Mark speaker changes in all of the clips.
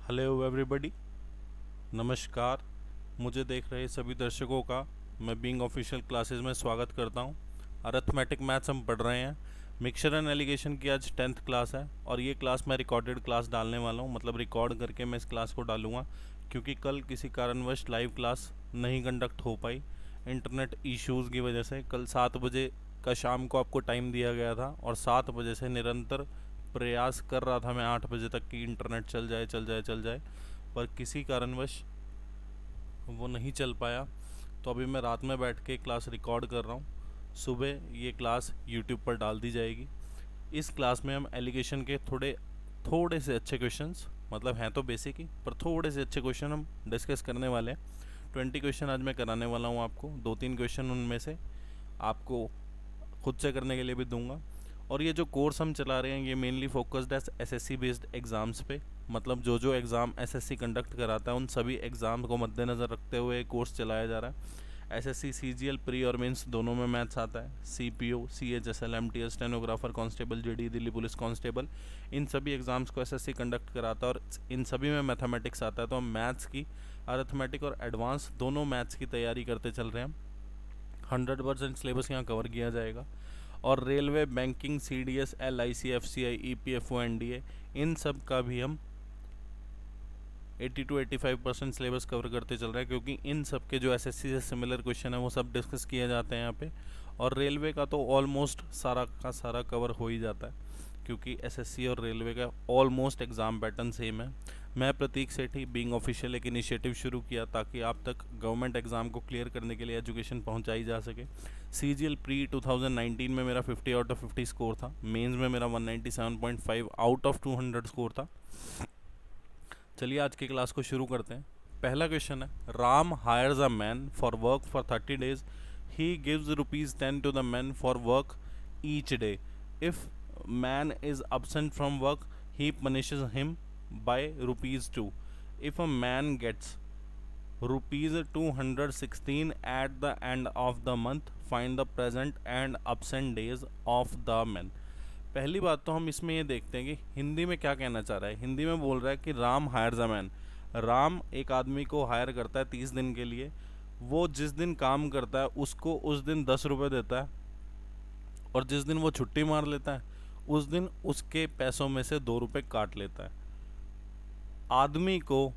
Speaker 1: Hello everybody, नमस्कार। मुझे देख रहे सभी दर्शकों का मैं बीइंग ऑफिशियल क्लासेस में स्वागत करता हूं। अरिथमेटिक मैथ्स हम पढ़ रहे हैं। मिक्सचर एंड एलिगेशन की आज 10th क्लास है और ये क्लास मैं रिकॉर्डेड क्लास डालने वाला हूं, मतलब रिकॉर्ड करके मैं इस क्लास को डालूंगा क्योंकि कल किसी कारणवश लाइव क्लास नहीं कंडक्ट हो पाई इंटरनेट इश्यूज़ की वजह से। कल 7 बजे का शाम को आपको टाइम दिया गया था और 7 बजे से निरंतर प्रयास कर रहा था मैं 8 बजे तक कि इंटरनेट चल जाए चल जाए चल जाए, पर किसी कारणवश वो नहीं चल पाया। तो अभी मैं रात में बैठ के क्लास रिकॉर्ड कर रहा हूँ। सुबह ये क्लास यूट्यूब पर डाल दी जाएगी। इस क्लास में हम एलिगेशन के थोड़े से अच्छे क्वेश्चंस, मतलब हैं तो बेसिक ही पर थोड़े से अच्छे क्वेश्चन हम डिस्कस करने वाले हैं। 20 क्वेश्चन आज मैं कराने वाला हूँ आपको। 2-3 क्वेश्चन उनमें से आपको खुद से करने के लिए भी दूंगा। और ये जो कोर्स हम चला रहे हैं ये मेनली फोकस्ड है एसएससी बेस्ड एग्ज़ाम्स पे, मतलब जो एग्ज़ाम एसएससी कंडक्ट कराता है उन सभी एग्ज़ाम को मद्देनज़र रखते हुए कोर्स चलाया जा रहा है। एसएससी सीजीएल प्री और मेंस दोनों में मैथ्स आता है। CPO, CHSL, MTS, stenographer, constable, JD, Delhi police constable, इन सभी एग्ज़ाम्स को एसएससी कंडक्ट कराता है और इन सभी में मैथमेटिक्स आता है। तो हम मैथ्स की, अरिथमेटिक और एडवांस दोनों मैथ्स की तैयारी करते चल रहे हैं। 100% सिलेबस यहाँ कवर किया जाएगा। और railway, banking, CDS, LIC, FCI, EPFO, NDA, इन सब का भी हम 80 to 85% सिलेबस कवर करते चल रहे हैं क्योंकि इन सब के जो एसएससी से सिमिलर क्वेश्चन है वो सब डिस्कस किए जाते हैं यहाँ पे। और रेलवे का तो ऑलमोस्ट सारा का सारा कवर हो ही जाता है क्योंकि एसएससी और रेलवे का ऑलमोस्ट एग्ज़ाम पैटर्न सेम है। मैं प्रतीक सेठी बीइंग ऑफिशियल एक इनिशिएटिव शुरू किया ताकि आप तक गवर्नमेंट एग्ज़ाम को क्लियर करने के लिए एजुकेशन पहुंचाई जा सके। सीजीएल प्री 2019 में मेरा 50 आउट ऑफ 50 स्कोर था। मेंस में मेरा 197.5 आउट ऑफ 200 स्कोर था। चलिए आज की क्लास को शुरू करते हैं। पहला क्वेश्चन है, Ram hires a man for work for 30 days. He gives ₹10 to the man for work each day. If man is absent from work, he punishes him by ₹2. If a man gets ₹216 at the end of the month, find the present and absent days of the man. पहली बात तो हम इसमें ये देखते हैं कि हिंदी में क्या कहना चाह रहा है। हिंदी में बोल रहा है कि Ram hires a man. Ram एक आदमी को हायर करता है 30 दिन के लिए। वो जिस दिन काम करता है उसको उस दिन 10 रुपये देता है और जिस दिन वो छुट्टी मार लेता है उस दिन उसके पैसों में से 2 रुपये काट लेता है। आदमी को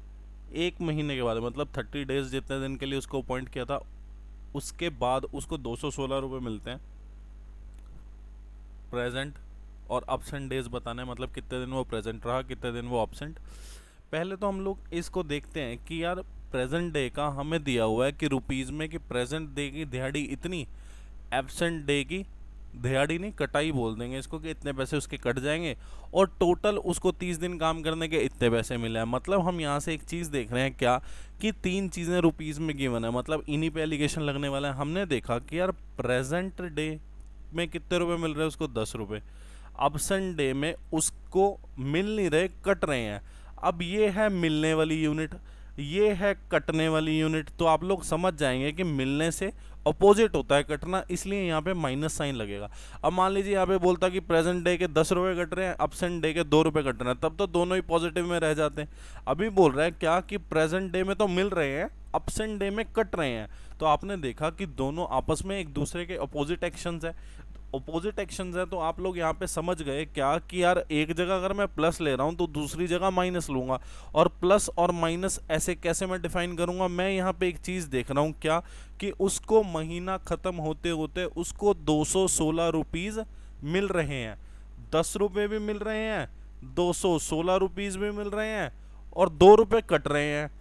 Speaker 1: एक महीने के बाद, मतलब 30 डेज जितने दिन के लिए उसको अपॉइंट किया था, उसके बाद उसको 216 रुपये मिलते हैं। प्रेजेंट और अब्सेंट डेज बताना है, मतलब कितने दिन वो प्रेजेंट रहा, कितने दिन वो अब्सेंट। पहले तो हम लोग इसको देखते हैं कि यार प्रेजेंट डे का हमें दिया हुआ है कि रुपीज़ में कि प्रेजेंट डे की दिहाड़ी इतनी, एब्सेंट डे की दिहाड़ी नहीं कटाई बोल देंगे इसको, कि इतने पैसे उसके कट जाएंगे और टोटल उसको 30 दिन काम करने के इतने पैसे मिले हैं। मतलब हम यहाँ से एक चीज़ देख रहे हैं क्या, कि 3 चीज़ें रुपीज़ में गिवन है, मतलब इन्हीं पे एलिगेशन लगने वाला है। हमने देखा कि यार प्रेजेंट डे में कितने रुपए मिल रहे हैं उसको, 10 रुपये। अब्सेंट डे में उसको मिल नहीं रहे, कट रहे हैं। अब ये है मिलने वाली यूनिट, ये है कटने वाली यूनिट। तो आप लोग समझ जाएंगे कि मिलने से अपोजिट होता है कटना, इसलिए यहाँ पे माइनस साइन लगेगा। अब मान लीजिए यहाँ पे बोलता कि प्रेजेंट डे के 10 रुपये कट रहे हैं, अब्सेंट डे के 2 रुपये कट रहे हैं, तब तो दोनों ही पॉजिटिव में रह जाते हैं। अभी बोल रहा है क्या कि प्रेजेंट डे में तो मिल रहे हैं, अब्सेंट डे में कट रहे हैं। तो आपने देखा कि दोनों आपस में एक दूसरे के अपोजिट एक्शंस है। अपोजिट एक्शंस है तो आप लोग यहाँ पे समझ गए क्या कि यार एक जगह अगर मैं प्लस ले रहा हूँ तो दूसरी जगह माइनस लूँगा। और प्लस और माइनस ऐसे कैसे मैं डिफाइन करूँगा, मैं यहाँ पे एक चीज़ देख रहा हूँ क्या, कि उसको महीना ख़त्म होते होते उसको 216 रुपीज़ मिल रहे हैं। 10 रुपये भी मिल रहे हैं, 216 रुपीज़ भी मिल रहे हैं और 2 रुपये कट रहे हैं।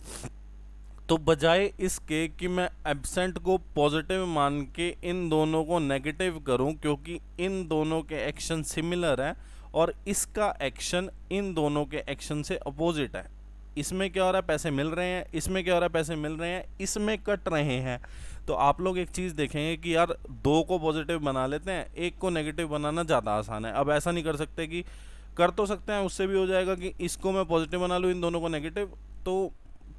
Speaker 1: तो बजाय इसके कि मैं एब्सेंट को पॉजिटिव मान के इन दोनों को नेगेटिव करूं, क्योंकि इन दोनों के एक्शन सिमिलर हैं और इसका एक्शन इन दोनों के एक्शन से अपोजिट है। इसमें क्या हो रहा है, पैसे मिल रहे हैं, इसमें क्या हो रहा है, पैसे मिल रहे हैं, इसमें कट रहे हैं। तो आप लोग एक चीज़ देखेंगे कि यार 2 को पॉजिटिव बना लेते हैं, 1 को नेगेटिव बनाना ज़्यादा आसान है। अब ऐसा नहीं कर सकते कि, कर तो सकते हैं, उससे भी हो जाएगा कि इसको मैं पॉजिटिव बना लूँ, इन दोनों को नेगेटिव। तो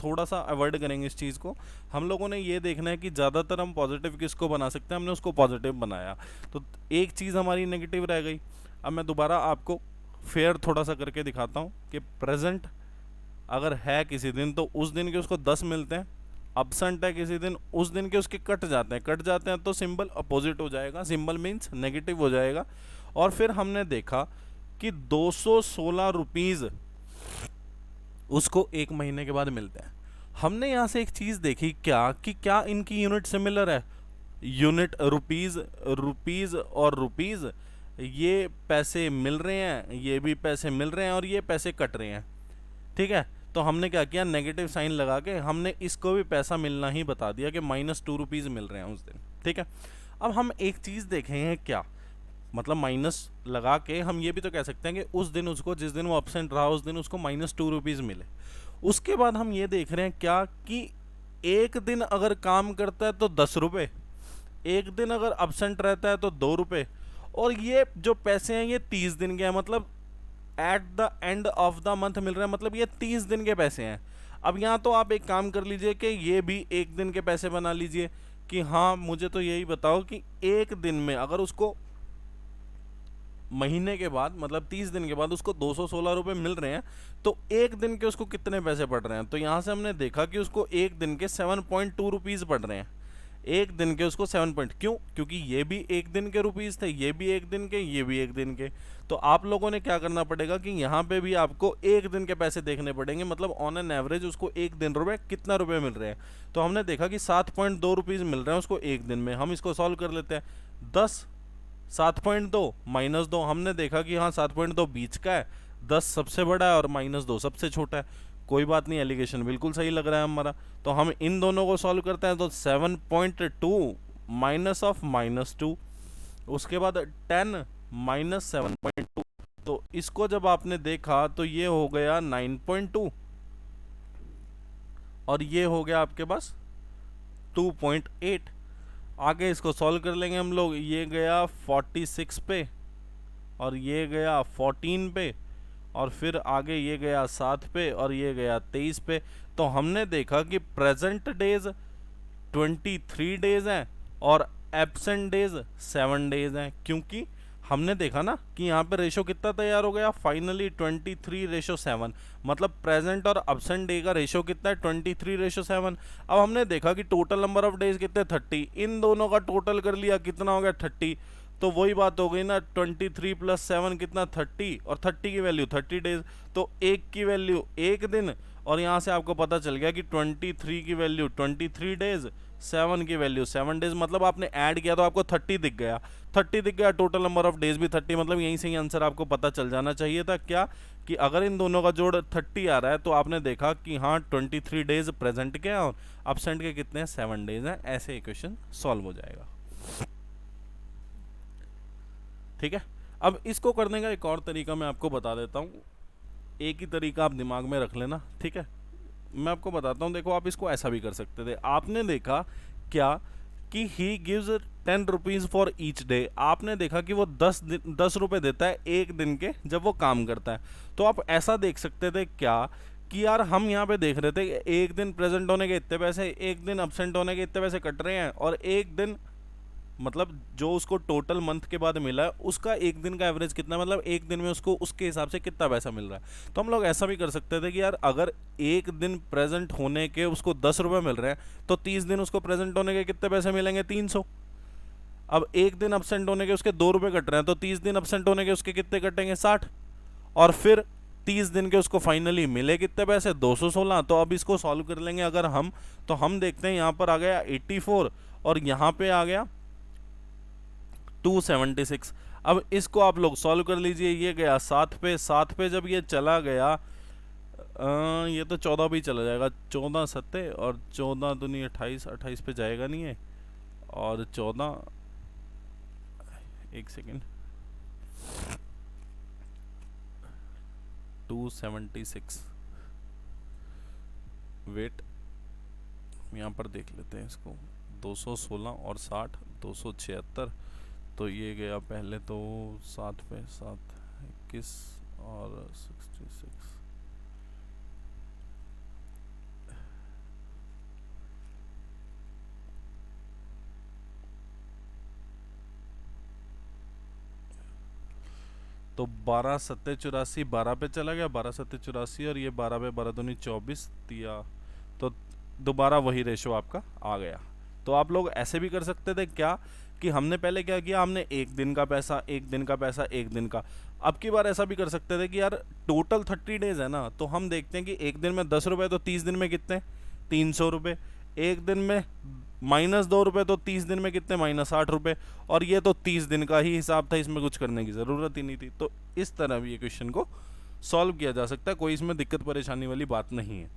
Speaker 1: थोड़ा सा अवॉइड करेंगे इस चीज़ को। हम लोगों ने ये देखना है कि ज़्यादातर हम पॉजिटिव किसको बना सकते हैं, हमने उसको पॉजिटिव बनाया। तो एक चीज़ हमारी नेगेटिव रह गई। अब मैं दोबारा आपको फेयर थोड़ा सा करके दिखाता हूँ कि प्रेजेंट अगर है किसी दिन तो उस दिन के उसको 10 मिलते हैं, अब्सेंट है किसी दिन उस दिन के उसके कट जाते हैं तो सिंबल अपोजिट हो जाएगा, सिंबल मीन्स नेगेटिव हो जाएगा। और फिर हमने देखा कि 216 रुपीज़ उसको एक महीने के बाद मिलते हैं। हमने यहाँ से एक चीज़ देखी क्या कि क्या इनकी यूनिट सिमिलर है, यूनिट रुपीज़, रुपीज़ और रुपीज़, ये पैसे मिल रहे हैं, ये भी पैसे मिल रहे हैं और ये पैसे कट रहे हैं, ठीक है। तो हमने क्या किया, नेगेटिव साइन लगा के हमने इसको भी पैसा मिलना ही बता दिया कि -2 रुपीज़ मिल रहे हैं उस दिन, ठीक है। अब हम एक चीज़ देखेंगे क्या, मतलब माइनस लगा के हम ये भी तो कह सकते हैं कि उस दिन उसको, जिस दिन वो एब्सेंट रहा उस दिन उसको -2 रुपीज़ मिले। उसके बाद हम ये देख रहे हैं क्या कि एक दिन अगर काम करता है तो 10 रुपये, एक दिन अगर एब्सेंट रहता है तो 2 रुपये, और ये जो पैसे हैं ये 30 दिन के हैं, मतलब at the end of the month मिल रहा है, मतलब ये 30 दिन के पैसे हैं। अब यहाँ तो आप एक काम कर लीजिए कि ये भी एक दिन के पैसे बना लीजिए कि हाँ मुझे तो यही बताओ कि एक दिन में अगर उसको महीने के बाद मतलब 30 दिन के बाद उसको 216 रुपये मिल रहे हैं तो एक दिन के उसको कितने पैसे पड़ रहे हैं। तो यहाँ से हमने देखा कि उसको एक दिन के 7.2 रुपीज़ पड़ रहे हैं, एक दिन के उसको 7 पॉइंट, क्यों, क्योंकि ये भी एक दिन के रुपीज़ थे, ये भी एक दिन के, ये भी एक दिन के। तो आप लोगों ने क्या करना पड़ेगा कि यहाँ पे भी आपको एक दिन के पैसे देखने पड़ेंगे, मतलब ऑन एन एवरेज उसको एक दिन रुपये कितना रुपये मिल रहे हैं। तो हमने देखा कि 7.2 रुपीज़ मिल रहे हैं उसको एक दिन में। हम इसको सॉल्व कर लेते हैं, 10 7.2 -2, हमने देखा कि हाँ 7.2 बीच का है, 10 सबसे बड़ा है और -2 सबसे छोटा है। कोई बात नहीं, एलिगेशन बिल्कुल सही लग रहा है हमारा। तो हम इन दोनों को सॉल्व करते हैं तो 7.2 माइनस ऑफ -2, उसके बाद 10 माइनस 7.2, तो इसको जब आपने देखा तो ये हो गया 9.2 और ये हो गया आपके पास 2.8। आगे इसको सॉल्व कर लेंगे हम लोग, ये गया 46 पे और ये गया 14 पे और फिर आगे ये गया 7 पे और ये गया 23 पे। तो हमने देखा कि प्रेजेंट डेज 23 डेज हैं और एब्सेंट डेज 7 डेज हैं, क्योंकि हमने देखा ना कि यहाँ पे रेशो कितना तैयार हो गया फाइनली 23:7, मतलब प्रेजेंट और एब्सेंट डे का रेशो कितना है 23:7। अब हमने देखा कि टोटल नंबर ऑफ डेज कितने 30, इन दोनों का टोटल कर लिया कितना हो गया 30। तो वही बात हो गई ना, 23 + 7 कितना 30, और 30 की वैल्यू 30 डेज, तो एक की वैल्यू एक दिन, और यहाँ से आपको पता चल गया कि 23 की वैल्यू 23 डेज, 7 की वैल्यू 7 डेज, मतलब आपने ऐड किया तो आपको 30 दिख गया, 30 दिख गया, टोटल नंबर ऑफ डेज भी 30, मतलब यहीं से ही आंसर आपको पता चल जाना चाहिए था क्या कि अगर इन दोनों का जोड़ 30 आ रहा है तो आपने देखा कि हाँ 23 डेज प्रेजेंट के हैं और एब्सेंट के कितने हैं 7 डेज हैं। ऐसे इक्वेशन सॉल्व हो जाएगा, ठीक है। अब इसको करने का एक और तरीका मैं आपको बता देता हूँ, एक ही तरीका आप दिमाग में रख लेना, ठीक है। मैं आपको बताता हूँ, देखो आप इसको ऐसा भी कर सकते थे। आपने देखा क्या कि he gives 10 rupees for each day, आपने देखा कि वो 10 रुपये देता है एक दिन के जब वो काम करता है। तो आप ऐसा देख सकते थे क्या कि यार हम यहाँ पे देख रहे थे कि एक दिन प्रेजेंट होने के इतने पैसे, एक दिन एब्सेंट होने के इतने पैसे कट रहे हैं, और एक दिन मतलब जो उसको टोटल मंथ के बाद मिला है उसका एक दिन का एवरेज कितना, मतलब एक दिन में उसको उसके हिसाब से कितना पैसा मिल रहा है। तो हम लोग ऐसा भी कर सकते थे कि यार अगर एक दिन प्रेजेंट होने के उसको 10 रुपये मिल रहे हैं तो 30 दिन उसको प्रेजेंट होने के कितने पैसे मिलेंगे 300। अब एक दिन एब्सेंट होने के उसके 2 रुपये कट रहे हैं तो 30 दिन एब्सेंट होने के उसके कितने कटेंगे 60, और फिर 30 दिन के उसको फाइनली मिले कितने पैसे 216। तो अब इसको सॉल्व कर लेंगे अगर हम, तो हम देखते हैं यहाँ पर आ गया 84 और यहाँ पे आ गया 276। अब इसको आप लोग सॉल्व कर लीजिए, ये गया 7 पे, 7 पे जब ये चला गया ये तो 14 भी चला जाएगा, 14 सत्ते और 14 दूनी 28, 28 पे जाएगा नहीं है, और 14 एक सेकेंड 276, वेट यहाँ पर देख लेते हैं इसको, 216 और 60 276। तो ये गया पहले तो 7 पे 7 21 और 66, तो 12 7 84 12 पे चला गया, 12 7 84 और ये 12 पे 12 दूनी 24 दिया, तो दोबारा वही रेशो आपका आ गया। तो आप लोग ऐसे भी कर सकते थे क्या कि हमने पहले क्या किया, हमने एक दिन का पैसा, एक दिन का पैसा, एक दिन का। अब की बार ऐसा भी कर सकते थे कि यार टोटल 30 डेज है ना, तो हम देखते हैं कि एक दिन में 10 रुपये, तो 30 दिन में कितने, 300 रुपये। एक दिन में -2 रुपये, तो 30 दिन में कितने, -8 रुपये। और ये तो 30 दिन का ही हिसाब था, इसमें कुछ करने की ज़रूरत ही नहीं थी। तो इस तरह भी ये क्वेश्चन को सॉल्व किया जा सकता है, कोई इसमें दिक्कत परेशानी वाली बात नहीं है।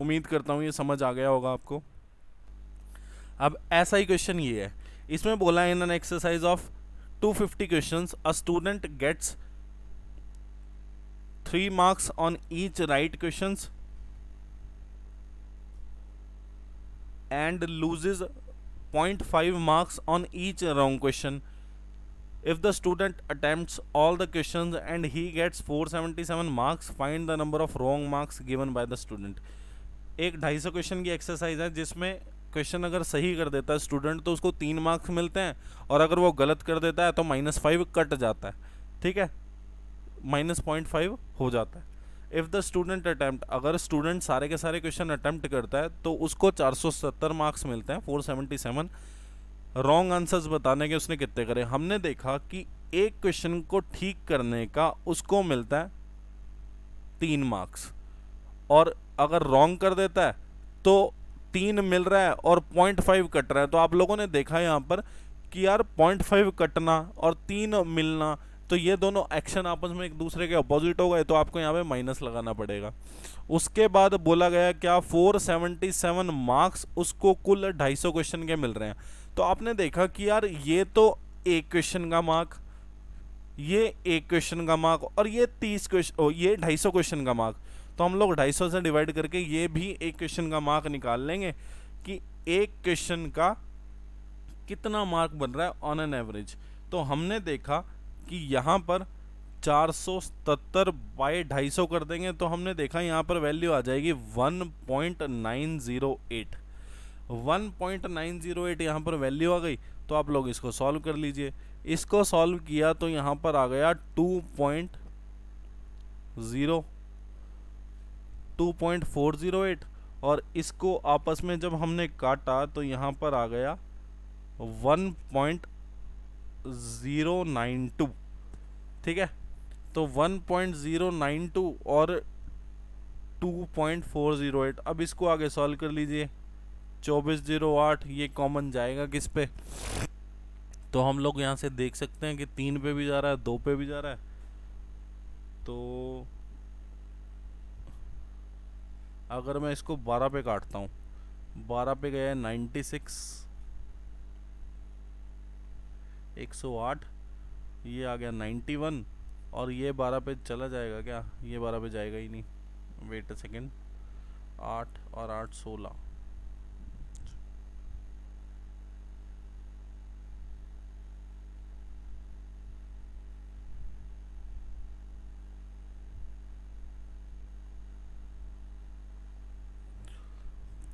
Speaker 1: उम्मीद करता हूँ ये समझ आ गया होगा आपको। अब ऐसा ही क्वेश्चन ये है, इसमें बोला है in an exercise of 250 questions a student gets 3 marks on each right questions and loses 0.5 marks on each wrong question. If the student attempts all the questions and he gets 477 marks, find the number of wrong marks given by the student. एक 250 question की exercise है जिसमें question अगर सही कर देता है student तो उसको 3 मार्क्स मिलते हैं, और अगर वो गलत कर देता है तो -5 कट जाता है। ठीक है, -0.5 हो जाता है। इफ़ द स्टूडेंट अटैम्प्ट, अगर स्टूडेंट सारे के सारे क्वेश्चन अटैम्प्ट करता है तो उसको 470 मार्क्स मिलते हैं, 477। रॉन्ग आंसर्स बताने के उसने कितने करे, हमने देखा कि एक क्वेश्चन को ठीक करने का उसको मिलता है 3 मार्क्स, और अगर रॉन्ग कर देता है तो 3 मिल रहा है और 0.5 कट रहा है। तो आप लोगों ने देखा यहाँ पर कि यार 0.5 कटना और 3 मिलना, तो ये दोनों एक्शन आपस में एक दूसरे के अपोजिट हो गए, तो आपको यहाँ पे माइनस लगाना पड़ेगा। उसके बाद बोला गया क्या, 477 मार्क्स उसको कुल 250 क्वेश्चन के मिल रहे हैं। तो आपने देखा कि यार ये तो एक क्वेश्चन का मार्क, ये एक क्वेश्चन का मार्क, और ये 30 क्वेश्चन, ये 250 क्वेश्चन का मार्क। तो हम लोग 250 से डिवाइड करके ये भी एक क्वेश्चन का मार्क निकाल लेंगे कि एक क्वेश्चन का कितना मार्क बन रहा है ऑन एन एवरेज। तो हमने देखा कि यहाँ पर 477 बाई 250 कर देंगे तो हमने देखा यहाँ पर वैल्यू आ जाएगी 1.908। 1.908 यहाँ पर वैल्यू आ गई। तो आप लोग इसको सॉल्व कर लीजिए। इसको सॉल्व किया तो यहाँ पर आ गया 2.408, और इसको आपस में जब हमने काटा तो यहाँ पर आ गया 1.092। ठीक है, तो 1.092 और 2.408। अब इसको आगे सॉल्व कर लीजिए। 2408 ये कॉमन जाएगा किस पे, तो हम लोग यहाँ से देख सकते हैं कि 3 पे भी जा रहा है, 2 पे भी जा रहा है। तो अगर मैं इसको 12 पे काटता हूँ, 12 पे गया 96, 108, ये आ गया 91, और ये 12 पे चला जाएगा क्या, ये 12 पे जाएगा ही नहीं, वेट अ सेकेंड, 8 और 8 16।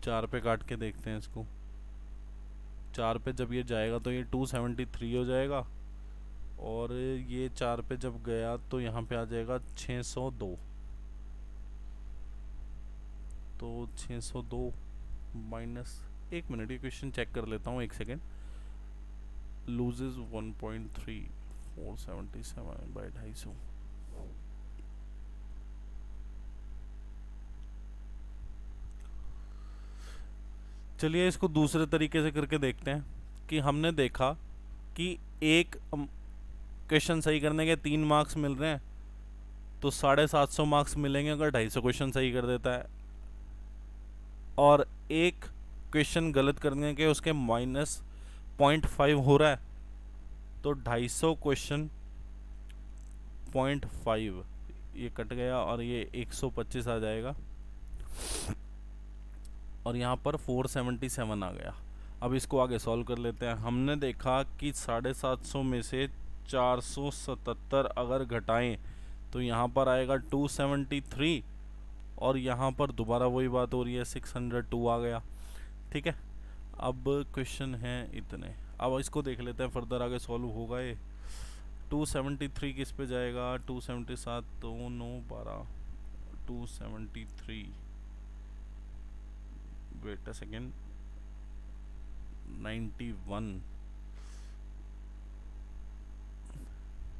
Speaker 1: चार पे काट के देखते हैं इसको। 4 पे जब ये जाएगा तो ये 273 हो जाएगा, और ये 4 पे जब गया तो यहाँ पे आ जाएगा 602। तो 602 माइनस, एक मिनट ये क्वेश्चन चेक कर लेता हूँ, एक सेकेंड। Loses 1.3, 477 by 250। चलिए इसको दूसरे तरीके से करके देखते हैं कि हमने देखा कि एक क्वेश्चन सही करने के 3 मार्क्स मिल रहे हैं, तो 750 मार्क्स मिलेंगे अगर 250 क्वेश्चन सही कर देता है, और एक क्वेश्चन गलत करने के उसके -0.5 हो रहा है, तो 250 क्वेश्चन 0.5 ये कट गया और ये 125 आ जाएगा, और यहाँ पर 477 आ गया। अब इसको आगे सॉल्व कर लेते हैं। हमने देखा कि 750 में से 477 अगर घटाएं तो यहाँ पर आएगा 273, और यहाँ पर दोबारा वही बात हो रही है, 602 आ गया। ठीक है, अब क्वेश्चन है इतने। अब इसको देख लेते हैं फर्दर आगे सॉल्व होगा ये। 273 किस पे जाएगा, 277 तो 9 12 273, वेट अ सेकेंड, 91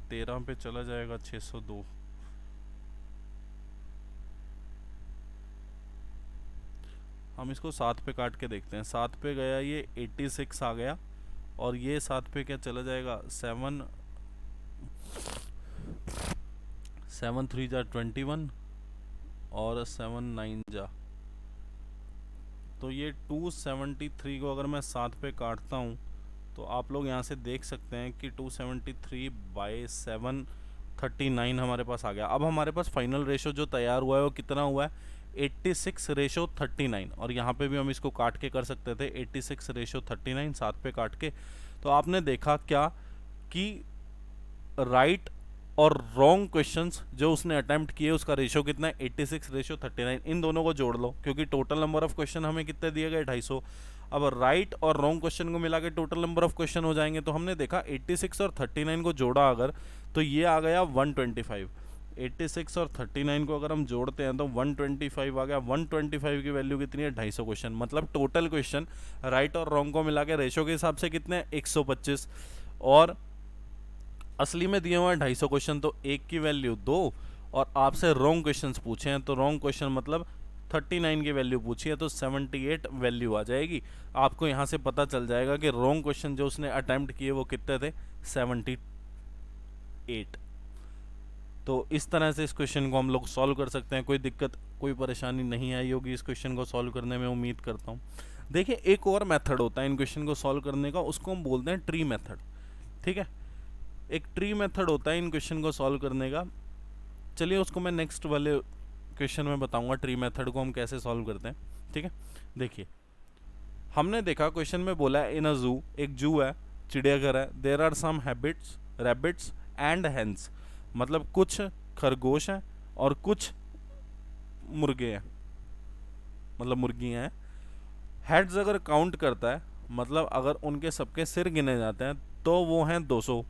Speaker 1: 13 पे चला जाएगा 602, हम इसको 7 पे काट के देखते हैं। 7 पे गया ये 86 आ गया, और ये 7 पे क्या चला जाएगा, 7 3 जा 21 और 7 9 जा, तो ये 273 को अगर मैं 7 पे काटता हूँ तो आप लोग यहाँ से देख सकते हैं कि 273 बाई 739 हमारे पास आ गया। अब हमारे पास फाइनल रेशो जो तैयार हुआ है वो कितना हुआ है, 86:39, और यहाँ पे भी हम इसको काट के कर सकते थे 86:39 7 पे काट के। तो आपने देखा क्या कि राइट और रॉन्ग क्वेश्चंस जो उसने अटेम्प्ट किए उसका रेशो कितना है, 86:39। इन दोनों को जोड़ लो क्योंकि टोटल नंबर ऑफ क्वेश्चन हमें कितने दिए गए, 250। अब राइट और रॉन्ग क्वेश्चन को मिला के टोटल नंबर ऑफ क्वेश्चन हो जाएंगे। तो हमने देखा 86 और 39 को जोड़ा अगर, तो ये आ गया 125। 86 और 39 को अगर हम जोड़ते हैं तो 125 आ गया। 125 की वैल्यू कितनी है, 250 क्वेश्चन। मतलब टोटल क्वेश्चन राइट और रॉन्ग को मिला के रेशो के हिसाब से कितने, 125, और असली में दिए हुए हैं 250 क्वेश्चन, तो एक की वैल्यू 2, और आपसे रॉन्ग क्वेश्चंस पूछे हैं तो रॉन्ग क्वेश्चन मतलब 39 की वैल्यू पूछी है तो 78 वैल्यू आ जाएगी। आपको यहाँ से पता चल जाएगा कि रॉन्ग क्वेश्चन जो उसने अटेम्प्ट किए वो कितने थे, 78। तो इस तरह से इस क्वेश्चन को हम लोग सॉल्व कर सकते हैं। कोई दिक्कत कोई परेशानी नहीं आई होगी इस क्वेश्चन को सॉल्व करने में, उम्मीद करता हूँ। देखिए एक और मेथड होता है इन क्वेश्चन को सॉल्व करने का, उसको हम बोलते हैं ट्री मेथड। ठीक है, एक ट्री मेथड होता है इन क्वेश्चन को सॉल्व करने का। चलिए उसको मैं नेक्स्ट वाले क्वेश्चन में बताऊंगा ट्री मेथड को हम कैसे सॉल्व करते हैं। ठीक है, देखिए हमने देखा क्वेश्चन में बोला है इन अ जू, एक जू है, चिड़ियाघर है, there are some habits rabbits and hens, मतलब कुछ खरगोश हैं और कुछ मुर्गे हैं, मतलब मुर्गियां हैं। हेड्स अगर काउंट करता है, मतलब अगर उनके सबके सिर गिने जाते हैं तो वो हैं 200,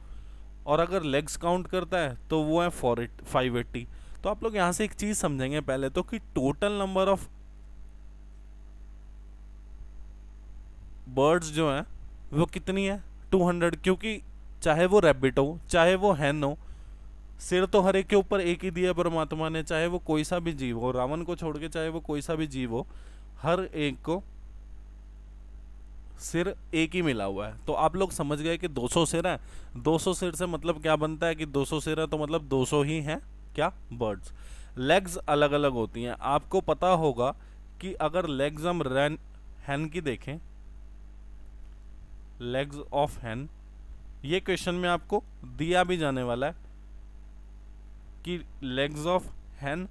Speaker 1: और अगर लेग्स काउंट करता है तो वो है 580। तो आप लोग यहाँ से एक चीज समझेंगे पहले तो कि टोटल नंबर ऑफ बर्ड्स जो हैं वो कितनी है, 200, क्योंकि चाहे वो रैबिट हो चाहे वो हैन हो, सिर तो हर एक के ऊपर एक ही दिया परमात्मा ने, चाहे वो कोई सा भी जीव हो, रावण को छोड़ के चाहे वो कोई सा भी जीव हो, हर एक को सिर एक ही मिला हुआ है। तो आप लोग समझ गए कि 200 सिर है। 200 सिर से मतलब क्या बनता है कि 200 सिर है तो मतलब 200 ही हैं क्या, बर्ड्स। लेग्स अलग अलग होती हैं। आपको पता होगा कि अगर लेग्स हम हैन की देखें, लेग्स ऑफ हैन, ये क्वेश्चन में आपको दिया भी जाने वाला है कि लेग्स ऑफ हैन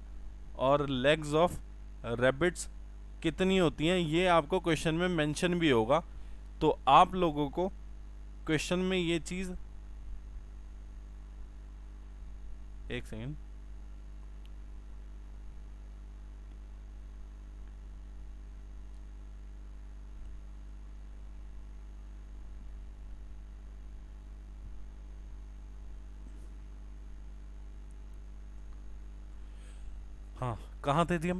Speaker 1: और लेग्स ऑफ रैबिट्स कितनी होती हैं, ये आपको क्वेश्चन में मेंशन भी होगा। तो आप लोगों को क्वेश्चन में ये चीज, एक सेकेंड, हाँ कहाँ थे जी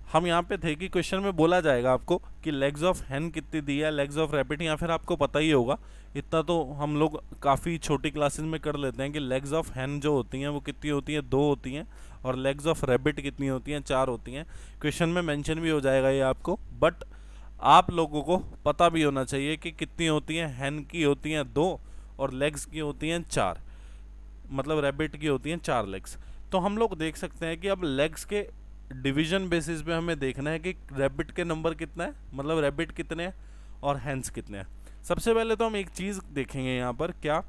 Speaker 1: हम यहाँ पे थे कि क्वेश्चन में बोला जाएगा आपको कि लेग्स ऑफ हैन कितनी दी है, लेग्स ऑफ रैबिट, या फिर आपको पता ही होगा, इतना तो हम लोग काफ़ी छोटी क्लासेस में कर लेते हैं कि लेग्स ऑफ हैन जो होती हैं वो कितनी होती हैं, 2 होती हैं, और लेग्स ऑफ रैबिट कितनी होती हैं, 4 होती हैं। क्वेश्चन में मेंशन भी हो जाएगा ये आपको, बट आप लोगों को पता भी होना चाहिए कि कितनी होती हैं। हैन की होती हैं 2 और लेग्स की होती हैं 4, मतलब रैबिट की होती हैं 4 लेग्स। तो हम लोग देख सकते हैं कि अब लेग्स के डिवीजन बेसिस पे हमें देखना है कि रैबिट के नंबर कितना है, मतलब रैबिट कितने हैं और हैंस कितने हैं। सबसे पहले तो हम एक चीज़ देखेंगे यहाँ पर क्या,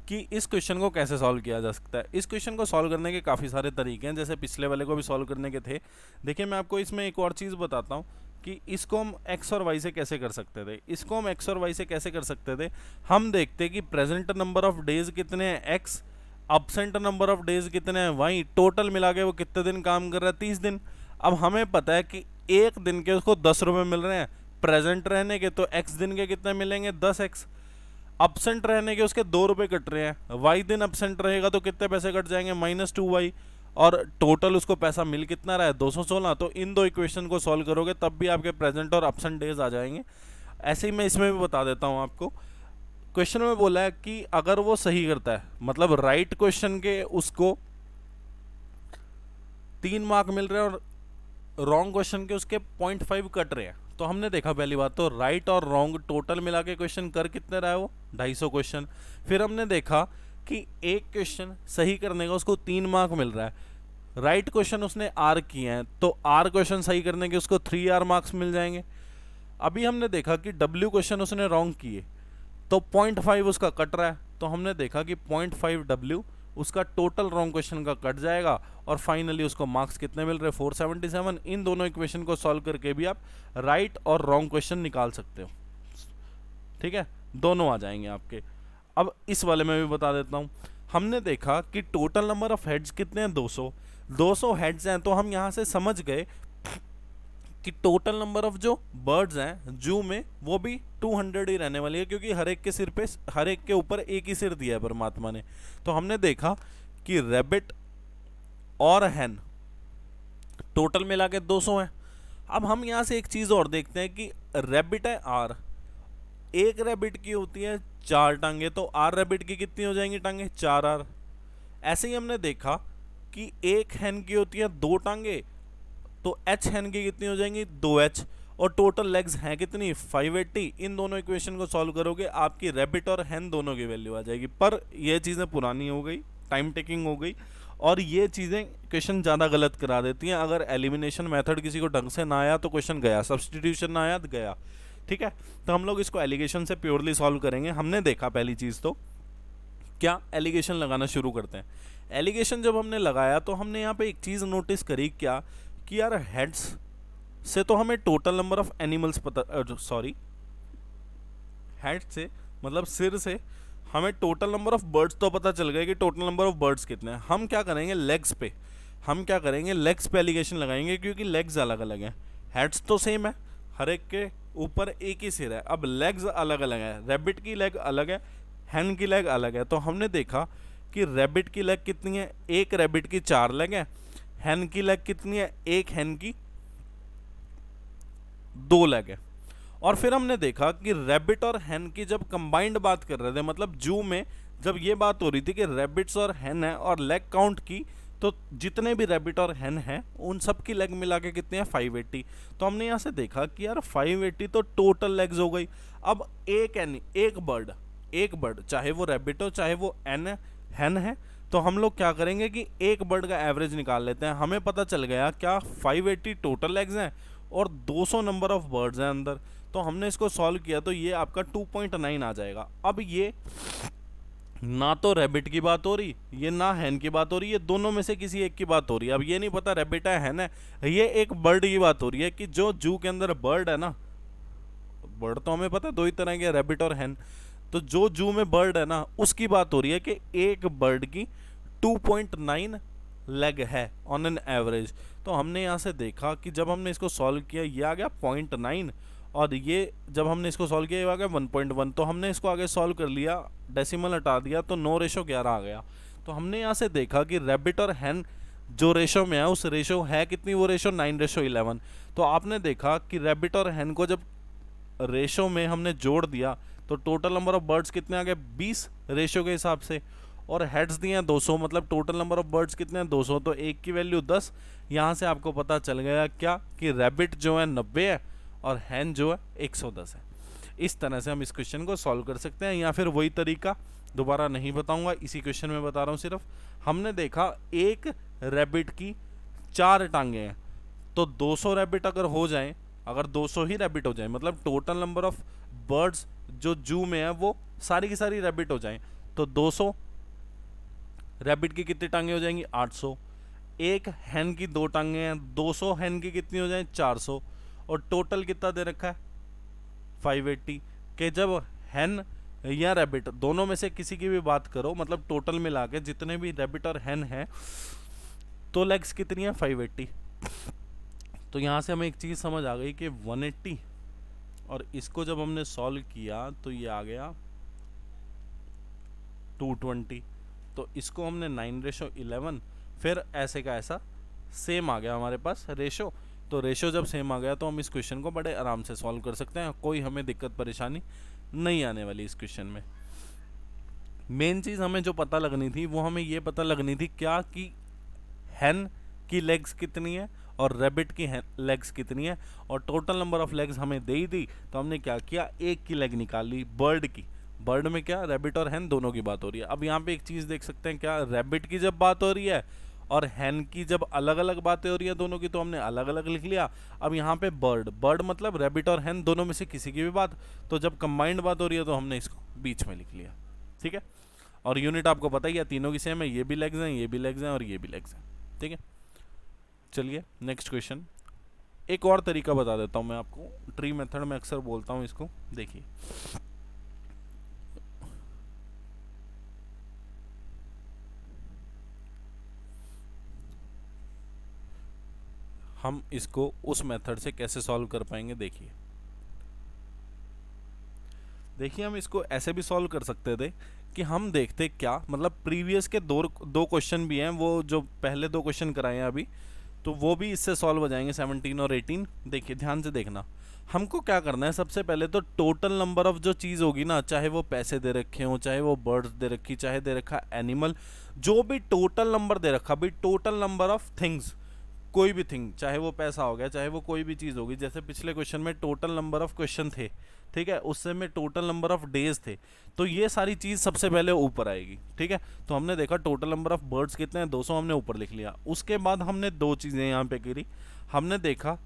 Speaker 1: कि इस क्वेश्चन को कैसे सॉल्व किया जा सकता है। इस क्वेश्चन को सॉल्व करने के काफ़ी सारे तरीके हैं, जैसे पिछले वाले को भी सॉल्व करने के थे। देखिए मैं आपको इसमें एक और चीज़ बताता हूँ कि इसको हम एक्स और वाई से कैसे कर सकते थे। इसको हम एक्स और वाई से कैसे कर सकते थे, हम देखते कि प्रेजेंट नंबर ऑफ डेज कितने हैं x, absent number of days कितने हैं वाई, टोटल मिला के वो कितने दिन काम कर रहा है, 30 दिन। अब हमें पता है कि एक दिन के उसको 10 रुपये मिल रहे हैं, प्रेजेंट रहने के तो एक्स दिन के कितने मिलेंगे, 10x। absent रहने के उसके 2 रुपए कट रहे हैं, y दिन absent रहेगा तो कितने पैसे कट जाएंगे, -2y, और टोटल उसको पैसा मिल कितना रहा है, 216। तो इन दो इक्वेशन को सॉल्व करोगे तब भी आपके प्रेजेंट और absent डेज आ जाएंगे। ऐसे ही मैं इसमें भी बता देता हूँ आपको। क्वेश्चन में बोला है कि अगर वो सही करता है, मतलब राइट क्वेश्चन के उसको 3 मार्क मिल रहे हैं और रॉन्ग क्वेश्चन के उसके 0.5 कट रहे हैं, तो हमने देखा पहली बात तो राइट और रॉन्ग टोटल मिला के क्वेश्चन कर कितने रहा है वो 250 क्वेश्चन। फिर हमने देखा कि एक क्वेश्चन सही करने का उसको 3 मार्क मिल रहा है, राइट क्वेश्चन उसने आर किए हैं तो आर क्वेश्चन सही करने के उसको 3R मार्क्स मिल जाएंगे। अभी हमने देखा कि डब्ल्यू क्वेश्चन उसने रॉन्ग किए तो 0.5 उसका कट रहा है, तो हमने देखा कि 0.5 डब्ल्यू उसका टोटल रॉन्ग क्वेश्चन का कट जाएगा और फाइनली उसको मार्क्स कितने मिल रहे, 477। इन दोनों इक्वेशन को सॉल्व करके भी आप राइट और रॉन्ग क्वेश्चन निकाल सकते हो, ठीक है, दोनों आ जाएंगे आपके। अब इस वाले में भी बता देता हूँ। हमने देखा कि टोटल नंबर ऑफ हेड्स कितने हैं, 200 हेड्स हैं, तो हम यहाँ से समझ गए कि टोटल नंबर ऑफ जो बर्ड्स हैं जू में वो भी 200 ही रहने वाली है, क्योंकि हर एक के सिर पे, हर एक के ऊपर एक ही सिर दिया है परमात्मा ने। तो हमने देखा कि रैबिट और हैन टोटल मिला के 200 है। अब हम यहाँ से एक चीज़ और देखते हैं कि रैबिट है आर, एक रैबिट की होती है 4 टांगे, तो आर रैबिट की कितनी हो जाएंगी टांगे, 4R। ऐसे ही हमने देखा कि एक हैन की होती है 2 टांगे, तो एच हैन की कितनी हो जाएंगी, 2H, और टोटल लेग्स हैं कितनी, 580। इन दोनों इक्वेशन को सॉल्व करोगे आपकी रैबिट और हैन दोनों की वैल्यू आ जाएगी। पर ये चीज़ें पुरानी हो गई, टाइम टेकिंग हो गई, और ये चीज़ें क्वेश्चन ज़्यादा गलत करा देती हैं। अगर एलिमिनेशन मेथड किसी को ढंग से ना आया तो क्वेश्चन गया, सब्सटीट्यूशन ना आया तो गया, ठीक है। तो हम लोग इसको एलिगेशन से प्योरली सॉल्व करेंगे। हमने देखा पहली चीज़ तो क्या, एलिगेशन लगाना शुरू करते हैं। एलिगेशन जब हमने लगाया तो हमने यहाँ पे एक चीज़ नोटिस करी, क्या कि यार हेड्स से तो हमें टोटल नंबर ऑफ एनिमल्स पता, सॉरी हेड से मतलब सिर से हमें टोटल नंबर ऑफ बर्ड्स तो पता चल गया कि टोटल नंबर ऑफ बर्ड्स कितने हैं। हम क्या करेंगे, लेग्स पे, हम क्या करेंगे, लेग्स पे एलिगेशन लगाएंगे, क्योंकि लेग्स अलग अलग हैं, हेड्स तो सेम है, हर एक के ऊपर एक ही सिर है, अब लेग्स अलग अलग है, रैबिट की लेग अलग है, हैन की लेग अलग है। तो हमने देखा कि रैबिट की लेग कितनी है, एक रैबिट की 4 लेग है, हैन की लेग कितनी है, एक हैन की 2 लेग है। और फिर हमने देखा कि रैबिट और हैन की जब कंबाइंड बात कर रहे थे, मतलब जू में जब ये बात हो रही थी कि रैबिट्स और हैन है और लेग काउंट की, तो जितने भी रैबिट और हैन हैं उन सब की लेग मिला के कितने हैं, 580। तो हमने यहाँ से देखा कि यार 580 तो टोटल लेग्स हो गई। अब एक बर्ड चाहे वो रैबिट हो चाहे वो हैन है, तो हम लोग क्या करेंगे कि एक बर्ड का एवरेज निकाल लेते हैं। हमें पता चल गया क्या, 580 टोटल लेग्स हैं और 200 नंबर ऑफ बर्ड्स हैं अंदर। तो हमने इसको सॉल्व किया तो ये आपका 2.9 आ जाएगा। अब ये ना तो रैबिट की बात हो रही, ये ना हैन की बात हो रही, ये दोनों में से किसी एक की बात हो रही है। अब ये नहीं पता रैबिट है हैन है, ये एक बर्ड की बात हो रही है कि जो जू के अंदर बर्ड है ना, बर्ड तो हमें पता है 2 ही तरह के, रैबिट और हैन, तो जो जू में बर्ड है ना उसकी बात हो रही है कि एक बर्ड की 2.9 लेग है ऑन एन एवरेज। तो हमने यहाँ से देखा कि जब हमने इसको सॉल्व किया ये आ गया 0.9, और ये जब हमने इसको सॉल्व किया ये आ गया 1.1। तो हमने इसको आगे सॉल्व कर लिया, डेसिमल हटा दिया तो 9:11 आ गया। तो हमने यहाँ से देखा कि रैबिट और हैन जो रेशो में है उस रेशो है कितनी, वो रेशो 9:11। तो आपने देखा कि रैबिट और हैन को जब रेशो में हमने जोड़ दिया तो टोटल नंबर ऑफ बर्ड्स कितने आ गए, 20 रेशो के हिसाब से, और हेड्स दिए हैं 200, मतलब टोटल नंबर ऑफ बर्ड्स कितने हैं, 200। तो एक की वैल्यू 10। यहाँ से आपको पता चल गया क्या कि रैबिट जो है 90 है और हैन जो है 110 है। इस तरह से हम इस क्वेश्चन को सॉल्व कर सकते हैं, या फिर वही तरीका दोबारा नहीं बताऊंगा, इसी क्वेश्चन में बता रहा हूँ सिर्फ। हमने देखा एक रैबिट की 4 टांगे हैं, तो 200 रैबिट अगर हो जाए, अगर 200 ही रैबिट हो जाए, मतलब टोटल नंबर ऑफ बर्ड्स जो जू में है वो सारी की सारी रैबिट हो जाए, तो 200 रैबिट की कितनी टांगे हो जाएंगी, 800। एक हैन की 2 टांगे हैं, 200 हैन की कितनी हो जाए, 400, और टोटल कितना दे रखा है, 580। के जब हैन या रैबिट दोनों में से किसी की भी बात करो, मतलब टोटल मिला के जितने भी रैबिट और हैन हैं, तो लेग्स कितनी है, 580। तो यहाँ से हमें एक चीज़ समझ आ गई कि 180, और इसको जब हमने सॉल्व किया तो ये आ गया 220, तो इसको हमने 9:11, फिर ऐसे का ऐसा सेम आ गया हमारे पास रेशो। तो रेशो जब सेम आ गया तो हम इस क्वेश्चन को बड़े आराम से सॉल्व कर सकते हैं, कोई हमें दिक्कत परेशानी नहीं आने वाली इस क्वेश्चन में। मेन चीज़ हमें जो पता लगनी थी वो हमें ये पता लगनी थी क्या कि हैन की लेग्स कितनी है और रैबिट की लेग्स कितनी है, और टोटल नंबर ऑफ लेग्स हमें दे ही दी, तो हमने क्या किया, एक की लेग निकाल ली बर्ड की। बर्ड में क्या रैबिट और हैन दोनों की बात हो रही है। अब यहाँ पे एक चीज़ देख सकते हैं, क्या रैबिट की जब बात हो रही है और हैन की जब अलग अलग बातें हो रही है दोनों की, तो हमने अलग अलग लिख लिया। अब यहाँ पे बर्ड बर्ड मतलब रैबिट और हैन दोनों में से किसी की भी बात, तो जब कंबाइंड बात हो रही है तो हमने इसको बीच में लिख लिया। ठीक है, और यूनिट आपको पता ही है, तीनों की सेम है, ये भी लेग्स हैं, ये भी लेग्स हैं और ये भी लेग्स हैं। ठीक है, चलिए नेक्स्ट क्वेश्चन। एक और तरीका बता देता हूँ मैं आपको, ट्री मेथड में अक्सर बोलता हूँ इसको। देखिए हम इसको उस मेथड से कैसे सॉल्व कर पाएंगे। देखिए हम इसको ऐसे भी सॉल्व कर सकते थे कि हम देखते क्या, मतलब प्रीवियस के दो क्वेश्चन भी हैं, वो जो पहले दो क्वेश्चन कराए हैं अभी, तो वो भी इससे सॉल्व हो जाएंगे 17 और 18। देखिए ध्यान से देखना, हमको क्या करना है, सबसे पहले तो टोटल नंबर ऑफ जो चीज़ होगी ना, चाहे वो पैसे दे रखे हों, चाहे वो बर्ड्स दे रखी, चाहे दे रखा एनिमल, जो भी टोटल नंबर दे रखा भाई, टोटल नंबर ऑफ थिंग्स, कोई भी थिंग, चाहे वो पैसा हो गया, चाहे वो कोई भी चीज़ होगी। जैसे पिछले क्वेश्चन में टोटल नंबर ऑफ क्वेश्चन थे, ठीक है, उससे में टोटल नंबर ऑफ डेज थे, तो ये सारी चीज़ सबसे पहले ऊपर आएगी। ठीक है, तो हमने देखा टोटल नंबर ऑफ बर्ड्स कितने हैं, 200, हमने ऊपर लिख लिया। उसके बाद हमने दो चीज़ें यहाँ पे करी, हमने देखा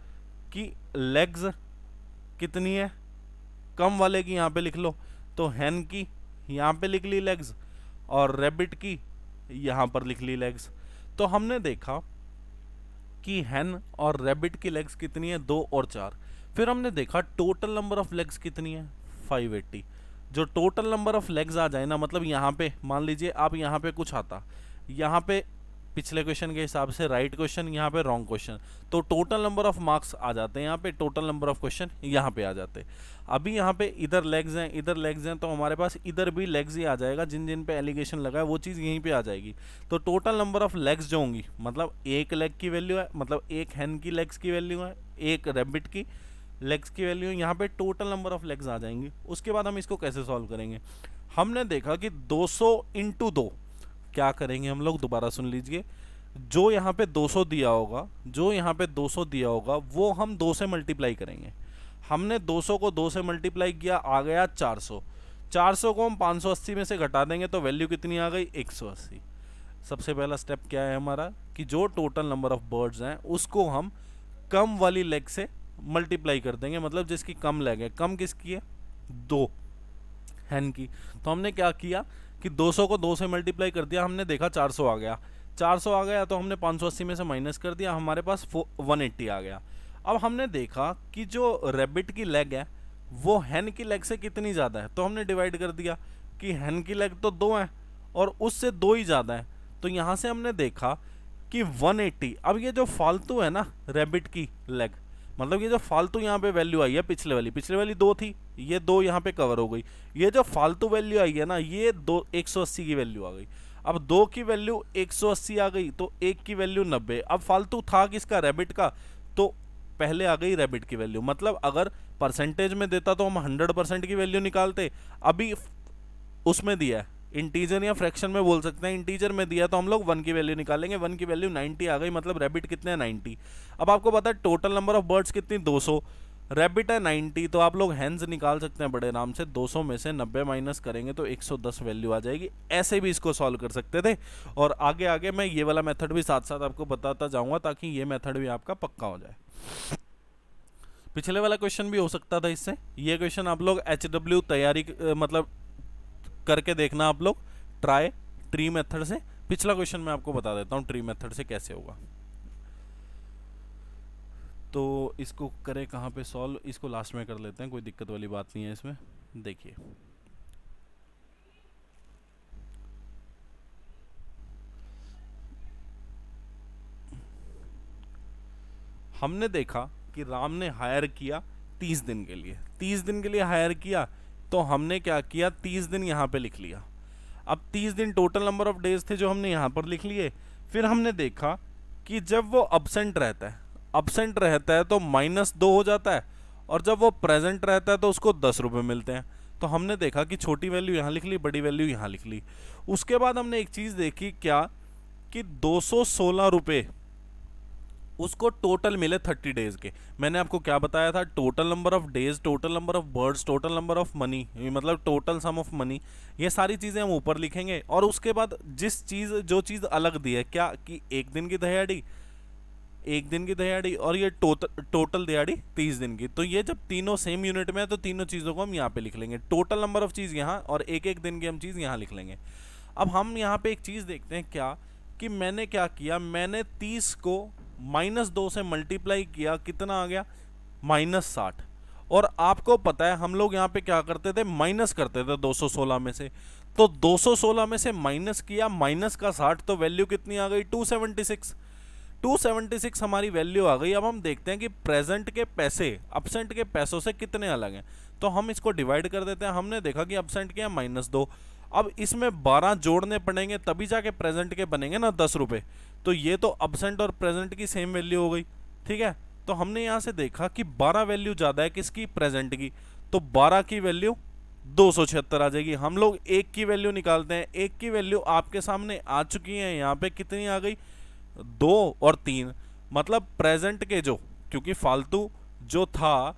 Speaker 1: कि लेग्स कितनी है, कम वाले की यहाँ पे लिख लो, तो हैन की यहाँ पे लिख ली लेग्स, और रैबिट की यहाँ पर लिख ली लेग्स। तो हमने देखा कि हैन और रैबिट की लेग्स कितनी है, 2 और 4। फिर हमने देखा टोटल नंबर ऑफ लेग्स कितनी है, 580। जो टोटल नंबर ऑफ लेग्स आ जाए ना, मतलब यहाँ पे मान लीजिए आप यहाँ पे कुछ आता, यहाँ पे पिछले क्वेश्चन के हिसाब से राइट क्वेश्चन, यहाँ पे रॉन्ग क्वेश्चन, तो टोटल नंबर ऑफ मार्क्स आ जाते हैं यहाँ पे, टोटल नंबर ऑफ क्वेश्चन यहाँ पे आ जाते हैं। अभी यहाँ पे इधर लेग्स हैं, इधर लेग्स हैं, तो हमारे पास इधर भी लेग्स ही आ जाएगा, जिन जिन पे एलिगेशन लगा है वो चीज़ यहीं पे आ जाएगी। तो टोटल नंबर ऑफ लेग्स जो होंगी, मतलब एक लेग की वैल्यू है, मतलब एक हैन की लेग्स की वैल्यू है, एक रैबिट की लेग्स की वैल्यू, यहाँ पे टोटल नंबर ऑफ लेग्स आ जाएंगी। उसके बाद हम इसको कैसे सॉल्व करेंगे, हमने देखा कि 200 इंटू 2, क्या करेंगे हम लोग, दोबारा सुन लीजिए, जो यहाँ पे 200 दिया होगा, जो यहाँ पे 200 दिया होगा वो हम 2 से मल्टीप्लाई करेंगे। हमने 200 को 2 से मल्टीप्लाई किया, आ गया 400। 400 को हम 580 में से घटा देंगे तो वैल्यू कितनी आ गई, 180। सबसे पहला स्टेप क्या है हमारा, कि जो टोटल नंबर ऑफ बर्ड्स हैं उसको हम कम वाली लेग से मल्टीप्लाई कर देंगे, मतलब जिसकी कम लेग है। कम किसकी है, 2, हैन की। तो हमने क्या किया कि 200 को 2 से मल्टीप्लाई कर दिया, हमने देखा 400 आ गया। 400 आ गया तो हमने 580 में से माइनस कर दिया, हमारे पास 180 आ गया। अब हमने देखा कि जो रैबिट की लेग है वो हैन की लेग से कितनी ज़्यादा है, तो हमने डिवाइड कर दिया कि हैन की लेग तो 2 है और उससे 2 ही ज़्यादा है। तो यहाँ से हमने देखा कि 180। अब ये जो फालतू है ना रैबिट की लेग, मतलब ये जो फालतू यहाँ पे वैल्यू आई है, पिछले वाली 2 थी, ये 2 यहाँ पे कवर हो गई। ये जो फालतू वैल्यू आई है ना, ये 180 की वैल्यू आ गई। अब 2 की वैल्यू 180 आ गई, तो 1 की वैल्यू 90। अब फालतू था किसका, रैबिट का, तो पहले आ गई रैबिट की वैल्यू। मतलब अगर परसेंटेज में देता तो हम 100% की वैल्यू निकालते, अभी उसमें दिया है इंटीजर या फ्रैक्शन में बोल सकते हैं, इंटीजर में दिया तो हम लोग 1 की वैल्यू निकालेंगे। 1 की वैल्यू 90 आ गई, मतलब रैबिट कितने हैं, 90। अब आपको पता है टोटल नंबर ऑफ बर्ड्स कितनी, 200, रैबिट है 90, तो आप लोग हैंस निकाल सकते हैं बड़े आराम से। 200 में से 90 माइनस करेंगे तो 110 वैल्यू आ जाएगी। ऐसे भी इसको सॉल्व कर सकते थे, और आगे आगे मैं ये वाला मेथड भी साथ साथ आपको बताता जाऊंगा, ताकि ये मेथड भी आपका पक्का हो जाए। पिछले वाला क्वेश्चन भी हो सकता था इससे, ये क्वेश्चन आप लोग HW तैयारी मतलब करके देखना आप लोग, ट्राई ट्री मेथड से। पिछला क्वेश्चन मैं आपको बता देता हूँ ट्री मेथड से कैसे होगा। तो इसको करें कहाँ पे सॉल्व, इसको लास्ट में कर लेते हैं, कोई दिक्कत वाली बात नहीं है इसमें। देखिए हमने देखा कि राम ने हायर किया 30 दिन के लिए, 30 दिन के लिए हायर किया, तो हमने क्या किया, 30 दिन यहाँ पे लिख लिया। अब 30 दिन टोटल नंबर ऑफ डेज थे जो हमने यहाँ पर लिख लिए। फिर हमने देखा कि जब वो अब्सेंट रहता है तो -2 हो जाता है, और जब वो प्रेजेंट रहता है तो उसको 10 रुपये मिलते हैं। तो हमने देखा कि छोटी वैल्यू यहाँ लिख ली, बड़ी वैल्यू यहाँ लिख ली। उसके बाद हमने एक चीज़ देखी, क्या कि 216 रुपये उसको टोटल मिले 30 डेज के। मैंने आपको क्या बताया था, total number of days, total number of birds, total number of money, मतलब टोटल सम ऑफ मनी, ये सारी चीज़ें हम ऊपर लिखेंगे। और उसके बाद जो चीज़ अलग दी है, क्या कि एक दिन की दिहाड़ी और ये टोटल दिहाड़ी 30 दिन की, तो ये जब तीनों सेम यूनिट में है तो तीनों चीज़ों को हम यहाँ पे लिख लेंगे, टोटल नंबर ऑफ चीज़ यहाँ और एक एक दिन की हम चीज़ यहाँ लिख लेंगे। अब हम यहाँ पे एक चीज़ देखते हैं, क्या कि मैंने क्या किया, मैंने 30 को -2 से मल्टीप्लाई किया, कितना आ गया -60। और आपको पता है हम लोग यहाँ पे क्या करते थे, माइनस करते थे 216 में से। तो 216 में से माइनस किया, माइनस का 60, तो वैल्यू कितनी आ गई 276 हमारी वैल्यू आ गई। अब हम देखते हैं कि प्रेजेंट के पैसे अब्सेंट के पैसों से कितने अलग हैं, तो हम इसको डिवाइड कर देते हैं। हमने देखा कि अब्सेंट के -2, अब इसमें 12 जोड़ने पड़ेंगे तभी जाके प्रेजेंट के बनेंगे ना 10 रुपये। तो ये तो अब्सेंट और प्रेजेंट की सेम वैल्यू हो गई, ठीक है। तो हमने यहाँ से देखा कि 12 वैल्यू ज़्यादा है किसकी, प्रेजेंट की, तो 12 की वैल्यू 276 आ जाएगी। हम लोग एक की वैल्यू निकालते हैं, एक की वैल्यू आपके सामने आ चुकी है, यहाँ पे कितनी आ गई 2 और 3, मतलब प्रेजेंट के जो, क्योंकि फालतू जो था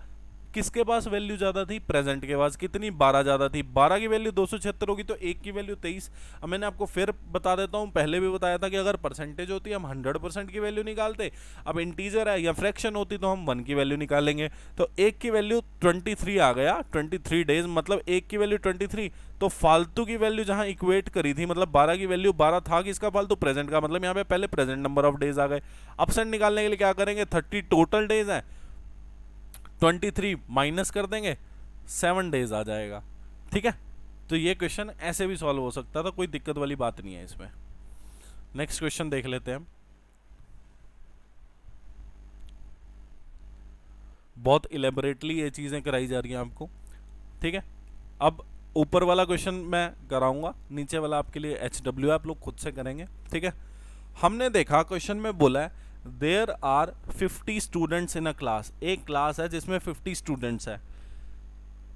Speaker 1: किसके पास वैल्यू ज़्यादा थी, प्रेजेंट के पास, कितनी 12 ज़्यादा थी, 12 की वैल्यू 276 होगी तो एक की वैल्यू 23। अब मैंने आपको फिर बता देता हूँ, पहले भी बताया था कि अगर परसेंटेज होती हम 100% की वैल्यू निकालते, अब इंटीजर है या फ्रैक्शन होती तो हम 1 की वैल्यू निकालेंगे। तो एक की वैल्यू 23 आ गया, 23 डेज, मतलब एक की वैल्यू 23। तो फालतू की वैल्यू जहाँ इक्वेट करी थी, मतलब 12 की वैल्यू 12 था किसका, फालतू, प्रेजेंट का, मतलब यहाँ पे पहले प्रेजेंट नंबर ऑफ डेज आ गए। अब्सेंट निकालने के लिए क्या करेंगे, 30 टोटल डेज है, 23 माइनस कर देंगे, 7 डेज आ जाएगा, ठीक है। तो ये क्वेश्चन ऐसे भी सॉल्व हो सकता था, कोई दिक्कत वाली बात नहीं है इसमें। नेक्स्ट क्वेश्चन देख लेते हैं हम। बहुत इलेबोरेटली ये चीज़ें कराई जा रही हैं आपको, ठीक है। अब ऊपर वाला क्वेश्चन मैं कराऊंगा, नीचे वाला आपके लिए HW आप लोग खुद से करेंगे, ठीक है। हमने देखा क्वेश्चन में बोला है there are 50 students in a class, एक क्लास है जिसमें 50 स्टूडेंट्स है,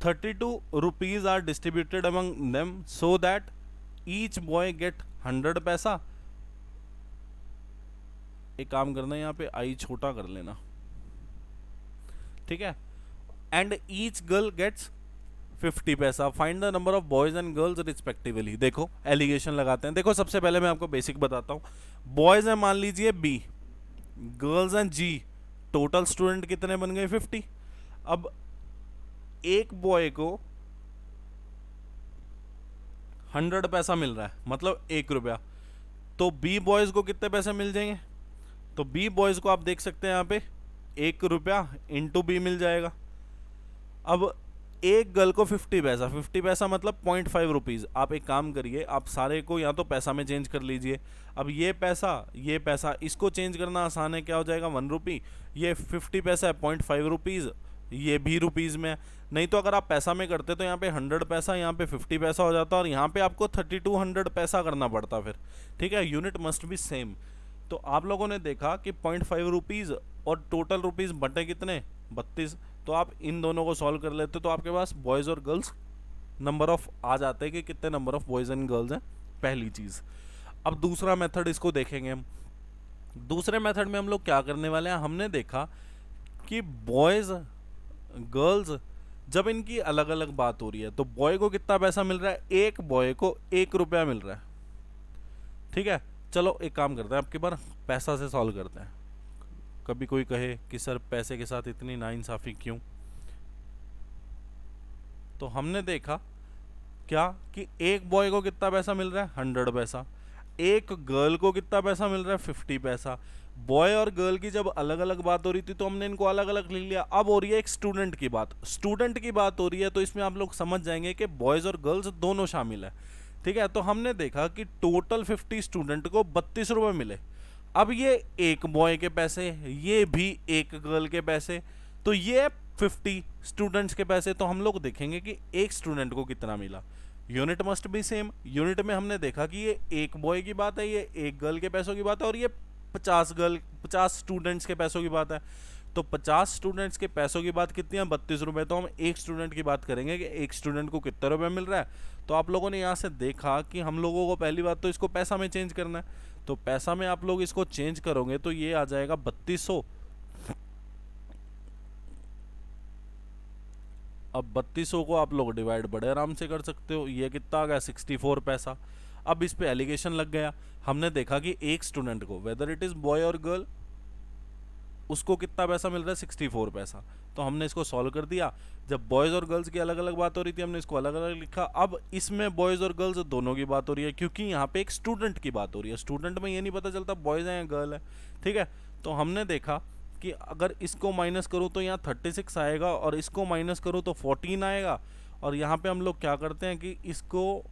Speaker 1: 32 rupees are distributed among them so that each boy get 100 paisa. एक काम करना, यहाँ पे आई छोटा कर लेना, ठीक है, एंड ईच गर्ल गेट्स 50 पैसा, find the number of boys and girls respectively. देखो एलिगेशन लगाते हैं। देखो सबसे पहले मैं आपको बेसिक बताता हूँ, बॉयज है मान लीजिए B, girls and G, total student कितने बन गए 50। अब एक बॉय को 100 पैसा मिल रहा है, मतलब 1 रुपया, तो B बॉयज को कितने पैसे मिल जाएंगे, तो B बॉयज को आप देख सकते हैं यहाँ पे 1 रुपया इंटू B मिल जाएगा। अब एक गर्ल को 50 पैसा मतलब 0.5 रुपीज़। आप एक काम करिए, आप सारे को या तो पैसा में चेंज कर लीजिए। अब ये पैसा इसको चेंज करना आसान है, क्या हो जाएगा 1 रुपी, ये 50 पैसा है 0.5 रुपीज़, ये भी रुपीज़ में है। नहीं तो अगर आप पैसा में करते तो यहाँ पे 100 पैसा, यहाँ पे 50 पैसा हो जाता और यहाँ पे आपको 3200 पैसा करना पड़ता फिर, ठीक है। Unit must be same. तो आप लोगों ने देखा कि 0.5 रुपीज़ और टोटल रुपीज़ बटे कितने 32, तो आप इन दोनों को सॉल्व कर लेते तो आपके पास बॉयज़ और गर्ल्स नंबर ऑफ आ जाते हैं कि कितने number of boys and girls हैं, पहली चीज़। अब दूसरा मेथड इसको देखेंगे हम। दूसरे मेथड में हम लोग क्या करने वाले हैं, हमने देखा कि बॉयज़ गर्ल्स जब इनकी अलग अलग बात हो रही है तो बॉय को कितना पैसा मिल रहा है, एक बॉय को 1 रुपया मिल रहा है, ठीक है। चलो एक काम करते हैं, आपके बार पैसा से सॉल्व करते हैं। कभी कोई कहे कि सर पैसे के साथ इतनी नाइंसाफ़ी क्यों, तो हमने देखा क्या कि एक बॉय को कितना पैसा मिल रहा है 100 पैसा, एक गर्ल को कितना पैसा मिल रहा है 50 पैसा। बॉय और गर्ल की जब अलग अलग बात हो रही थी तो हमने इनको अलग अलग लिख लिया। अब हो रही है एक स्टूडेंट की बात हो रही है, तो इसमें आप लोग समझ जाएंगे कि बॉयज़ और गर्ल्स दोनों शामिल है, ठीक है। तो हमने देखा कि टोटल 50 स्टूडेंट को 32 रुपये मिले। अब ये एक बॉय के पैसे, ये भी एक गर्ल के पैसे, तो ये 50 स्टूडेंट्स के पैसे। तो हम लोग देखेंगे कि एक स्टूडेंट को कितना मिला, unit must be same. Unit में हमने देखा कि ये एक बॉय की बात है, ये एक गर्ल के पैसों की बात है, और ये 50 स्टूडेंट्स के पैसों की बात है। तो 50 स्टूडेंट्स के पैसों की बात कितनी है, 32 रुपये। तो हम एक स्टूडेंट की बात करेंगे कि एक स्टूडेंट को कितने रुपए मिल रहा है। तो आप लोगों ने यहाँ से देखा कि हम लोगों को पहली बात तो इसको पैसा में चेंज करना है। तो पैसा में आप लोग इसको चेंज करोगे तो ये आ जाएगा 3200। अब 3200 को आप लोग डिवाइड बड़े आराम से कर सकते हो। ये कितना आ गया, 64 पैसा। अब इस पे एलिगेशन लग गया। हमने देखा कि एक स्टूडेंट को, वेदर इट इज बॉय और गर्ल, उसको कितना पैसा मिल रहा है, 64 पैसा। तो हमने इसको सॉल्व कर दिया। जब बॉयज़ और गर्ल्स की अलग अलग बात हो रही थी हमने इसको अलग अलग लिखा। अब इसमें बॉयज़ और गर्ल्स दोनों की बात हो रही है, क्योंकि यहाँ पे एक स्टूडेंट की बात हो रही है। स्टूडेंट में ये नहीं पता चलता बॉयज़ हैं या गर्ल है, ठीक है। तो हमने देखा कि अगर इसको माइनस करूँ तो यहाँ 36 आएगा, और इसको माइनस करूँ तो 14 आएगा। और यहाँ पे हम लोग क्या करते हैं कि इसको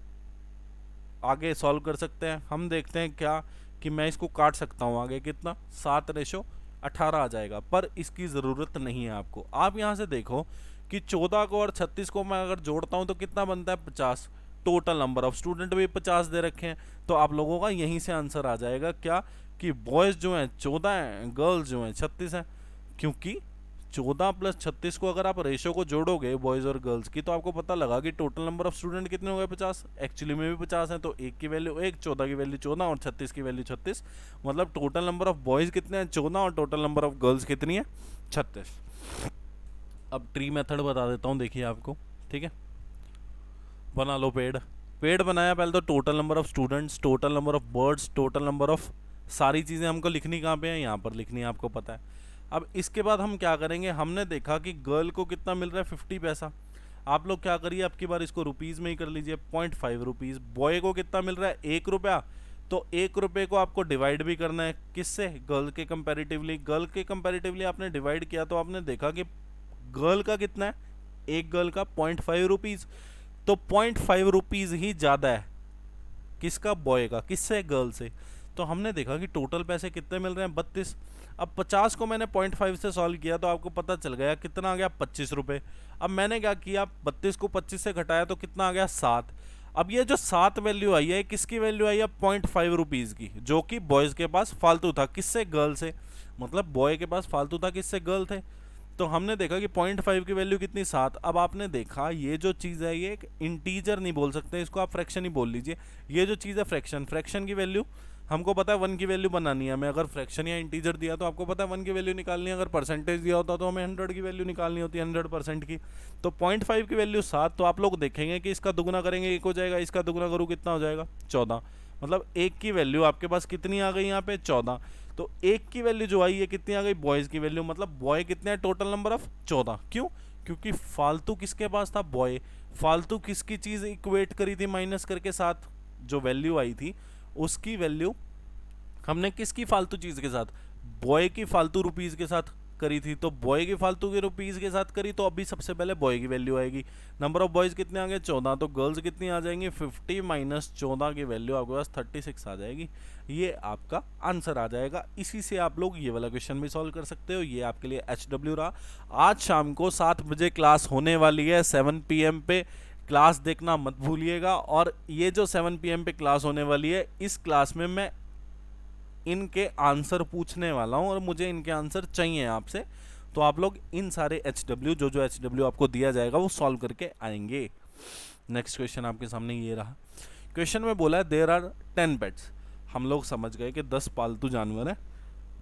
Speaker 1: आगे सॉल्व कर सकते हैं। हम देखते हैं क्या कि मैं इसको काट सकता हूँ आगे, कितना, 7:18 आ जाएगा। पर इसकी ज़रूरत नहीं है आपको। आप यहाँ से देखो कि 14 को और 36 को मैं अगर जोड़ता हूँ तो कितना बनता है, 50। टोटल नंबर ऑफ स्टूडेंट भी 50 दे रखे हैं। तो आप लोगों का यहीं से आंसर आ जाएगा क्या, कि बॉयज़ जो हैं 14 हैं, गर्ल्स जो हैं 36 हैं। क्योंकि 14 प्लस 36 को अगर आप रेशो को जोड़ोगे बॉयज़ और गर्ल्स की, तो आपको पता लगा कि टोटल नंबर ऑफ स्टूडेंट कितने हो गए, 50। एक्चुअली में भी 50 हैं, तो एक की वैल्यू 1, 14 की वैल्यू 14 और 36 की वैल्यू 36। मतलब टोटल नंबर ऑफ बॉयज़ कितने हैं, 14, और टोटल नंबर ऑफ गर्ल्स कितनी है, 36। अब ट्री मेथड बता देता हूँ, देखिए आपको, ठीक है। बना लो पेड़। पेड़ बनाया, पहले तो total number of students, total number of birds, total number of, सारी चीज़ें हमको लिखनी कहाँ पे है, यहाँ पर लिखनी है, आपको पता है। अब इसके बाद हम क्या करेंगे, हमने देखा कि गर्ल को कितना मिल रहा है, 50 पैसा। आप लोग क्या करिए, अब की बार इसको रुपीज़ में ही कर लीजिए, 0.5 रुपीज़। बॉय को कितना मिल रहा है, 1 रुपया। तो 1 रुपये को आपको डिवाइड भी करना है, किससे, गर्ल के कंपैरेटिवली। गर्ल के कंपैरेटिवली आपने डिवाइड किया तो आपने देखा कि गर्ल का कितना है, एक गर्ल का 0.5 रुपीज़। तो 0.5 रुपीज़ ही ज़्यादा है, किसका, बॉय का, किससे, गर्ल से। तो हमने देखा कि टोटल पैसे कितने मिल रहे हैं, 32। अब 50 को मैंने 0.5 से सॉल्व किया तो आपको पता चल गया कितना आ गया, 25 रुपये। अब मैंने क्या किया, 32 को 25 से घटाया तो कितना आ गया, 7। अब ये जो 7 वैल्यू आई है, किसकी वैल्यू आई है, 0.5 रुपीज़ की, जो कि बॉयज़ के पास फालतू था, किससे, गर्ल से। मतलब बॉय के पास फालतू था, किससे, गर्ल थे। तो हमने देखा कि 0.5 की वैल्यू कितनी, 7। अब आपने देखा ये जो चीज़ है ये एक इंटीजर नहीं बोल सकते, इसको आप फ्रैक्शन ही बोल लीजिए। ये जो चीज़ है फ्रैक्शन, फ्रैक्शन की वैल्यू हमको पता है 1 की वैल्यू बनानी है हमें। अगर फ्रैक्शन या इंटीजर दिया तो आपको पता है 1 की वैल्यू निकालनी है। अगर परसेंटेज दिया होता तो हमें 100 की वैल्यू निकालनी होती है, 100% की। तो 0.5 की वैल्यू 7। तो आप लोग देखेंगे कि इसका दुगुना करेंगे 1 हो जाएगा, इसका दुगुना करूँ कितना हो जाएगा, 14। मतलब 1 की वैल्यू आपके पास कितनी आ गई यहाँ पे, 14। तो 1 की वैल्यू जो आई है कितनी आ गई, बॉयज़ की वैल्यू। मतलब बॉय कितने हैं, टोटल नंबर ऑफ 14। क्यों, क्योंकि फालतू किसके पास था, बॉय। फालतू किसकी चीज़ इक्वेट करी थी माइनस करके, साथ जो वैल्यू आई थी उसकी वैल्यू हमने किसकी फालतू चीज़ के साथ, बॉय की फालतू रुपीज़ के साथ करी थी। तो बॉय की फालतू के रुपीज़ के साथ करी, तो अभी सबसे पहले बॉय की वैल्यू आएगी। नंबर ऑफ बॉयज़ कितने आ गए, 14। तो गर्ल्स कितनी आ जाएंगी, 50 माइनस 14 की वैल्यू आपके पास 36 आ जाएगी। ये आपका आंसर आ जाएगा। इसी से आप लोग ये वाला क्वेश्चन भी सॉल्व कर सकते हो। ये आपके लिए HW रहा। आज शाम को 7 बजे क्लास होने वाली है, 7 PM पे क्लास देखना मत भूलिएगा। और ये जो 7 PM पे क्लास होने वाली है, इस क्लास में मैं इनके आंसर पूछने वाला हूं और मुझे इनके आंसर चाहिए आपसे। तो आप लोग इन सारे HW जो HW आपको दिया जाएगा वो सॉल्व करके आएंगे। नेक्स्ट क्वेश्चन आपके सामने ये रहा। क्वेश्चन में बोला है देयर आर 10 पेट्स। हम लोग समझ गए कि 10 पालतू जानवर हैं।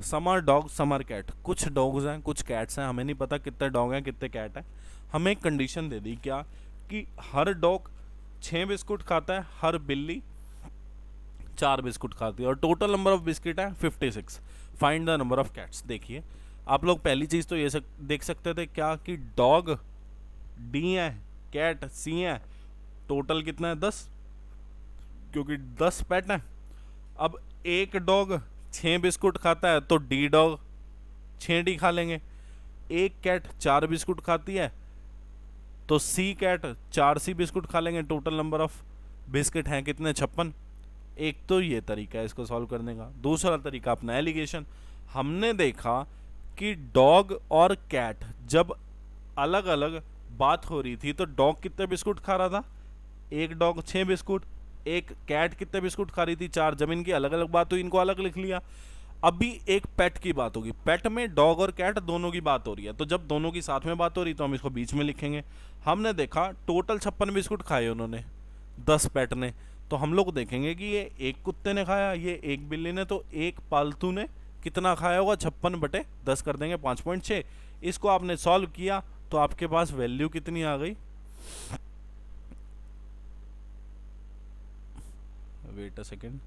Speaker 1: Some are dog some are cat. कुछ डॉग्स हैं कुछ कैट्स हैं, हमें नहीं पता कितने डॉग हैं कितने कैट हैं। हमें एक कंडीशन दे दी क्या, कि हर डॉग 6 बिस्कुट खाता है, हर बिल्ली 4 बिस्कुट खाती है, और टोटल नंबर ऑफ बिस्किट है 56। Find the number of cats. देखिए आप लोग पहली चीज़ तो ये देख सकते थे क्या, कि डॉग D है, कैट C है, टोटल कितना है 10, क्योंकि 10 पेट हैं। अब एक डॉग 6 बिस्कुट खाता है तो D डॉग 6D खा लेंगे। एक कैट 4 बिस्कुट खाती है तो C कैट 4C बिस्कुट खा लेंगे। टोटल नंबर ऑफ बिस्किट हैं कितने, 56। एक तो ये तरीका है इसको सॉल्व करने का। दूसरा तरीका अपना एलिगेशन। हमने देखा कि डॉग और कैट जब अलग अलग बात हो रही थी तो डॉग कितने बिस्कुट खा रहा था, एक डॉग 6 बिस्कुट, एक कैट कितने बिस्कुट खा रही थी 4, जब इनकी अलग अलग बात हुई इनको अलग लिख लिया। अभी एक पेट की बात होगी, पेट में डॉग और कैट दोनों की बात हो रही है, तो जब दोनों की साथ में बात हो रही तो हम इसको बीच में लिखेंगे। हमने देखा टोटल 56 बिस्कुट खाए उन्होंने, 10 पेट ने, तो हम लोग देखेंगे कि ये एक कुत्ते ने खाया, ये एक बिल्ली ने, तो एक पालतू ने कितना खाया होगा, 56/10 कर देंगे 5.6। इसको आपने सॉल्व किया तो आपके पास वैल्यू कितनी आ गई, वेट अ सेकेंड,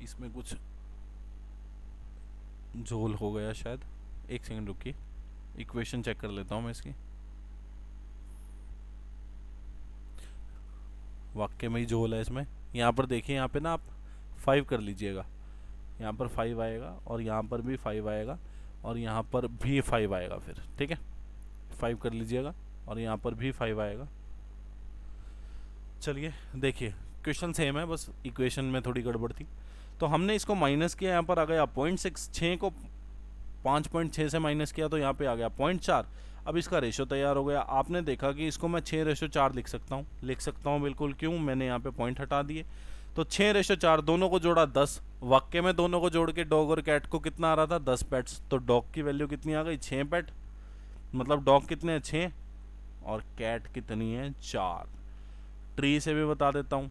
Speaker 1: इसमें कुछ झोल हो गया शायद, एक सेकंड रुकिए, इक्वेशन चेक कर लेता हूँ मैं इसकी। वाक्य में ही झोल है इसमें। यहाँ पर देखिए, यहाँ पे ना आप 5 कर लीजिएगा, यहाँ पर 5 आएगा और यहाँ पर भी 5 आएगा और यहाँ पर भी 5 आएगा फिर, ठीक है, 5 कर लीजिएगा और यहाँ पर भी 5 आएगा। चलिए देखिए, क्वेश्चन सेम है, बस इक्वेशन में थोड़ी गड़बड़ थी। तो हमने इसको माइनस किया, यहाँ पर आ गया 0.6, 6 को 5.6 से माइनस किया तो यहाँ पे आ गया 0.4। अब इसका रेशो तैयार हो गया। आपने देखा कि इसको मैं 6:4 लिख सकता हूँ बिल्कुल, क्यों, मैंने यहाँ पे पॉइंट हटा दिए। तो 6:4, दोनों को जोड़ा 10, वाक्य में दोनों को जोड़ के डॉग और कैट को कितना आ रहा था, 10 पेट्स, तो डॉग की वैल्यू कितनी आ गई, 6 पेट, मतलब डॉग कितने हैं 6 और कैट कितनी है 4। ट्री से भी बता देता हूँ,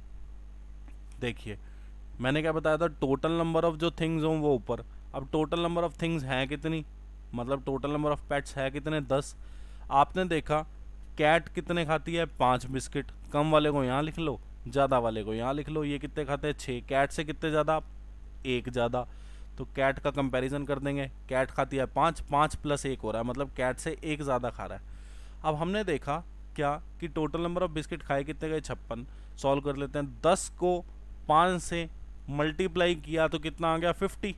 Speaker 1: देखिए मैंने क्या बताया था, टोटल नंबर ऑफ जो थिंग्स हों वो ऊपर, अब टोटल नंबर ऑफ थिंग्स हैं कितनी, मतलब टोटल नंबर ऑफ पेट्स है कितने, 10। आपने देखा कैट कितने खाती है, 5 बिस्किट, कम वाले को यहाँ लिख लो, ज़्यादा वाले को यहाँ लिख लो। ये कितने खाते हैं, 6, कैट से कितने ज़्यादा, 1 ज़्यादा, तो कैट का कंपैरिजन कर देंगे, कैट खाती है 5, 5 + 1 हो रहा है, मतलब कैट से 1 ज़्यादा खा रहा है। अब हमने देखा क्या कि टोटल नंबर ऑफ बिस्किट खाए कितने गए, 56। सॉल्व कर लेते हैं, 10 को 5 से मल्टीप्लाई किया तो कितना आ गया, 50,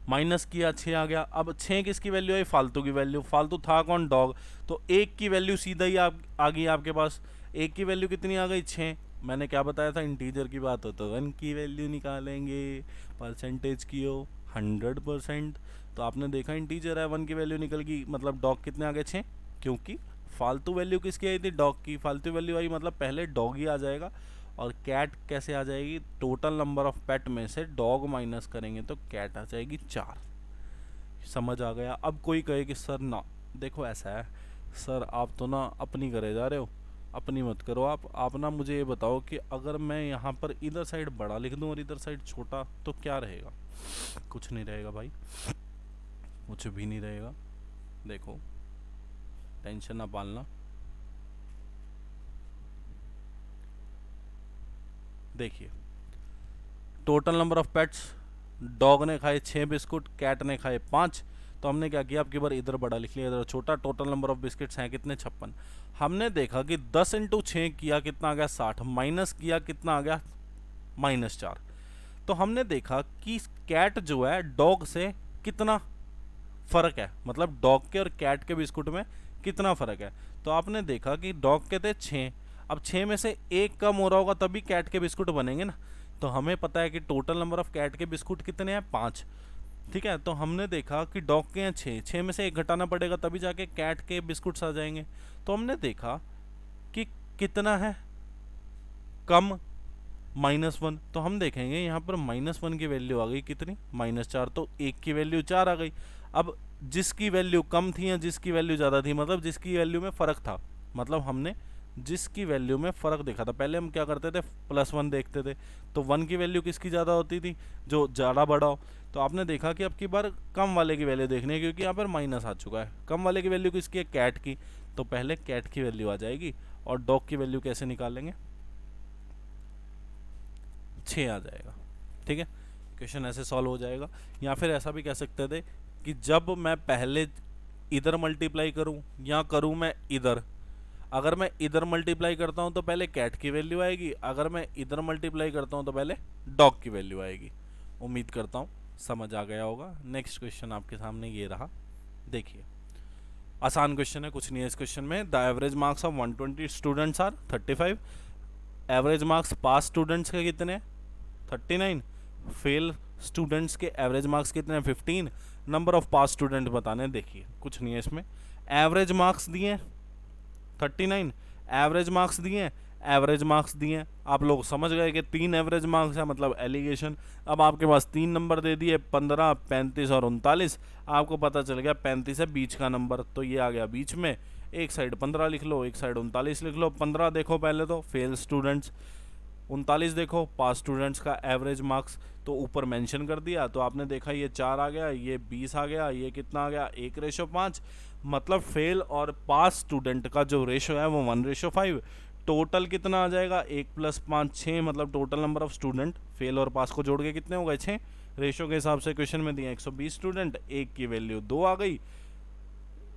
Speaker 1: माइनस किया 6 आ गया। अब 6 किसकी वैल्यू आई, फालतू की वैल्यू, फालतू था कौन, डॉग, तो 1 की वैल्यू सीधा ही आ गई आपके पास। 1 की वैल्यू कितनी आ गई, 6। मैंने क्या बताया था, इंटीजर की बात हो तो 1 की वैल्यू निकालेंगे, परसेंटेज की हो 100%, तो आपने देखा इंटीजर है, 1 की वैल्यू निकल गई, मतलब डॉग कितने आ गए, 6, क्योंकि फालतू वैल्यू किसकी आई थी, डॉग की, फालतू वैल्यू आई मतलब पहले डॉग ही आ जाएगा। और कैट कैसे आ जाएगी, टोटल नंबर ऑफ पेट में से डॉग माइनस करेंगे तो कैट आ जाएगी 4। समझ आ गया। अब कोई कहे कि सर ना, देखो ऐसा है सर, आप तो ना अपनी करे जा रहे हो, अपनी मत करो आप ना मुझे ये बताओ कि अगर मैं यहाँ पर इधर साइड बड़ा लिख दूँ और इधर साइड छोटा तो क्या रहेगा। कुछ नहीं रहेगा भाई, कुछ भी नहीं रहेगा। देखो टेंशन ना पालना, देखिए total number of pets, dog ने खाए 6 बिस्कुट, कैट ने खाए 5, तो हमने क्या किया, अब की बार इधर बड़ा लिख लिया, इधर छोटा। टोटल नंबर ऑफ बिस्किट्स हैं कितने, 56। हमने देखा कि 10 × 6 किया कितना आ गया, 60, माइनस किया कितना आ गया, -4। तो हमने देखा कि कैट जो है डॉग से कितना फ़र्क है, मतलब डॉग के और कैट के बिस्कुट में कितना फ़र्क है। तो आपने देखा कि डॉग के थे 6, अब 6 में से 1 कम हो रहा होगा तभी कैट के बिस्कुट बनेंगे ना। तो हमें पता है कि टोटल नंबर ऑफ कैट के बिस्कुट कितने हैं, 5, ठीक है। तो हमने देखा कि डॉग के हैं 6, 6 में से 1 घटाना पड़ेगा तभी जाके कैट के बिस्कुट्स आ जाएंगे। तो हमने देखा कि कितना है कम, -1, तो हम देखेंगे यहाँ पर -1 की वैल्यू आ गई कितनी, -4, तो 1 की वैल्यू 4 आ गई। अब जिसकी वैल्यू कम थी या जिसकी वैल्यू ज़्यादा थी, मतलब जिसकी वैल्यू में फ़र्क था, मतलब हमने जिसकी वैल्यू में फ़र्क देखा था। पहले हम क्या करते थे, +1 देखते थे, तो 1 की वैल्यू किसकी ज़्यादा होती थी, जो ज़्यादा बड़ा हो। तो आपने देखा कि अब की बार कम वाले की वैल्यू देखनी है, क्योंकि यहाँ पर माइनस आ चुका है। कम वाले की वैल्यू किसकी है, कैट की, तो पहले कैट की वैल्यू आ जाएगी। और डॉग की वैल्यू कैसे निकालेंगे, 6 आ जाएगा, ठीक है। क्वेश्चन ऐसे सॉल्व हो जाएगा। या फिर ऐसा भी कह सकते थे कि जब मैं पहले इधर मल्टीप्लाई करूं या करूं मैं इधर, अगर मैं इधर मल्टीप्लाई करता हूं तो पहले कैट की वैल्यू आएगी, अगर मैं इधर मल्टीप्लाई करता हूं तो पहले डॉग की वैल्यू आएगी। उम्मीद करता हूं समझ आ गया होगा। नेक्स्ट क्वेश्चन आपके सामने ये रहा, देखिए आसान क्वेश्चन है, कुछ नहीं है इस क्वेश्चन में। The average marks of 120 students are 35। Average marks pass students के कितने, 39। फेल स्टूडेंट्स के एवरेज मार्क्स कितने हैं, 15। नंबर ऑफ पास स्टूडेंट बताने। देखिए कुछ नहीं है इसमें, एवरेज मार्क्स दिए 39, एवरेज मार्क्स दिए हैं, एवरेज मार्क्स दिए हैं, आप लोग समझ गए कि 3 एवरेज मार्क्स है मतलब एलिगेशन। अब आपके पास 3 नंबर दे दिए, 15, 35 और 39। आपको पता चल गया 35 है बीच का नंबर, तो ये आ गया बीच में। एक साइड 15 लिख लो, एक साइड 39 लिख लो। 15 देखो पहले तो फेल स्टूडेंट्स, 39 देखो पास स्टूडेंट्स का एवरेज मार्क्स, तो ऊपर मेंशन कर दिया। तो आपने देखा ये 4 आ गया, ये 20 आ गया, ये कितना आ गया 1:5। मतलब फेल और पास स्टूडेंट का जो रेशो है वो 1:5। टोटल कितना आ जाएगा 1 + 5 6, मतलब total number of student fail और पास को जोड़ के कितने हो गए 6। रेशो के हिसाब से क्वेश्चन में दिया 120 स्टूडेंट, एक की वैल्यू 2 आ गई,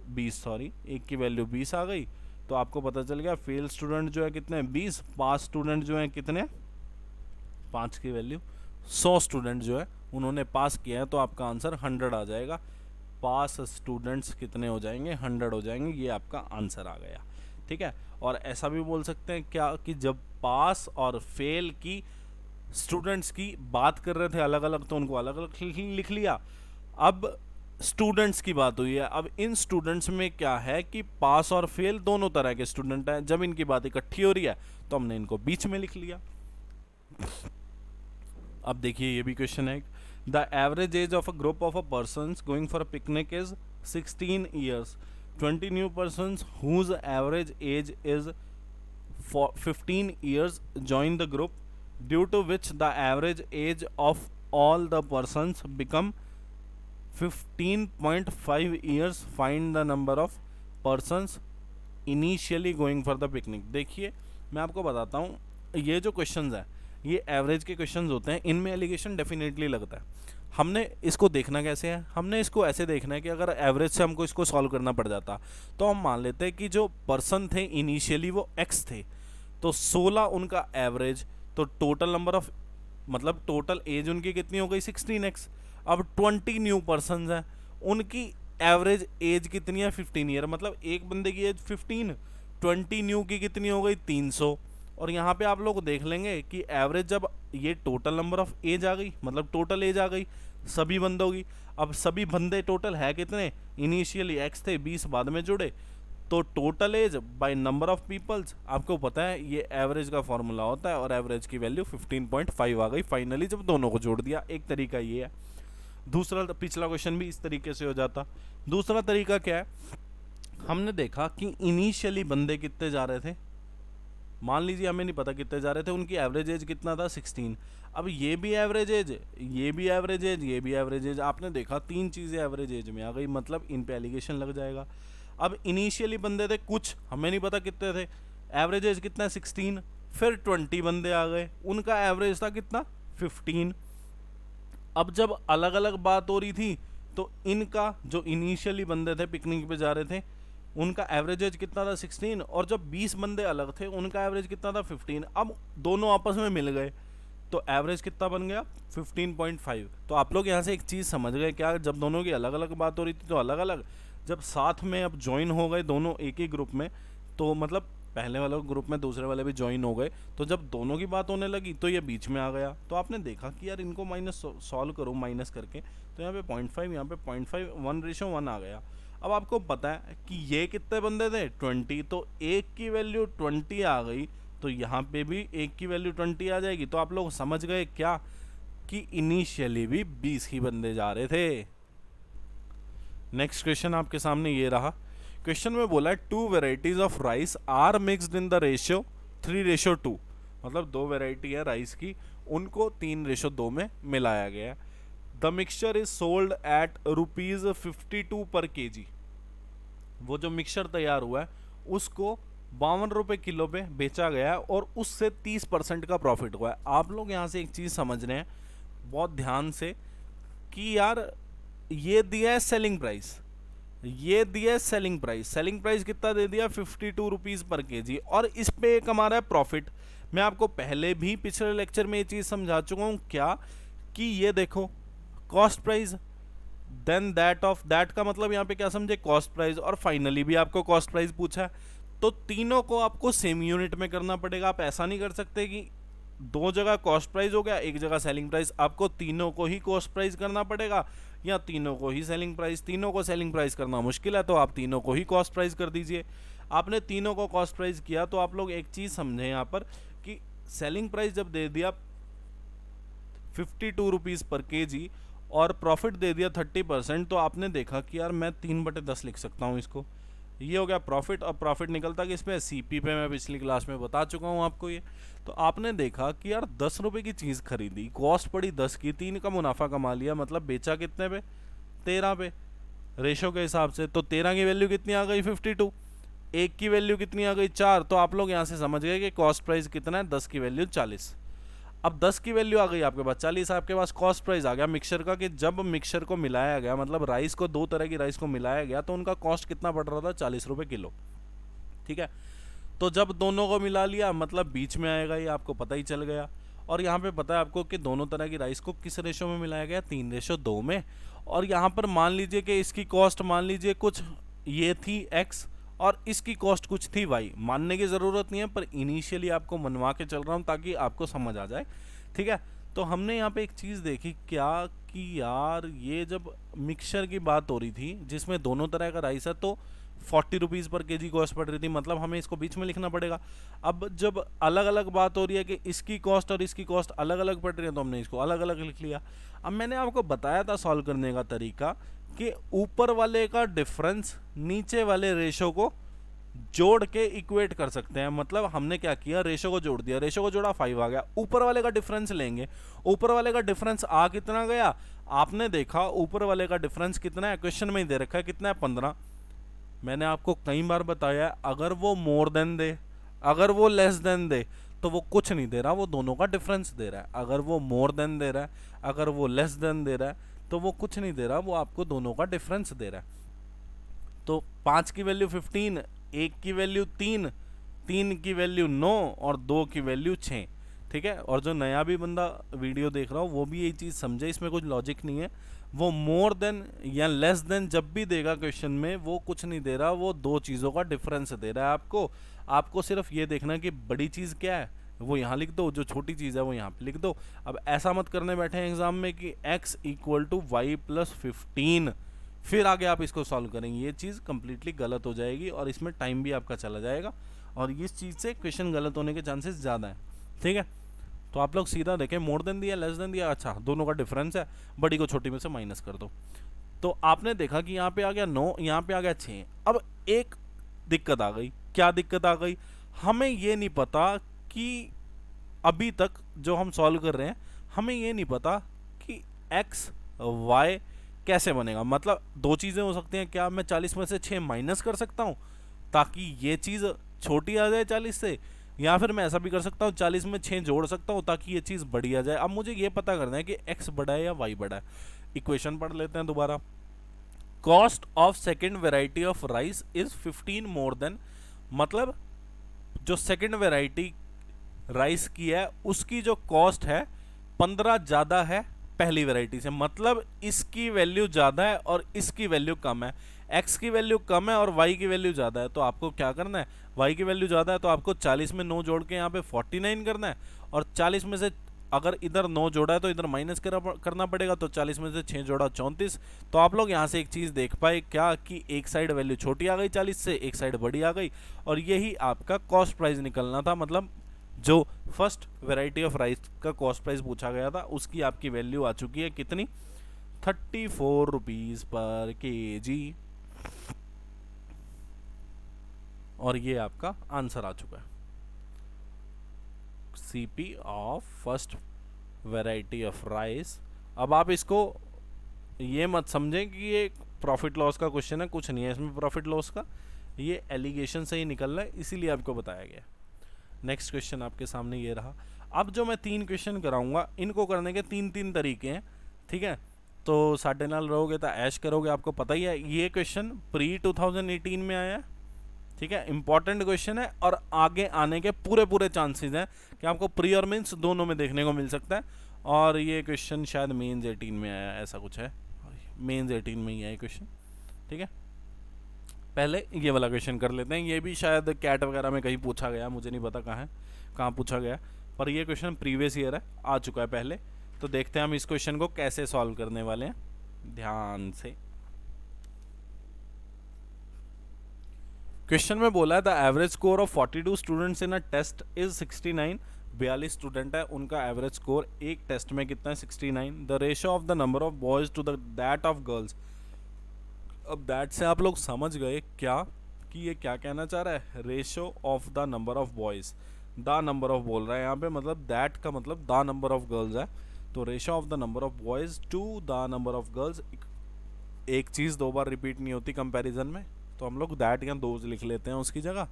Speaker 1: 20 सॉरी, एक की वैल्यू 20 आ गई। तो आपको पता चल गया फेल स्टूडेंट जो है कितने 20, पास स्टूडेंट जो है कितने 5 की वैल्यू 100 स्टूडेंट जो है उन्होंने पास किया है, तो आपका आंसर 100 आ जाएगा। पास स्टूडेंट्स कितने हो जाएंगे 100 हो जाएंगे, ये आपका आंसर आ गया। ठीक है, और ऐसा भी बोल सकते हैं क्या कि जब पास और फेल की स्टूडेंट्स की बात कर रहे थे अलग अलग, तो उनको अलग अलग लिख लिया। अब स्टूडेंट्स की बात हुई है, अब इन स्टूडेंट्स में क्या है कि पास और फेल दोनों तरह के स्टूडेंट हैं। जब इनकी बात इकट्ठी हो रही है तो हमने इनको बीच में लिख लिया। अब देखिए ये भी क्वेश्चन है, the average age of a group of a person going for a picnic is 16 years. 20 new person whose average age is 15 years join the group, due to which the average age of all the persons become 15.5 years. Find the number of persons initially going for the picnic. देखिए मैं आपको बताता हूँ, ये जो questions है ये average के क्वेश्चंस होते हैं, इनमें एलिगेशन डेफिनेटली लगता है। हमने इसको देखना कैसे है, हमने इसको ऐसे देखना है कि अगर एवरेज से हमको इसको सॉल्व करना पड़ जाता तो हम मान लेते हैं कि जो पर्सन थे इनिशियली वो एक्स थे, तो 16 उनका एवरेज, तो टोटल नंबर ऑफ मतलब टोटल एज उनकी कितनी हो गई 16x। अब 20 न्यू पर्सन है, उनकी एवरेज एज कितनी है 15 ईयर, मतलब एक बंदे की एज 15, 20 न्यू की कितनी हो गई 300। और यहाँ पे आप लोग देख लेंगे कि एवरेज जब ये टोटल नंबर ऑफ एज आ गई, मतलब टोटल एज आ गई सभी बंदों की। अब सभी बंदे टोटल है कितने, इनिशियली एक्स थे 20 बाद में जुड़े, तो total age by number of peoples. आपको पता है ये एवरेज का फॉर्मूला होता है, और एवरेज की वैल्यू 15.5 आ गई फाइनली जब दोनों को जोड़ दिया। एक तरीका ये है। दूसरा, पिछला क्वेश्चन भी इस तरीके से हो जाता। दूसरा तरीका क्या है, हमने देखा कि इनिशियली बंदे कितने जा रहे थे, मान लीजिए हमें नहीं पता कितने जा रहे थे, उनकी एवरेज एज कितना था 16। अब ये भी एवरेज एज, ये भी एवरेज एज, ये भी एवरेज एज, आपने देखा 3 चीज़ें एवरेज एज में आ गई, मतलब इन पे एलिगेशन लग जाएगा। अब इनिशियली बंदे थे कुछ, हमें नहीं पता कितने थे, एवरेज एज कितना है 16। फिर 20 बंदे आ गए, उनका एवरेज था कितना 15। अब जब अलग अलग बात हो रही थी तो इनका जो इनिशियली बंदे थे पिकनिक पे जा रहे थे उनका एवरेज एज कितना था 16, और जब 20 बंदे अलग थे उनका एवरेज कितना था 15। अब दोनों आपस में मिल गए तो एवरेज कितना बन गया 15.5। तो आप लोग यहाँ से एक चीज़ समझ गए क्या, जब दोनों की अलग अलग बात हो रही थी तो अलग अलग, जब साथ में अब ज्वाइन हो गए दोनों एक ही ग्रुप में, तो मतलब पहले वाले ग्रुप में दूसरे वाले भी ज्वाइन हो गए, तो जब दोनों की बात होने लगी तो ये बीच में आ गया। तो आपने देखा कि यार इनको माइनस सॉल्व करो माइनस करके, तो यहाँ पे 0.5, यहाँ पे 0.5, 1:1 आ गया। अब आपको पता है कि ये कितने बंदे थे 20, तो एक की वैल्यू 20 आ गई, तो यहाँ पे भी एक की वैल्यू 20 आ जाएगी। तो आप लोग समझ गए क्या कि इनिशियली भी 20 ही बंदे जा रहे थे। नेक्स्ट क्वेश्चन आपके सामने ये रहा। क्वेश्चन में बोला है 2 varieties of rice are mixed in the ratio 3:2, मतलब 2 वेराइटी है राइस की, उनको 3:2 में मिलाया गया। The mixture is sold eight ₹52 पर kg। वो जो मिक्सचर तैयार हुआ है उसको 52 रुपये किलो पे बेचा गया है और उससे 30% का प्रॉफिट हुआ है। आप लोग यहाँ से एक चीज़ समझ रहे हैं बहुत ध्यान से कि यार ये दिया है सेलिंग प्राइस, ये दिया है सेलिंग प्राइस, सेलिंग प्राइस कितना दे दिया 52 रुपीज़ पर kg, और इस पे ये कमा रहा है प्रॉफिट। मैं आपको पहले भी पिछले लेक्चर में ये चीज़ समझा चुका हूँ क्या, कि ये देखो cost price then that of that का मतलब यहाँ पे क्या समझे कॉस्ट प्राइस, और फाइनली भी आपको कॉस्ट प्राइस पूछा है, तो तीनों को आपको सेम यूनिट में करना पड़ेगा। आप ऐसा नहीं कर सकते कि दो जगह कॉस्ट प्राइस हो गया एक जगह सेलिंग प्राइस, आपको तीनों को ही कॉस्ट प्राइस करना पड़ेगा या तीनों को ही सेलिंग प्राइस। तीनों को सेलिंग प्राइस करना मुश्किल है तो आप तीनों को ही कॉस्ट प्राइस कर दीजिए। आपने तीनों को कॉस्ट प्राइस किया तो आप लोग एक चीज़ समझें यहाँ पर कि सेलिंग प्राइस जब दे दिया 52 रुपीज़ पर केजी और प्रॉफिट दे दिया 30%, तो आपने देखा कि यार मैं 3/10 लिख सकता हूँ इसको। ये हो गया प्रॉफिट। और प्रॉफिट निकलता कि इसमें सीपी पे मैं पिछली क्लास में बता चुका हूँ आपको ये। तो आपने देखा कि यार 10 रुपये की चीज़ खरीदी, कॉस्ट पड़ी 10 की, 3 का मुनाफा कमा लिया, मतलब बेचा कितने पे? 13 पे रेशो के हिसाब से। तो 13 की वैल्यू कितनी आ गई? 52। एक की वैल्यू कितनी आ गई? 4। तो आप लोग यहाँ से समझ गए कि कॉस्ट प्राइस कितना है, 10 की वैल्यू 40। अब 10 की वैल्यू आ गई आपके पास, 40 आपके पास कॉस्ट प्राइस आ गया मिक्सचर का, कि जब मिक्सचर को मिलाया गया, मतलब राइस को, दो तरह की राइस को मिलाया गया, तो उनका कॉस्ट कितना पड़ रहा था? 40 रुपये किलो। ठीक है, तो जब दोनों को मिला लिया, मतलब बीच में आएगा, ये आपको पता ही चल गया। और यहाँ पे पता है आपको कि दोनों तरह की राइस को किस रेशो में मिलाया गया? 3:2 में। और यहाँ पर मान लीजिए कि इसकी कॉस्ट मान लीजिए कुछ ये थी x और इसकी कॉस्ट कुछ थी y। मानने की ज़रूरत नहीं है, पर इनिशियली आपको मनवा के चल रहा हूँ ताकि आपको समझ आ जाए। ठीक है, तो हमने यहाँ पे एक चीज़ देखी क्या कि यार ये जब मिक्सचर की बात हो रही थी जिसमें दोनों तरह का राइस है, तो 40 रुपीज़ पर केजी कॉस्ट पड़ रही थी, मतलब हमें इसको बीच में लिखना पड़ेगा। अब जब अलग अलग बात हो रही है कि इसकी कॉस्ट और इसकी कॉस्ट अलग अलग पड़ रही है, तो हमने इसको अलग अलग लिख लिया। अब मैंने आपको बताया था सॉल्व करने का तरीका कि ऊपर वाले का डिफरेंस नीचे वाले रेशो को जोड़ के इक्वेट कर सकते हैं। मतलब हमने क्या किया, रेशो को जोड़ दिया, रेशो को जोड़ा 5 आ गया। ऊपर वाले का डिफरेंस लेंगे, ऊपर वाले का डिफरेंस आ कितना गया? आपने देखा ऊपर वाले का डिफरेंस कितना है, क्वेश्चन में ही दे रखा है, कितना है? 15। मैंने आपको कई बार बताया अगर वो मोर देन दे, अगर वो लेस देन दे, तो वो कुछ नहीं दे रहा, वो दोनों का डिफरेंस दे रहा है। अगर वो मोर देन दे रहा है, अगर वो लेस देन दे रहा है, तो वो कुछ नहीं दे रहा, वो आपको दोनों का डिफरेंस दे रहा है। तो 5 की वैल्यू 15, 1 की वैल्यू 3, 3 की वैल्यू 9 और 2 की वैल्यू 6। ठीक है, और जो नया भी बंदा वीडियो देख रहा हो वो भी ये चीज़ समझे, इसमें कुछ लॉजिक नहीं है। वो मोर देन या लेस देन जब भी देगा क्वेश्चन में, वो कुछ नहीं दे रहा, वो दो चीज़ों का डिफरेंस दे रहा है आपको। आपको सिर्फ ये देखना है कि बड़ी चीज़ क्या है, वो यहाँ लिख दो, जो छोटी चीज़ है वो यहाँ पे लिख दो। अब ऐसा मत करने बैठे हैं एग्जाम में कि x = y + 15, फिर आगे आप इसको सॉल्व करेंगे, ये चीज़ कंप्लीटली गलत हो जाएगी और इसमें टाइम भी आपका चला जाएगा और इस चीज़ से क्वेश्चन गलत होने के चांसेस ज़्यादा हैं। ठीक है, तो आप लोग सीधा देखें, मोर देन दिया, लेस देन दिया, अच्छा दोनों का डिफरेंस है, बड़ी को छोटी में से माइनस कर दो। तो आपने देखा कि यहाँ पे आ गया 9, यहाँ पे आ गया 6। अब एक दिक्कत आ गई, क्या दिक्कत आ गई? हमें ये नहीं पता कि अभी तक जो हम सॉल्व कर रहे हैं, हमें ये नहीं पता कि x y कैसे बनेगा। मतलब दो चीज़ें हो सकती हैं, क्या मैं 40 में से 6 माइनस कर सकता हूँ ताकि ये चीज़ छोटी आ जाए 40 से, या फिर मैं ऐसा भी कर सकता हूँ 40 में 6 जोड़ सकता हूँ ताकि ये चीज़ बड़ी आ जाए। अब मुझे ये पता करना है कि x बड़ा है या y बड़ा है। इक्वेशन पढ़ लेते हैं दोबारा। Cost of second variety of rice is 15 more than, मतलब जो सेकेंड वेराइटी राइस की है उसकी जो कॉस्ट है 15 ज़्यादा है पहली वैरायटी से, मतलब इसकी वैल्यू ज़्यादा है और इसकी वैल्यू कम है। x की वैल्यू कम है और y की वैल्यू ज़्यादा है, तो आपको क्या करना है, y की वैल्यू ज़्यादा है तो आपको 40 में 9 जोड़ के यहाँ पे 49 करना है, और 40 में से अगर इधर 9 जोड़ा है तो इधर माइनस करना पड़ेगा, तो 40 में से 6 जोड़ा 34। तो आप लोग यहाँ से एक चीज़ देख पाए क्या कि एक साइड वैल्यू छोटी आ गई 40 से, एक साइड बड़ी आ गई, और यही आपका कॉस्ट प्राइस निकलना था। मतलब जो फर्स्ट वैरायटी ऑफ राइस का कॉस्ट प्राइस पूछा गया था उसकी आपकी वैल्यू आ चुकी है कितनी, 34 रुपीज़ पर केजी, और ये आपका आंसर आ चुका है, CP of first variety of rice. अब आप इसको ये मत समझें कि ये प्रॉफिट लॉस का क्वेश्चन है, कुछ नहीं है इसमें प्रॉफिट लॉस का, ये एलिगेशन से ही निकल रहा है, इसीलिए आपको बताया गया। नेक्स्ट क्वेश्चन आपके सामने ये रहा। अब जो मैं 3 क्वेश्चन कराऊंगा इनको करने के 3 तरीके हैं। ठीक है, तो साढ़े नाल रहोगे तो ऐश करोगे, आपको पता ही है ये क्वेश्चन प्री 2018 में आया है। ठीक है, इंपॉर्टेंट क्वेश्चन है और आगे आने के पूरे चांसेस हैं कि आपको प्री और मेंस दोनों में देखने को मिल सकता है। और ये क्वेश्चन शायद मेंस 18 में आया, ऐसा कुछ है, मेंस 18 में ही है ये क्वेश्चन। ठीक है, पहले ये वाला क्वेश्चन कर लेते हैं, ये भी शायद कैट वगैरह में कहीं पूछा गया, मुझे नहीं पता कहाँ पूछा गया, पर ये क्वेश्चन प्रीवियस ईयर है, आ चुका है पहले। तो देखते हैं हम इस क्वेश्चन को कैसे सॉल्व करने वाले हैं ध्यान से। क्वेश्चन में बोला है the average score of 42 students in a test is 69। 42 student है, उनका एवरेज स्कोर एक टेस्ट में कितना है 69। The ratio of the number of boys to the that of girls. अब दैट से आप लोग समझ गए क्या कि ये क्या कहना चाह रहा है, ratio of the number of boys. The number of बोल रहा है यहाँ पे, मतलब दैट का मतलब द नंबर ऑफ गर्ल्स है। तो ratio of the number of boys to the number of girls. एक चीज़ दो बार रिपीट नहीं होती कंपैरिजन में, तो हम लोग दैट या दोज लिख लेते हैं उसकी जगह।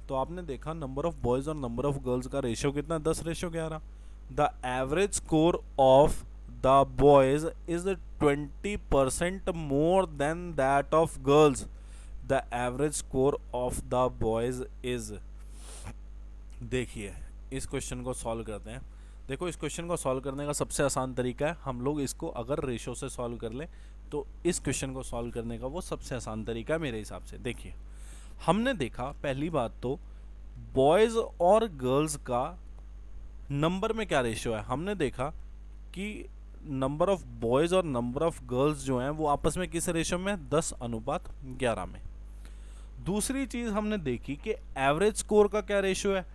Speaker 1: तो आपने देखा नंबर ऑफ बॉयज़ और नंबर ऑफ गर्ल्स का रेशियो कितना, 10:11। The average score of the boys is 20% more than that of girls. The average score of the boys is. देखिए इस क्वेश्चन को सॉल्व करते हैं। देखो इस क्वेश्चन को सॉल्व करने का सबसे आसान तरीका है, हम लोग इसको अगर रेशो से सॉल्व कर लें तो इस क्वेश्चन को सॉल्व करने का वो सबसे आसान तरीका है मेरे हिसाब से। देखिए हमने देखा पहली बात तो बॉयज़ और गर्ल्स का नंबर में क्या रेशियो है। हमने देखा कि नंबर ऑफ बॉयज़ और नंबर ऑफ गर्ल्स जो हैं वो आपस में किस रेशियो में, 10:11 में। दूसरी चीज़ हमने देखी कि एवरेज स्कोर का क्या रेशियो है।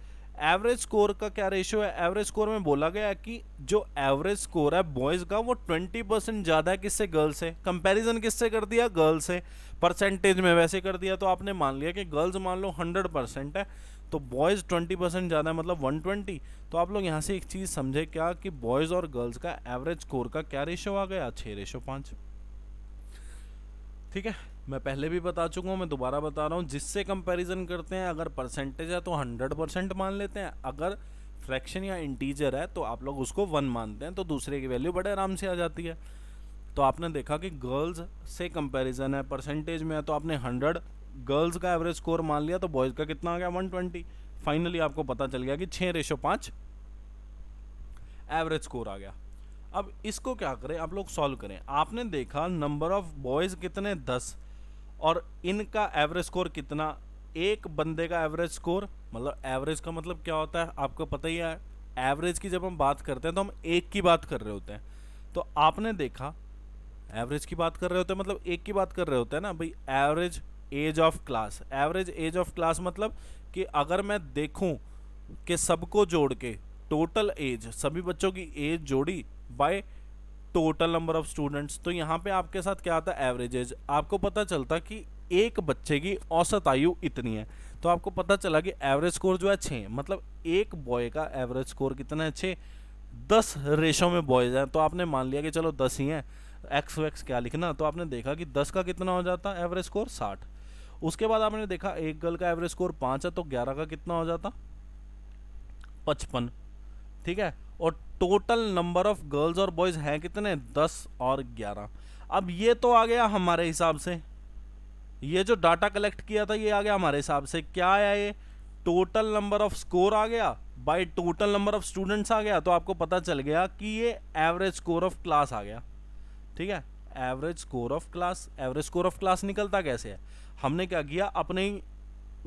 Speaker 1: एवरेज स्कोर का क्या रेशियो है, एवरेज स्कोर में बोला गया है कि जो एवरेज स्कोर है बॉयज़ का वो 20% ज़्यादा है किससे, गर्ल्स से। कंपैरिजन किससे कर दिया, गर्ल्स से। परसेंटेज में वैसे कर दिया तो आपने मान लिया कि गर्ल्स मान लो 100% है तो बॉयज़ 20% ज़्यादा है, मतलब 120। तो आप लोग यहाँ से एक चीज़ समझे क्या कि बॉयज़ और गर्ल्स का एवरेज स्कोर का क्या रेशियो आ गया, 6:5। ठीक है, मैं पहले भी बता चुका हूँ, मैं दोबारा बता रहा हूँ। जिससे कंपैरिजन करते हैं अगर परसेंटेज है तो 100% मान लेते हैं, अगर फ्रैक्शन या इंटीजर है तो आप लोग उसको 1 मानते हैं, तो दूसरे की वैल्यू बड़े आराम से आ जाती है। तो आपने देखा कि गर्ल्स से कंपैरिजन है, परसेंटेज में है, तो आपने 100 गर्ल्स का एवरेज स्कोर मान लिया तो बॉयज़ का कितना आ गया, 120। फाइनली आपको पता चल गया कि 6:5 एवरेज स्कोर आ गया। अब इसको क्या करें, आप लोग सॉल्व करें। आपने देखा नंबर ऑफ बॉयज़ कितने, 10, और इनका एवरेज स्कोर कितना, एक बंदे का एवरेज स्कोर, मतलब एवरेज का मतलब क्या होता है आपको पता ही है। एवरेज की जब हम बात करते हैं तो हम एक की बात कर रहे होते हैं। तो आपने देखा एवरेज की बात कर रहे होते हैं मतलब एक की बात कर रहे होते हैं ना भाई। Average age of class, average age of class मतलब कि अगर मैं देखूं कि सबको जोड़ के टोटल एज, सभी बच्चों की एज जोड़ी bye total number of students, तो यहाँ पे आपके साथ क्या आता है, एवरेज एज। आपको पता चलता कि एक बच्चे की औसत आयु इतनी है, तो आपको पता चला कि एवरेज स्कोर जो है 6, मतलब एक बॉय का एवरेज स्कोर कितना है, 6। 10 रेशो में बॉयज़ हैं तो आपने मान लिया कि चलो 10 ही हैं, एक्स वैक्स क्या लिखना। तो आपने देखा कि 10 का कितना हो जाता है एवरेज स्कोर, 60। उसके बाद आपने देखा एक गर्ल का एवरेज स्कोर 5 है तो 11 का कितना हो जाता, 55। ठीक है, और टोटल नंबर ऑफ गर्ल्स और बॉयज हैं कितने, 10 और 11। अब ये तो आ गया हमारे हिसाब से, ये जो डाटा कलेक्ट किया था ये आ गया हमारे हिसाब से। क्या आया, ये टोटल नंबर ऑफ स्कोर आ गया by total number of students आ गया। तो आपको पता चल गया कि ये एवरेज स्कोर ऑफ क्लास आ गया। ठीक है, average score of class. Average score of class निकलता कैसे है, हमने क्या किया, अपने ही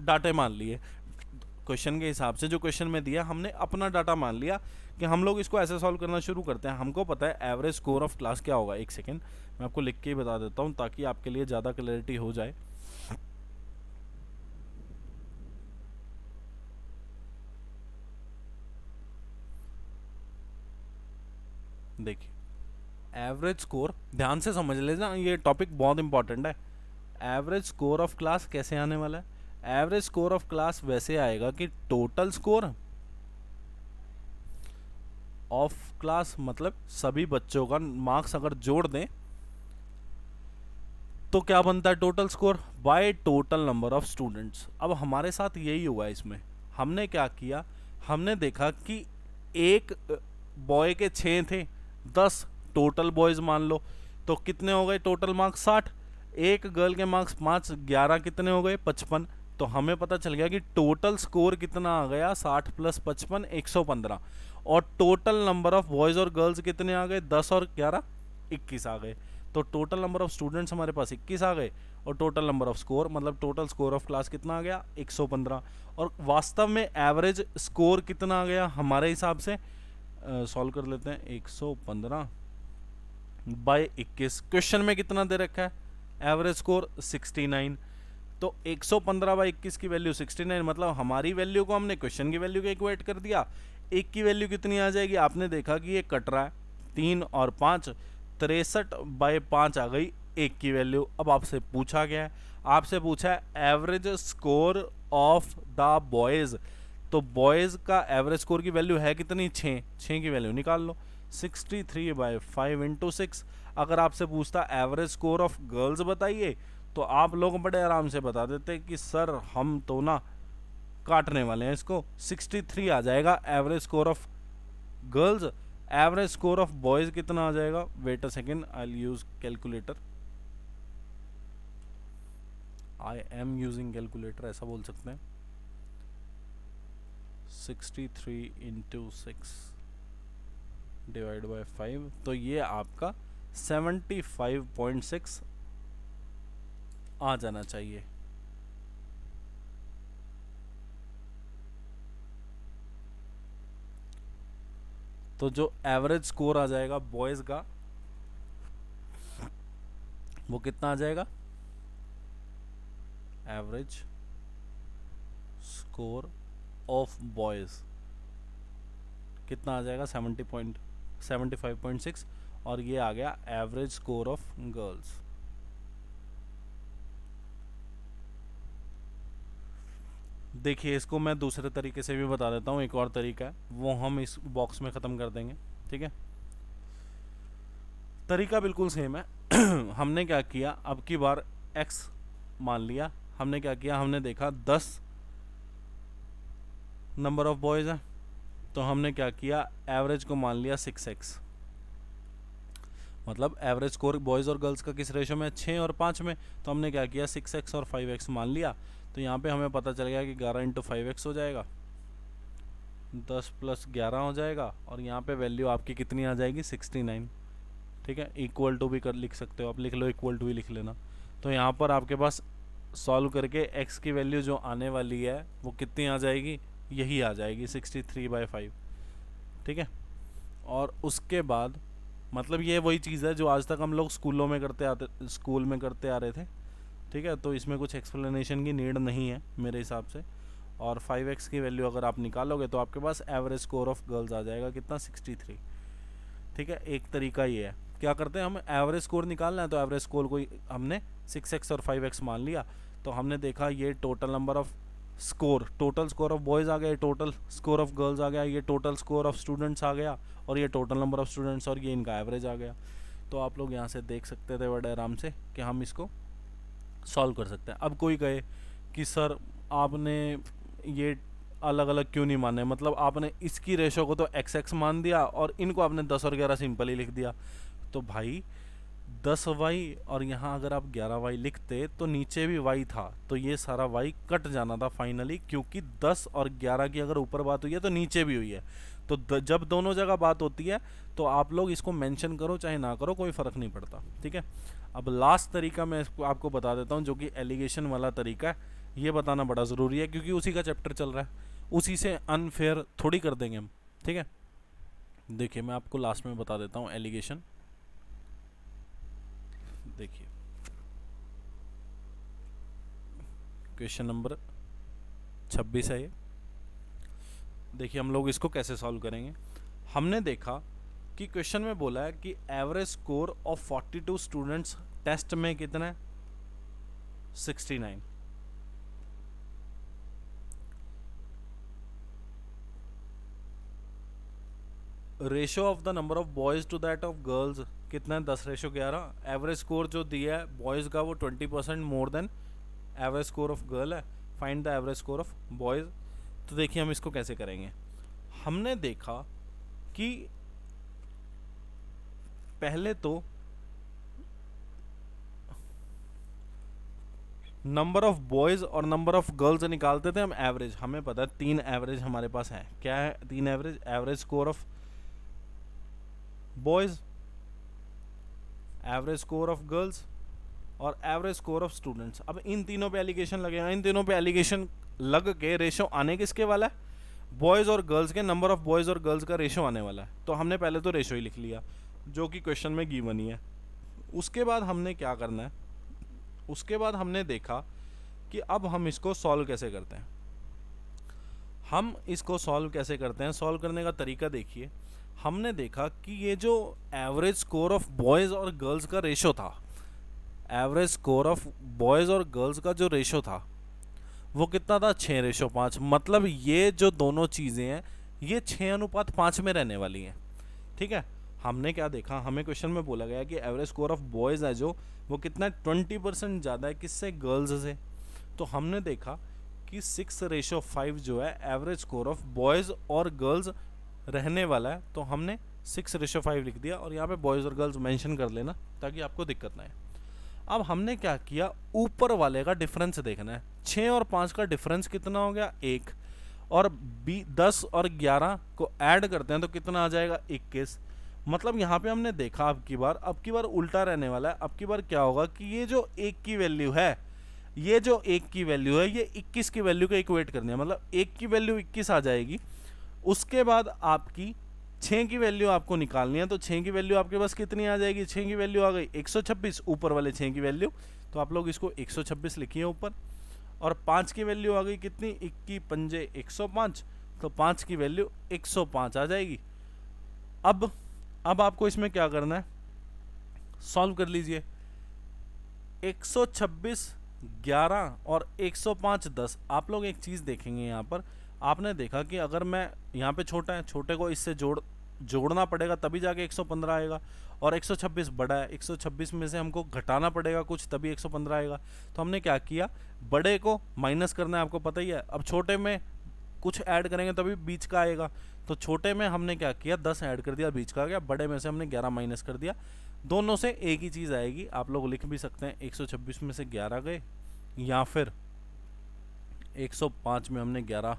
Speaker 1: डाटे मान लिए क्वेश्चन के हिसाब से। जो क्वेश्चन में दिया हमने अपना डाटा मान लिया कि हम लोग इसको ऐसे सॉल्व करना शुरू करते हैं। हमको पता है एवरेज स्कोर ऑफ क्लास क्या होगा। एक सेकेंड मैं आपको लिख के ही बता देता हूँ ताकि आपके लिए ज़्यादा क्लैरिटी हो जाए। देखिए एवरेज स्कोर ध्यान से समझ लेना, ये टॉपिक बहुत इंपॉर्टेंट है। एवरेज स्कोर ऑफ क्लास कैसे आने वाला है, एवरेज स्कोर ऑफ क्लास वैसे आएगा कि टोटल स्कोर ऑफ क्लास, मतलब सभी बच्चों का मार्क्स अगर जोड़ दें तो क्या बनता है, total score bye total number of students. अब हमारे साथ यही हुआ इसमें। हमने क्या किया, हमने देखा कि एक बॉय के 6 थे, 10 टोटल बॉयज़ मान लो, तो कितने हो गए टोटल मार्क्स, 60। एक गर्ल के मार्क्स 5, 11 कितने हो गए, 55। तो हमें पता चल गया कि टोटल स्कोर कितना आ गया, 60 + 55 115। और टोटल नंबर ऑफ बॉयज़ और गर्ल्स कितने आ गए, 10 और 11 21 आ गए। तो टोटल नंबर ऑफ स्टूडेंट्स हमारे पास 21 आ गए और टोटल नंबर ऑफ स्कोर मतलब टोटल स्कोर ऑफ क्लास कितना आ गया, 115। और वास्तव में एवरेज स्कोर कितना आ गया हमारे हिसाब से, सॉल्व कर लेते हैं। 115 बाय 21, क्वेश्चन में कितना दे रखा है, एवरेज स्कोर 69। तो 115/21 की वैल्यू 69, मतलब हमारी वैल्यू को हमने क्वेश्चन की वैल्यू के इक्वेट कर दिया। एक की वैल्यू कितनी आ जाएगी, आपने देखा कि ये कट रहा है 3 और 5, 63/5 आ गई एक की वैल्यू। अब आपसे पूछा गया है, आपसे पूछा है average score of the boys, तो बॉयज़ का एवरेज स्कोर की वैल्यू है कितनी, 6 की वैल्यू निकाल लो। 63/5 इंटू 6। अगर आपसे पूछता एवरेज स्कोर ऑफ गर्ल्स बताइए, तो आप लोग बड़े आराम से बता देते कि सर हम तो ना काटने वाले हैं इसको, 63 आ जाएगा average score of girls. Average score of boys कितना आ जाएगा, wait a second, I will use calculator, I am using calculator, ऐसा बोल सकते हैं। 63 इंटू 6 डिवाइड बाय 5, तो ये आपका 75.6 आ जाना चाहिए। तो जो एवरेज स्कोर आ जाएगा बॉयज का वो कितना आ जाएगा, एवरेज स्कोर ऑफ बॉयज कितना आ जाएगा, 75.6, और ये आ गया एवरेज स्कोर ऑफ गर्ल्स। देखिए इसको मैं दूसरे तरीके से भी बता देता हूँ, एक और तरीका है वो हम इस बॉक्स में ख़त्म कर देंगे, ठीक है। तरीका बिल्कुल सेम है। हमने क्या किया, अब की बार x मान लिया, हमने क्या किया, हमने देखा 10 नंबर ऑफ बॉयज़ हैं, तो हमने क्या किया, एवरेज को मान लिया 6x, मतलब एवरेज स्कोर बॉयज़ और गर्ल्स का किस रेशो में, 6 और 5 में, तो हमने क्या किया 6x और 5x मान लिया। तो यहाँ पे हमें पता चल गया कि 11 इंटू 5x हो जाएगा, 10 + 11 हो जाएगा, और यहाँ पे वैल्यू आपकी कितनी आ जाएगी, 69, ठीक है। इक्वल टू भी कर लिख सकते हो आप, लिख लो, इक्वल टू ही लिख लेना। तो यहाँ पर आपके पास सॉल्व करके x की वैल्यू जो आने वाली है वो कितनी आ जाएगी, यही आ जाएगी 63/5, ठीक है। और उसके बाद मतलब ये वही चीज़ है जो आज तक हम लोग स्कूल में करते आ रहे थे, ठीक है। तो इसमें कुछ एक्सप्लेनेशन की नीड नहीं है मेरे हिसाब से। और 5x की वैल्यू अगर आप निकालोगे तो आपके पास एवरेज स्कोर ऑफ गर्ल्स आ जाएगा कितना, 63, ठीक है। एक तरीका ये है, क्या करते हैं हम, एवरेज स्कोर निकालना है तो एवरेज स्कोर को हमने 6x और 5x मान लिया, तो हमने देखा ये total number of score, total score of boys आ गया, टोटल स्कोर ऑफ गर्ल्स आ गया, ये टोटल स्कोर ऑफ स्टूडेंट्स आ गया, और ये टोटल नंबर ऑफ स्टूडेंट्स, और ये इनका एवरेज आ गया। तो आप लोग यहाँ से देख सकते थे बड़े आराम से कि हम इसको सॉल्व कर सकते हैं। अब कोई कहे कि सर आपने ये अलग अलग क्यों नहीं माने, मतलब आपने इसकी रेशो को तो XX मान दिया और इनको आपने 10 और 11 सिंपल ही लिख दिया। तो भाई 10y और यहाँ अगर आप 11y लिखते तो नीचे भी y था, तो ये सारा y कट जाना था फाइनली, क्योंकि 10 और 11 की अगर ऊपर बात हुई है तो नीचे भी हुई है। तो जब दोनों जगह बात होती है तो आप लोग इसको मेंशन करो चाहे ना करो, कोई फ़र्क नहीं पड़ता, ठीक है। अब लास्ट तरीका मैं आपको बता देता हूँ जो कि एलिगेशन वाला तरीका है। ये बताना बड़ा ज़रूरी है क्योंकि उसी का चैप्टर चल रहा है, उसी से अनफेयर थोड़ी कर देंगे हम, ठीक है। देखिए मैं आपको लास्ट में बता देता हूँ एलिगेशन। देखिए क्वेश्चन नंबर 26 है ये। देखिए हम लोग इसको कैसे सॉल्व करेंगे। हमने देखा कि क्वेश्चन में बोला है कि average score of 42 students test में कितना है, 69। Ratio of the number of boys to that of girls कितना है, 10:11। एवरेज स्कोर जो दिया है बॉयज़ का वो 20% more than average score of girl है। Find the average score of boys. तो देखिए हम इसको कैसे करेंगे। हमने देखा कि पहले तो नंबर ऑफ बॉयज़ और नंबर ऑफ गर्ल्स निकालते थे हम एवरेज। हमें पता है 3 एवरेज हमारे पास है। क्या है 3 average, average score of boys, average score of girls और एवरेज स्कोर ऑफ स्टूडेंट्स। अब इन तीनों पे एलिगेशन लगेगा, इन तीनों पे एलिगेशन लग के रेशो आने किसके वाला है, बॉयज़ और गर्ल्स के, नंबर ऑफ बॉयज़ और गर्ल्स का रेशो आने वाला है। तो हमने पहले तो रेशो ही लिख लिया जो कि क्वेश्चन में गिवन ही है। उसके बाद हमने क्या करना है, उसके बाद हमने देखा कि अब हम इसको सॉल्व कैसे करते हैं। हम इसको सॉल्व कैसे करते हैं, सॉल्व करने का तरीका देखिए। हमने देखा कि ये जो एवरेज स्कोर ऑफ बॉयज़ और गर्ल्स का रेशो था, एवरेज स्कोर ऑफ बॉयज़ और गर्ल्स का जो रेशो था वो कितना था, 6:5। मतलब ये जो दोनों चीज़ें हैं ये 6:5 में रहने वाली हैं। ठीक है, हमने क्या देखा, हमें क्वेश्चन में बोला गया कि एवरेज स्कोर ऑफ बॉयज़ है जो वो कितना 20% ज़्यादा है किससे, गर्ल्स से। तो हमने देखा कि 6:5 जो है एवरेज स्कोर ऑफ बॉयज़ और गर्ल्स रहने वाला है। तो हमने 6:5 लिख दिया और यहाँ पे बॉयज़ और गर्ल्स मेंशन कर लेना ताकि आपको दिक्कत ना आए। अब हमने क्या किया, ऊपर वाले का डिफरेंस देखना है। 6 और 5 का डिफरेंस कितना हो गया, 1। और 10 और 11 को ऐड करते हैं तो कितना आ जाएगा, 21। मतलब यहाँ पे हमने देखा अब की बार उल्टा रहने वाला है। अब की बार क्या होगा कि ये जो 1 की वैल्यू है, ये जो 1 की वैल्यू है ये 21 की वैल्यू को इक्वेट करनी है। मतलब 1 की वैल्यू 21 आ जाएगी। उसके बाद आपकी 6 की वैल्यू आपको निकालनी है। तो 6 की वैल्यू आपके पास कितनी आ जाएगी, 6 की वैल्यू आ गई 126, ऊपर वाले 6 की वैल्यू। तो आप लोग इसको 126 लिखिए ऊपर। और 5 की वैल्यू आ गई कितनी, 21 पंजे 105। तो 5 की वैल्यू 105 आ जाएगी। अब आपको इसमें क्या करना है, सॉल्व कर लीजिए। 126 11 और 105 10। आप लोग एक चीज़ देखेंगे यहाँ पर, आपने देखा कि अगर मैं यहाँ पे छोटा है, छोटे को इससे जोड़ना पड़ेगा तभी जाके 115 आएगा। और 126 बड़ा है, 126 में से हमको घटाना पड़ेगा कुछ तभी 115 आएगा। तो हमने क्या किया, बड़े को माइनस करना है, आपको पता ही है। अब छोटे में कुछ ऐड करेंगे तभी बीच का आएगा। तो छोटे में हमने क्या किया, 10 ऐड कर दिया, बीच का आ गया। बड़े में से हमने 11 माइनस कर दिया। दोनों से एक ही चीज़ आएगी। आप लोग लिख भी सकते हैं 126 में से 11 गए, या फिर 105 में हमने 11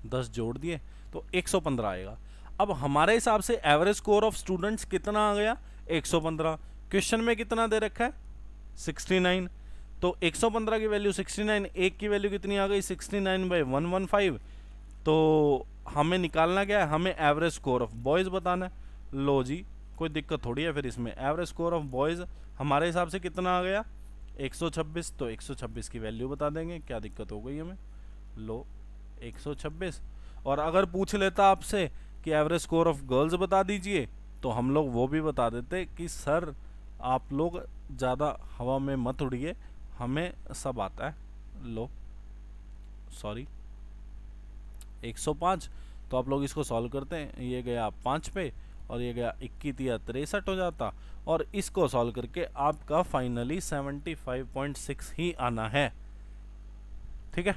Speaker 1: 10 जोड़ दिए तो 115 आएगा। अब हमारे हिसाब से एवरेज स्कोर ऑफ स्टूडेंट्स कितना आ गया, 115। क्वेश्चन में कितना दे रखा है, 69। तो 115 की वैल्यू 69, एक की वैल्यू कितनी आ गई, 69/115। तो हमें निकालना क्या है, हमें एवरेज स्कोर ऑफ बॉयज़ बताना है। लो जी, कोई दिक्कत थोड़ी है फिर इसमें। एवरेज स्कोर ऑफ बॉयज़ हमारे हिसाब से कितना आ गया, 126। तो 126 की वैल्यू बता देंगे, क्या दिक्कत हो गई हमें। लो 126। और अगर पूछ लेता आपसे कि एवरेज स्कोर ऑफ गर्ल्स बता दीजिए तो हम लोग वो भी बता देते कि सर आप लोग ज़्यादा हवा में मत उड़िए, हमें सब आता है। लो सॉरी 105। तो आप लोग इसको सॉल्व करते हैं, ये गया 5 पे और ये गया 21 या 63 हो जाता। और इसको सॉल्व करके आपका फाइनली 75.6 ही आना है। ठीक है,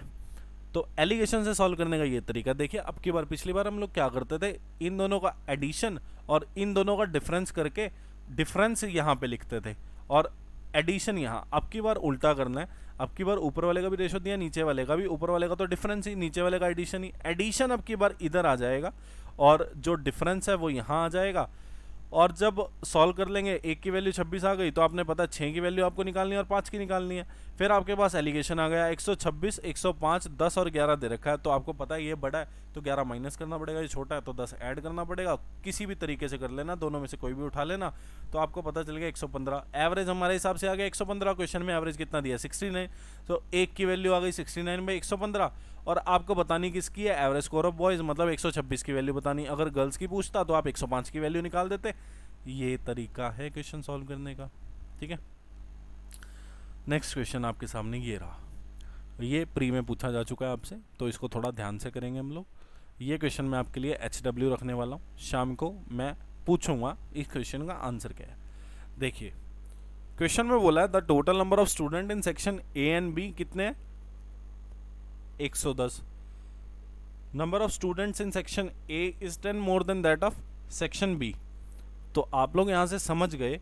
Speaker 1: तो एलिगेशन से सॉल्व करने का ये तरीका देखिए। अब की बार, पिछली बार हम लोग क्या करते थे, इन दोनों का एडिशन और इन दोनों का डिफरेंस करके डिफरेंस यहाँ पे लिखते थे और एडिशन यहाँ। अब की बार उल्टा करना है। अब की बार ऊपर वाले का भी रेशो दिया, नीचे वाले का भी। ऊपर वाले का तो डिफरेंस ही, नीचे वाले का एडिशन ही। एडिशन अब की बार इधर आ जाएगा और जो डिफरेंस है वो यहाँ आ जाएगा। और जब सॉल्व कर लेंगे, एक की वैल्यू 26 आ गई तो आपने पता 6 की वैल्यू आपको निकालनी है और 5 की निकालनी है। फिर आपके पास एलिगेशन आ गया 126, 105, 10 और 11 दे रखा है। तो आपको पता है ये बड़ा है तो 11 माइनस करना पड़ेगा, ये छोटा है तो 10 ऐड करना पड़ेगा। किसी भी तरीके से कर लेना, दोनों में से कोई भी उठा लेना तो आपको पता चल गया 115। एवरेज हमारे हिसाब से आ गया 115। क्वेश्चन में एवरेज कितना दिया, 69। तो एक की वैल्यू आ गई 69/115 और आपको बतानी किसकी है, एवरेज स्कोर ऑफ बॉयज़, मतलब 126 की वैल्यू बतानी। अगर गर्ल्स की पूछता तो आप 105 की वैल्यू निकाल देते। ये तरीका है क्वेश्चन सॉल्व करने का। ठीक है, नेक्स्ट क्वेश्चन आपके सामने ये रहा। ये प्री में पूछा जा चुका है आपसे तो इसको थोड़ा ध्यान से करेंगे हम लोग। ये क्वेश्चन मैं आपके लिए HW रखने वाला हूँ, शाम को मैं पूछूंगा इस क्वेश्चन का आंसर क्या है। देखिए क्वेश्चन में बोला है the total number of student in section A and B कितने हैं, 110। Number of students in section A is 10 more than that of section B. तो आप लोग यहाँ से समझ गए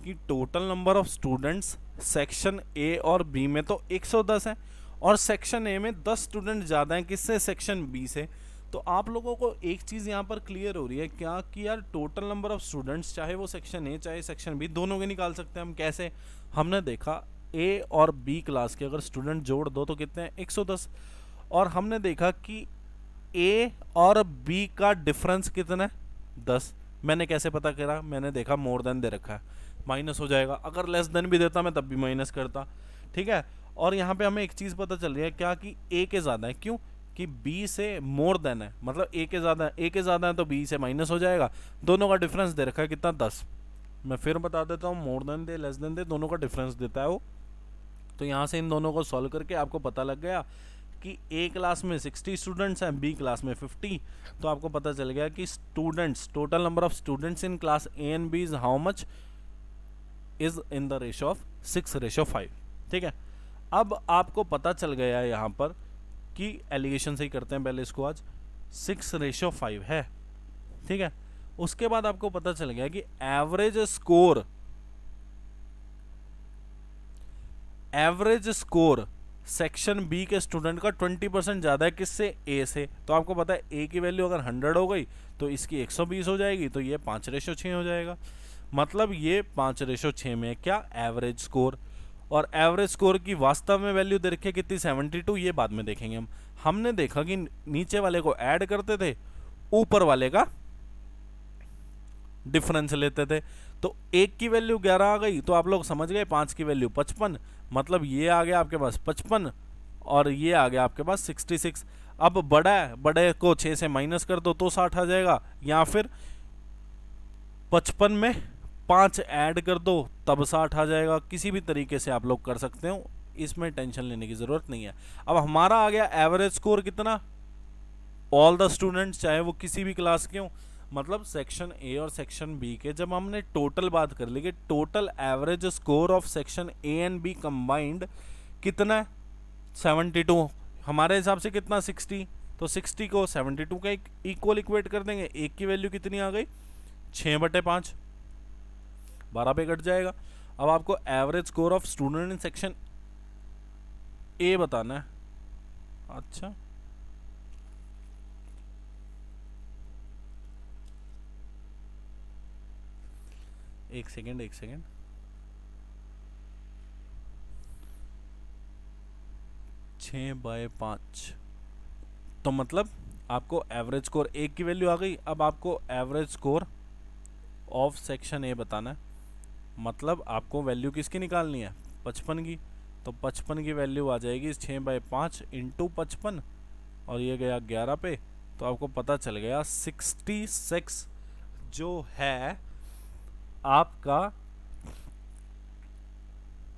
Speaker 1: कि total number of students section A और बी में तो 110 है और सेक्शन ए में 10 स्टूडेंट ज़्यादा हैं किससे, सेक्शन बी से। तो आप लोगों को एक चीज़ यहाँ पर क्लियर हो रही है क्या कि यार टोटल नंबर ऑफ स्टूडेंट्स चाहे वो सेक्शन ए चाहे सेक्शन बी दोनों के निकाल सकते हैं हम। कैसे, हमने देखा ए और बी क्लास के अगर स्टूडेंट जोड़ दो तो कितने हैं, 110। और हमने देखा कि ए और बी का डिफरेंस कितना है, 10। मैंने कैसे पता करा, मैंने देखा मोर देन दे रखा है, माइनस हो जाएगा। अगर लेस देन भी देता मैं तब भी माइनस करता। ठीक है, और यहाँ पे हमें एक चीज़ पता चल रही है क्या, कि ए के ज़्यादा है। क्यों? कि बी से मोर देन है, मतलब ए के ज़्यादा है, ए के ज़्यादा है तो बी से माइनस हो जाएगा। दोनों का डिफरेंस दे रखा है कितना, 10। मैं फिर बता देता हूँ, more than they less than they, दोनों का डिफरेंस देता है वो। तो यहाँ से इन दोनों को सॉल्व करके आपको पता लग गया कि ए क्लास में 60 स्टूडेंट्स हैं, बी क्लास में 50। तो आपको पता चल गया कि students, total number of students in class A and B is how much, is in the ratio of 6:5। ठीक है, अब आपको पता चल गया है यहाँ पर कि एलिगेशन से ही करते हैं पहले इसको आज, 6:5 है। ठीक है, उसके बाद आपको पता चल गया कि एवरेज स्कोर सेक्शन बी के स्टूडेंट का 20% ज़्यादा है किससे, ए से। तो आपको पता है ए की वैल्यू अगर 100 हो गई तो इसकी 120 हो जाएगी, तो ये 5:6 हो जाएगा। मतलब ये 5:6 में क्या, एवरेज स्कोर। और एवरेज स्कोर की वास्तव में वैल्यू दे रखी है कितनी, 72। ये बाद में देखेंगे हम। हमने देखा कि नीचे वाले को ऐड करते थे, ऊपर वाले का डिफरेंस लेते थे। तो एक की वैल्यू 11 आ गई तो आप लोग समझ गए, 5 की वैल्यू 55, मतलब ये आ गया आपके पास 55 और ये आ गया आपके पास 66। अब बड़ा है, बड़े को 6 से माइनस कर दो तो 60 आ जाएगा, या फिर 55 में 5 ऐड कर दो तब 60 आ जाएगा। किसी भी तरीके से आप लोग कर सकते हो, इसमें टेंशन लेने की ज़रूरत नहीं है। अब हमारा आ गया एवरेज स्कोर कितना, ऑल द स्टूडेंट्स, चाहे वो किसी भी क्लास के हों। मतलब सेक्शन ए और सेक्शन बी के जब हमने टोटल बात कर ली कि total average score of section A and B combined कितना है, 72। हमारे हिसाब से कितना, 60। तो 60 को 72 का इक्वल इक्वेट कर देंगे। एक की वैल्यू कितनी आ गई, 6/5, 12 पे कट जाएगा। अब आपको average score of student in section ए बताना है। अच्छा, एक सेकेंड 6/5, तो मतलब आपको एवरेज स्कोर एक की वैल्यू आ गई। अब आपको average score of section A बताना है, मतलब आपको वैल्यू किसकी निकालनी है, 55 की। तो 55 की वैल्यू आ जाएगी 6/5 इंटू 55, और ये गया 11 पे। तो आपको पता चल गया 66 जो है आपका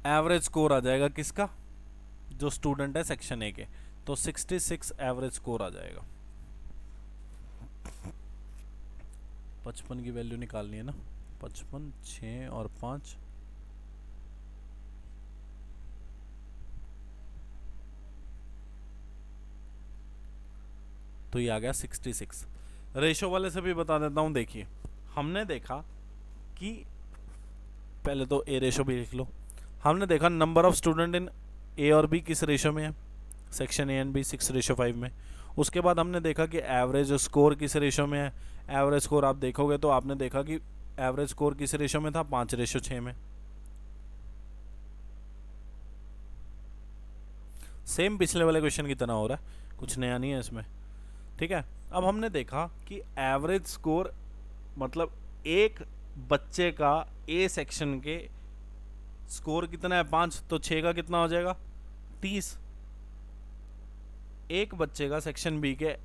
Speaker 1: एवरेज स्कोर आ जाएगा किसका, जो स्टूडेंट है सेक्शन ए के। तो 66 एवरेज स्कोर आ जाएगा। 55 की वैल्यू निकालनी है ना, 55, 6 और 5, तो ये आ गया 66। रेशो वाले से भी बता देता हूँ। देखिए, हमने देखा कि पहले तो ए रेशो भी लिख लो। हमने देखा नंबर ऑफ स्टूडेंट इन ए और बी किस रेशो में है, सेक्शन ए एंड बी 6:5 में। उसके बाद हमने देखा कि एवरेज स्कोर किस रेशो में है। एवरेज स्कोर आप देखोगे तो आपने देखा कि एवरेज स्कोर किस रेशो में था, 5:6 में। सेम पिछले वाले क्वेश्चन की तरह हो रहा है, कुछ नया नहीं है इसमें। ठीक है, अब हमने देखा कि एवरेज स्कोर मतलब एक बच्चे का ए सेक्शन के स्कोर कितना है, 5, तो 6 का कितना हो जाएगा, 30। एक बच्चे का सेक्शन बी के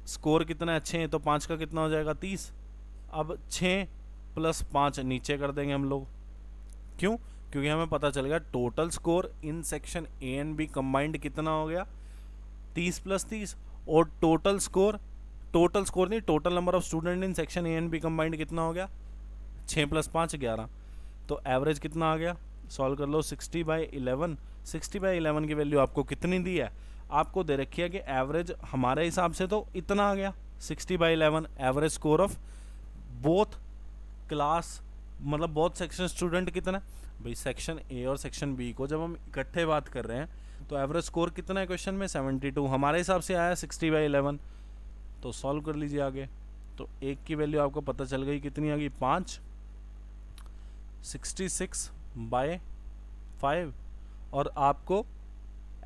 Speaker 1: स्कोर कितना है, 6, तो 5 का कितना हो जाएगा, 30। अब 6 + 5 नीचे कर देंगे हम लोग। क्यों? क्योंकि हमें पता चल गया total score in section A and B combined कितना हो गया, 30 + 30। और टोटल स्कोर नहीं, total number of student in section A and B combined कितना हो गया, 6 + 5 11। तो एवरेज कितना आ गया, सॉल्व कर लो, 60/11। 60/11 की वैल्यू आपको कितनी दी है, आपको दे रखी है कि एवरेज हमारे हिसाब से तो इतना आ गया 60/11 average score of both class, मतलब बोथ सेक्शन स्टूडेंट कितना। भाई सेक्शन ए और सेक्शन बी को जब हम इकट्ठे बात कर रहे हैं तो एवरेज स्कोर कितना है क्वेश्चन में, 72। हमारे हिसाब से आया 60/11। तो सॉल्व कर लीजिए आगे। तो एक की वैल्यू आपको पता चल गई कितनी आ गई, 5। 66/5 और आपको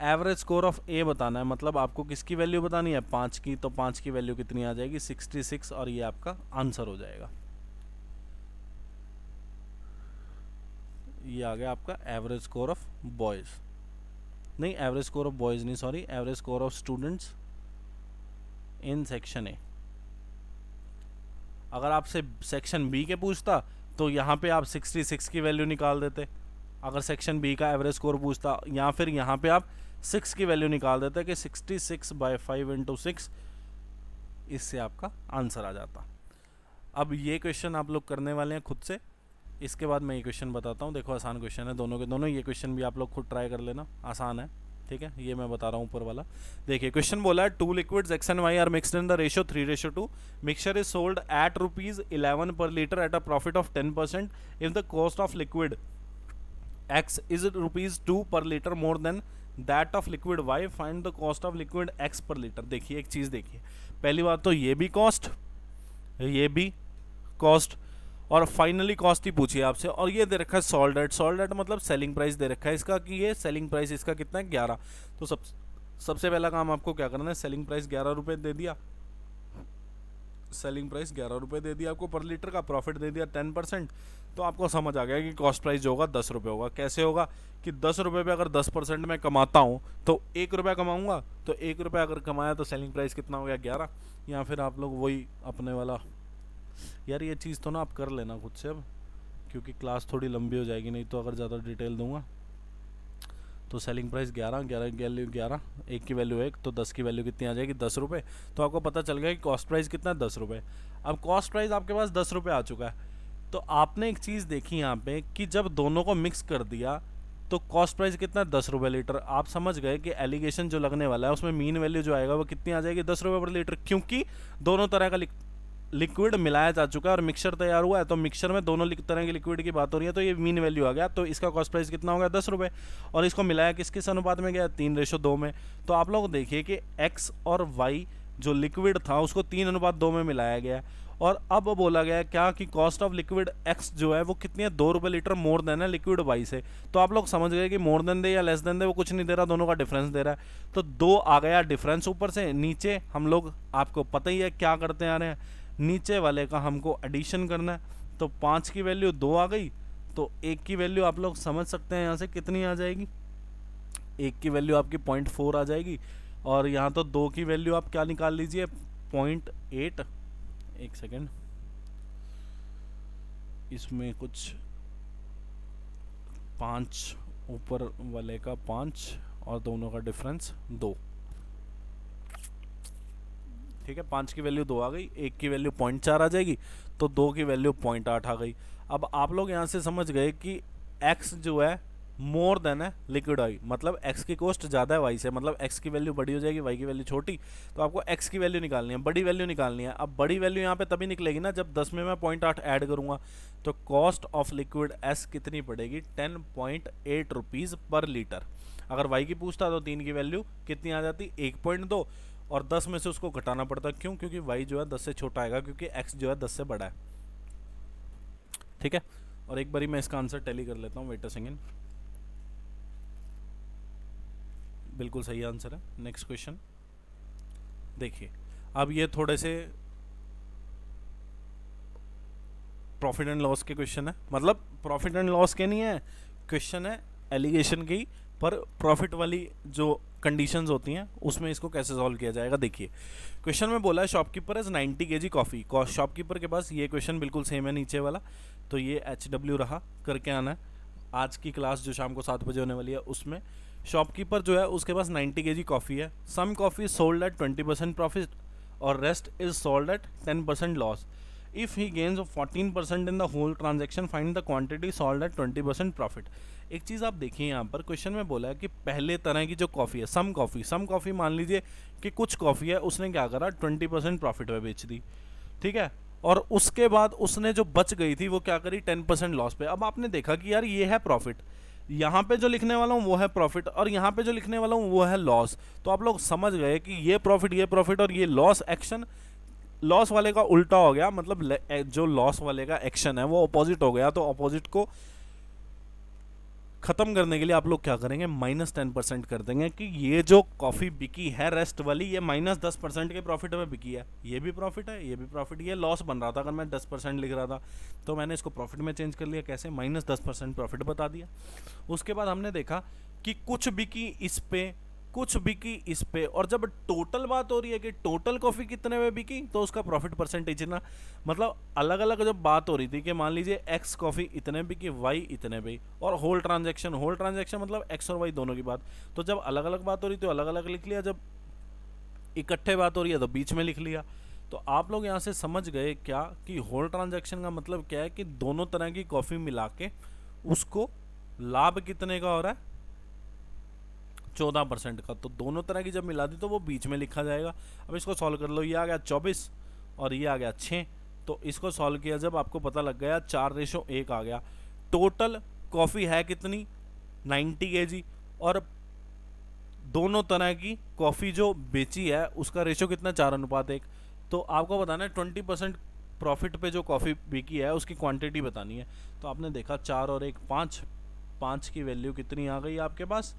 Speaker 1: एवरेज स्कोर ऑफ ए बताना है, मतलब आपको किसकी वैल्यू बतानी है, 5 की। तो 5 की वैल्यू कितनी आ जाएगी, 66, और ये आपका आंसर हो जाएगा। ये आ गया आपका एवरेज स्कोर ऑफ बॉयज़। नहीं, एवरेज स्कोर ऑफ बॉयज़ नहीं, sorry, average score of students in section ए। अगर आपसे सेक्शन बी के पूछता तो यहाँ पे आप 66 की वैल्यू निकाल देते। अगर सेक्शन बी का एवरेज स्कोर पूछता, या फिर यहाँ पे आप 6 की वैल्यू निकाल देते कि 66/5 × 6, इससे आपका आंसर आ जाता। अब ये क्वेश्चन आप लोग करने वाले हैं खुद से। इसके बाद मैं ये क्वेश्चन बताता हूँ। देखो आसान क्वेश्चन है दोनों के दोनों। ये क्वेश्चन भी आप लोग खुद ट्राई कर लेना, आसान है, ठीक है। ये मैं बता रहा हूँ ऊपर वाला। देखिए क्वेश्चन बोला है 2 liquids X and Y are mixed in the ratio 3:2। Mixture is sold at ₹11 per liter at a profit of 10%। If the cost of liquid X is ₹2 per liter more than that of liquid Y, find the cost of liquid X per liter। देखिए एक चीज़ देखिए, पहली बात तो ये भी cost, ये भी कॉस्ट, और फाइनली कॉस्ट ही पूछिए आपसे। और ये दे रखा है सोल्ड एट। सोल्ड एट मतलब सेलिंग प्राइस दे रखा है इसका, कि ये सेलिंग प्राइस इसका कितना है 11। तो सबसे पहला काम आपको क्या करना है, सेलिंग प्राइस 11 रुपये दे दिया, सेलिंग प्राइस 11 रुपये दे दिया आपको पर लीटर का, प्रॉफिट दे दिया 10%। तो आपको समझ आ गया कि कॉस्ट प्राइस जो होगा 10 रुपये होगा। कैसे होगा कि 10 रुपये पे अगर 10% मैं कमाता हूँ तो 1 रुपया कमाऊँगा, तो 1 रुपया अगर कमाया तो सेलिंग प्राइस कितना हो गया 11। या फिर आप लोग वही अपने वाला, यार ये चीज़ तो ना आप कर लेना खुद से अब, क्योंकि क्लास थोड़ी लंबी हो जाएगी नहीं तो अगर ज़्यादा डिटेल दूंगा। तो सेलिंग प्राइस 11 की वैल्यू 1 की वैल्यू 1, तो 10 की वैल्यू कितनी आ जाएगी 10 रुपये। तो आपको पता चल गया कि कॉस्ट प्राइस कितना है 10 रुपये। अब कॉस्ट प्राइस आपके पास 10 रुपये आ चुका है। तो आपने एक चीज़ देखी यहाँ पे कि जब दोनों को मिक्स कर दिया तो कॉस्ट प्राइस कितना है 10 रुपये लीटर। आप समझ गए कि एलिगेशन जो लगने वाला है उसमें मीन वैल्यू जो आएगा वो कितनी आ जाएगी 10 रुपये पर लीटर, क्योंकि दोनों तरह का लिक्विड मिलाया जा चुका है और मिक्सचर तैयार हुआ है। तो मिक्सचर में दोनों तरह के लिक्विड की बात हो रही है, तो ये मीन वैल्यू आ गया। तो इसका कॉस्ट प्राइस कितना हो गया 10 रुपये, और इसको मिलाया किस अनुपात में गया 3:2 में। तो आप लोग देखिए कि एक्स और वाई जो लिक्विड था उसको 3:2 में मिलाया गया। और अब बोला गया क्या कि कॉस्ट ऑफ लिक्विड एक्स जो है वो कितनी है 2 रुपये लीटर मोर देन है लिक्विड वाई से। तो आप लोग समझ गए कि मोर देन दे या लेस देन दे वो कुछ नहीं दे रहा, दोनों का डिफरेंस दे रहा है। तो 2 आ गया डिफरेंस ऊपर से। नीचे हम लोग आपको पता ही है क्या करते आ रहे हैं, नीचे वाले का हमको एडिशन करना है। तो 5 की वैल्यू 2 आ गई, तो 1 की वैल्यू आप लोग समझ सकते हैं यहाँ से कितनी आ जाएगी, 1 की वैल्यू आपकी 0.4 आ जाएगी। और यहाँ तो 2 की वैल्यू आप क्या निकाल लीजिए 0.8। एक सेकेंड, इसमें कुछ 5 ऊपर वाले का 5 और दोनों का डिफरेंस 2, ठीक है। 5 की वैल्यू 2 आ गई, 1 की वैल्यू 0.4 आ जाएगी, तो 2 की वैल्यू 0.8 आ गई। अब आप लोग यहाँ से समझ गए कि x जो है मोर देन है लिक्विड वाई, मतलब x की कॉस्ट ज़्यादा है y से, मतलब x की वैल्यू बड़ी हो जाएगी y की वैल्यू छोटी। तो आपको x की वैल्यू निकालनी है, बड़ी वैल्यू निकालनी है। अब बड़ी वैल्यू यहाँ पे तभी निकलेगी ना जब 10 में मैं 0.8 ऐड करूँगा। तो कॉस्ट ऑफ लिक्विड s कितनी पड़ेगी 10.8 रुपीज़ पर लीटर। अगर y की पूछता तो 3 की वैल्यू कितनी आ जाती 1.2, और 10 में से उसको घटाना पड़ता, क्यों, क्योंकि y जो है 10 से छोटा आएगा, क्योंकि x जो है 10 से बड़ा है, ठीक है। और एक बारी मैं इसका आंसर टैली कर लेता हूँ, वेट अ सेकेंड। बिल्कुल सही आंसर है। नेक्स्ट क्वेश्चन देखिए, अब ये थोड़े से प्रॉफिट एंड लॉस के क्वेश्चन है, मतलब प्रॉफिट एंड लॉस के नहीं है क्वेश्चन, है एलिगेशन की, पर प्रॉफिट वाली जो कंडीशंस होती हैं उसमें इसको कैसे सॉल्व किया जाएगा। देखिए क्वेश्चन में बोला है shopkeeper is 90 kg coffee. Shopkeeper के पास ये क्वेश्चन बिल्कुल सेम है नीचे वाला, तो ये HW रहा, करके आना है। आज की क्लास जो शाम को 7 बजे होने वाली है उसमें शॉपकीपर जो है उसके पास 90 kg कॉफ़ी है। Some coffee sold at 20% profit और rest is sold at 10% loss. If he gains 14% in the whole transaction find the quantity sold at 20% profit. एक चीज़ आप देखिए यहाँ पर क्वेश्चन में बोला है कि पहले तरह की जो कॉफ़ी है सम कॉफ़ी मान लीजिए कि कुछ कॉफ़ी है उसने क्या करा 20% प्रॉफिट में बेच दी, ठीक है। और उसके बाद उसने जो बच गई थी वो क्या करी 10% लॉस पे। अब आपने देखा कि यार ये है प्रॉफिट, यहाँ पे जो लिखने वाला हूँ वो है प्रॉफिट, और यहाँ पे जो लिखने वाला हूँ वो है लॉस। तो आप लोग समझ गए कि ये प्रॉफिट और ये लॉस एक्शन लॉस वाले का उल्टा हो गया, मतलब जो लॉस वाले का एक्शन है वो अपोजिट हो गया। तो अपोजिट को ख़त्म करने के लिए आप लोग क्या करेंगे -10% कर देंगे कि ये जो कॉफ़ी बिकी है रेस्ट वाली ये -10% के प्रॉफिट में बिकी है, ये भी प्रॉफिट है, ये भी प्रॉफिट, ये लॉस बन रहा था अगर मैं 10% लिख रहा था, तो मैंने इसको प्रॉफिट में चेंज कर लिया। कैसे? -10% प्रॉफिट बता दिया। उसके बाद हमने देखा कि कुछ बिकी इस पे, कुछ बिकी इस पे, और जब टोटल बात हो रही है कि टोटल कॉफ़ी कितने में बिकी तो उसका प्रॉफिट परसेंटेज ना, मतलब अलग अलग जब बात हो रही थी कि मान लीजिए एक्स कॉफ़ी इतने बिकी, वाई इतने पे, और होल ट्रांजैक्शन मतलब एक्स और वाई दोनों की बात, तो जब अलग अलग बात हो रही तो अलग अलग लिख लिया, जब इकट्ठे बात हो रही है तो बीच में लिख लिया। तो आप लोग यहाँ से समझ गए क्या कि होल ट्रांजैक्शन का मतलब क्या है, कि दोनों तरह की कॉफ़ी मिला के उसको लाभ कितने का हो रहा है, 14% का। तो दोनों तरह की जब मिला दी तो वो बीच में लिखा जाएगा। अब इसको सॉल्व कर लो, ये आ गया 24 और ये आ गया 6। तो इसको सॉल्व किया जब आपको पता लग गया 4:1 आ गया। टोटल कॉफ़ी है कितनी, 90 kg, और दोनों तरह की कॉफ़ी जो बेची है उसका रेशो कितना, 4:1। तो आपको बताना है 20% प्रॉफिट पे जो कॉफ़ी बिकी है उसकी क्वांटिटी बतानी है। तो आपने देखा 4 और 1 5, 5 की वैल्यू कितनी आ गई आपके पास,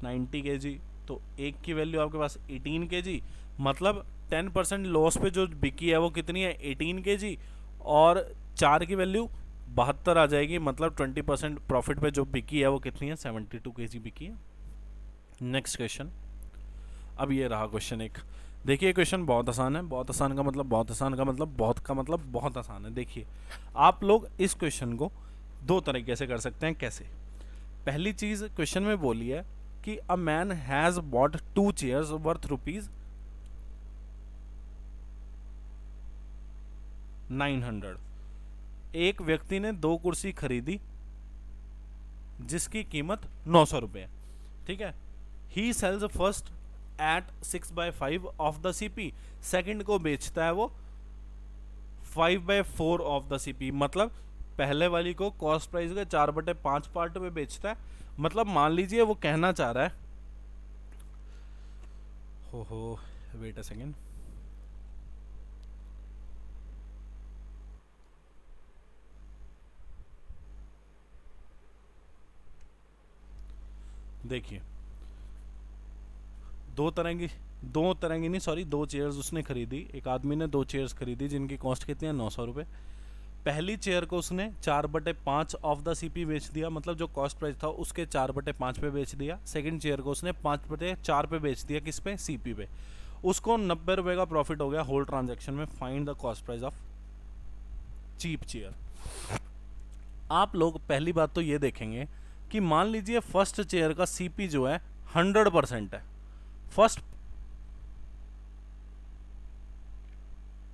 Speaker 1: 90 kg। तो एक की वैल्यू आपके पास 18 kg, मतलब 10% लॉस पे जो बिकी है वो कितनी है, 18 kg, और 4 की वैल्यू 72 आ जाएगी, मतलब 20% प्रॉफिट पे जो बिकी है वो कितनी है, 72 kg बिकी है। Next question. अब ये रहा क्वेश्चन एक। देखिए क्वेश्चन बहुत आसान है, बहुत आसान का मतलब बहुत आसान का मतलब बहुत का मतलब बहुत आसान है। देखिए आप लोग इस क्वेश्चन को दो तरीके से कर सकते हैं। कैसे, पहली चीज क्वेश्चन में बोली है कि a man has bot 2 chairs worth ₹900। एक व्यक्ति ने 2 कुर्सी खरीदी जिसकी कीमत 900 रुपये है, ठीक है। He sells first at 6/5 of the CP, second को बेचता है वो 5/4 ऑफ द सीपी, मतलब पहले वाली को कॉस्ट प्राइस के 4/5 पार्ट में बेचता है। मतलब मान लीजिए वो कहना चाह रहा है, हो वेट अ सेकेंड, देखिए दो तरह की नहीं सॉरी 2 चेयर्स उसने खरीदी। एक आदमी ने 2 चेयर्स खरीदी जिनकी कॉस्ट कितनी है, 900 रुपये। पहली चेयर को उसने 4/5 ऑफ द सीपी बेच दिया, मतलब जो कॉस्ट प्राइस था उसके 4/5 पे बेच दिया। सेकंड चेयर को उसने 5/4 पे बेच दिया, किस पे, सीपी पे। उसको 90 रुपये का प्रॉफिट हो गया होल ट्रांजैक्शन में। Find the cost price of cheap chair. आप लोग पहली बात तो ये देखेंगे कि मान लीजिए फर्स्ट चेयर का सीपी जो है 100% है, फर्स्ट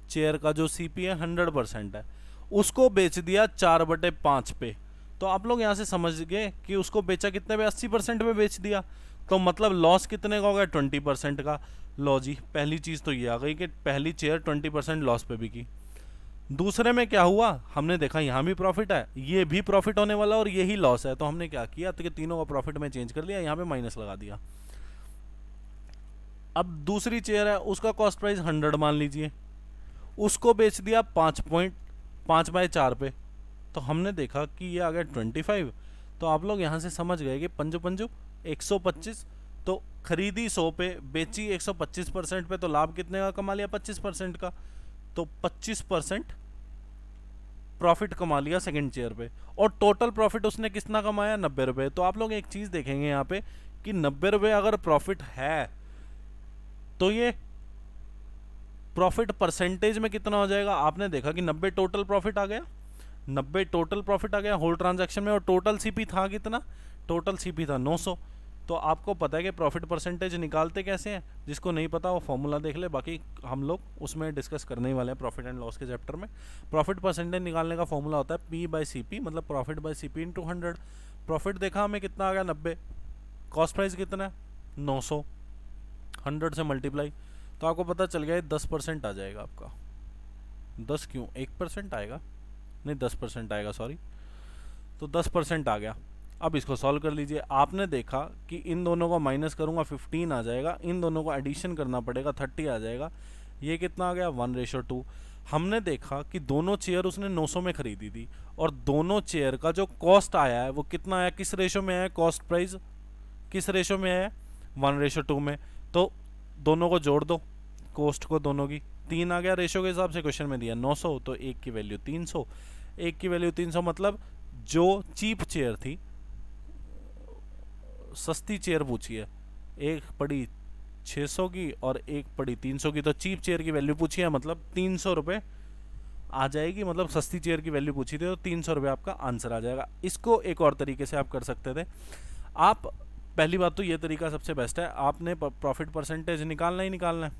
Speaker 1: चेयर का जो सीपी है 100% है, उसको बेच दिया 4/5 पे। तो आप लोग यहां से समझ गए कि उसको बेचा कितने पे, 80% में बेच दिया। तो मतलब लॉस कितने का होगा, 20% का। लो जी, पहली चीज तो ये आ गई कि पहली चेयर 20% लॉस पे बिकी। दूसरे में क्या हुआ, हमने देखा यहाँ भी प्रॉफिट है, ये भी प्रॉफिट होने वाला और यही लॉस है। तो हमने क्या किया, तो कि तीनों का प्रॉफिट में चेंज कर लिया, यहाँ पे माइनस लगा दिया। अब दूसरी चेयर है, उसका कॉस्ट प्राइस 100 मान लीजिए, उसको बेच दिया 5/4 पे। तो हमने देखा कि ये आ गया 25। तो आप लोग यहाँ से समझ गए कि पंजो पंजो 125। तो खरीदी 100 पे, बेची 125% पे, तो लाभ कितने का कमा लिया, 25% का। तो 25% प्रॉफिट कमा लिया सेकंड चेयर पे, और टोटल प्रॉफिट उसने कितना कमाया, 90 रुपये। तो आप लोग एक चीज देखेंगे यहाँ पे कि 90 रुपये अगर प्रॉफिट है तो ये प्रॉफिट परसेंटेज में कितना हो जाएगा। आपने देखा कि 90 टोटल प्रॉफिट आ गया, 90 टोटल प्रॉफिट आ गया होल ट्रांजैक्शन में, और टोटल सीपी था कितना, टोटल सीपी था 900। तो आपको पता है कि प्रॉफिट परसेंटेज निकालते कैसे हैं, जिसको नहीं पता वो फॉर्मूला देख ले, बाकी हम लोग उसमें डिस्कस करने ही वाले हैं प्रॉफिट एंड लॉस के चैप्टर में। प्रॉफिट परसेंटेज निकालने का फॉर्मूला होता है P/CP, मतलब profit by CP into 100। Profit देखा हमें कितना आ गया, 90, कॉस्ट प्राइस कितना है, 900, 100 से मल्टीप्लाई, तो आपको पता चल गया 10% आ जाएगा आपका। 10 क्यों, 1% आएगा, नहीं 10% आएगा सॉरी, तो 10% आ गया। अब इसको सॉल्व कर लीजिए। आपने देखा कि इन दोनों को माइनस करूंगा 15 आ जाएगा, इन दोनों को एडिशन करना पड़ेगा 30 आ जाएगा। ये कितना आ गया, 1:2। हमने देखा कि दोनों चेयर उसने 900 में खरीदी थी, और दोनों चेयर का जो कॉस्ट आया है वो कितना आया, किस रेशो में आया, कॉस्ट प्राइस किस रेशो में आया, 1:2 में। तो दोनों को जोड़ दो, कॉस्ट को दोनों की, 3 आ गया रेशो के हिसाब से, क्वेश्चन में दिया 900, तो एक की वैल्यू 300, एक की वैल्यू 300, मतलब जो चीप चेयर थी सस्ती चेयर पूछी है, एक पड़ी 600 की और एक पड़ी 300 की, तो चीप चेयर की वैल्यू पूछी है, मतलब 300 रुपये आ जाएगी, मतलब सस्ती चेयर की वैल्यू पूछी थी तो 300 रुपये आपका आंसर आ जाएगा। इसको एक और तरीके से आप कर सकते थे। आप पहली बात तो ये तरीका सबसे बेस्ट है, आपने प्रॉफिट परसेंटेज निकालना ही निकालना है,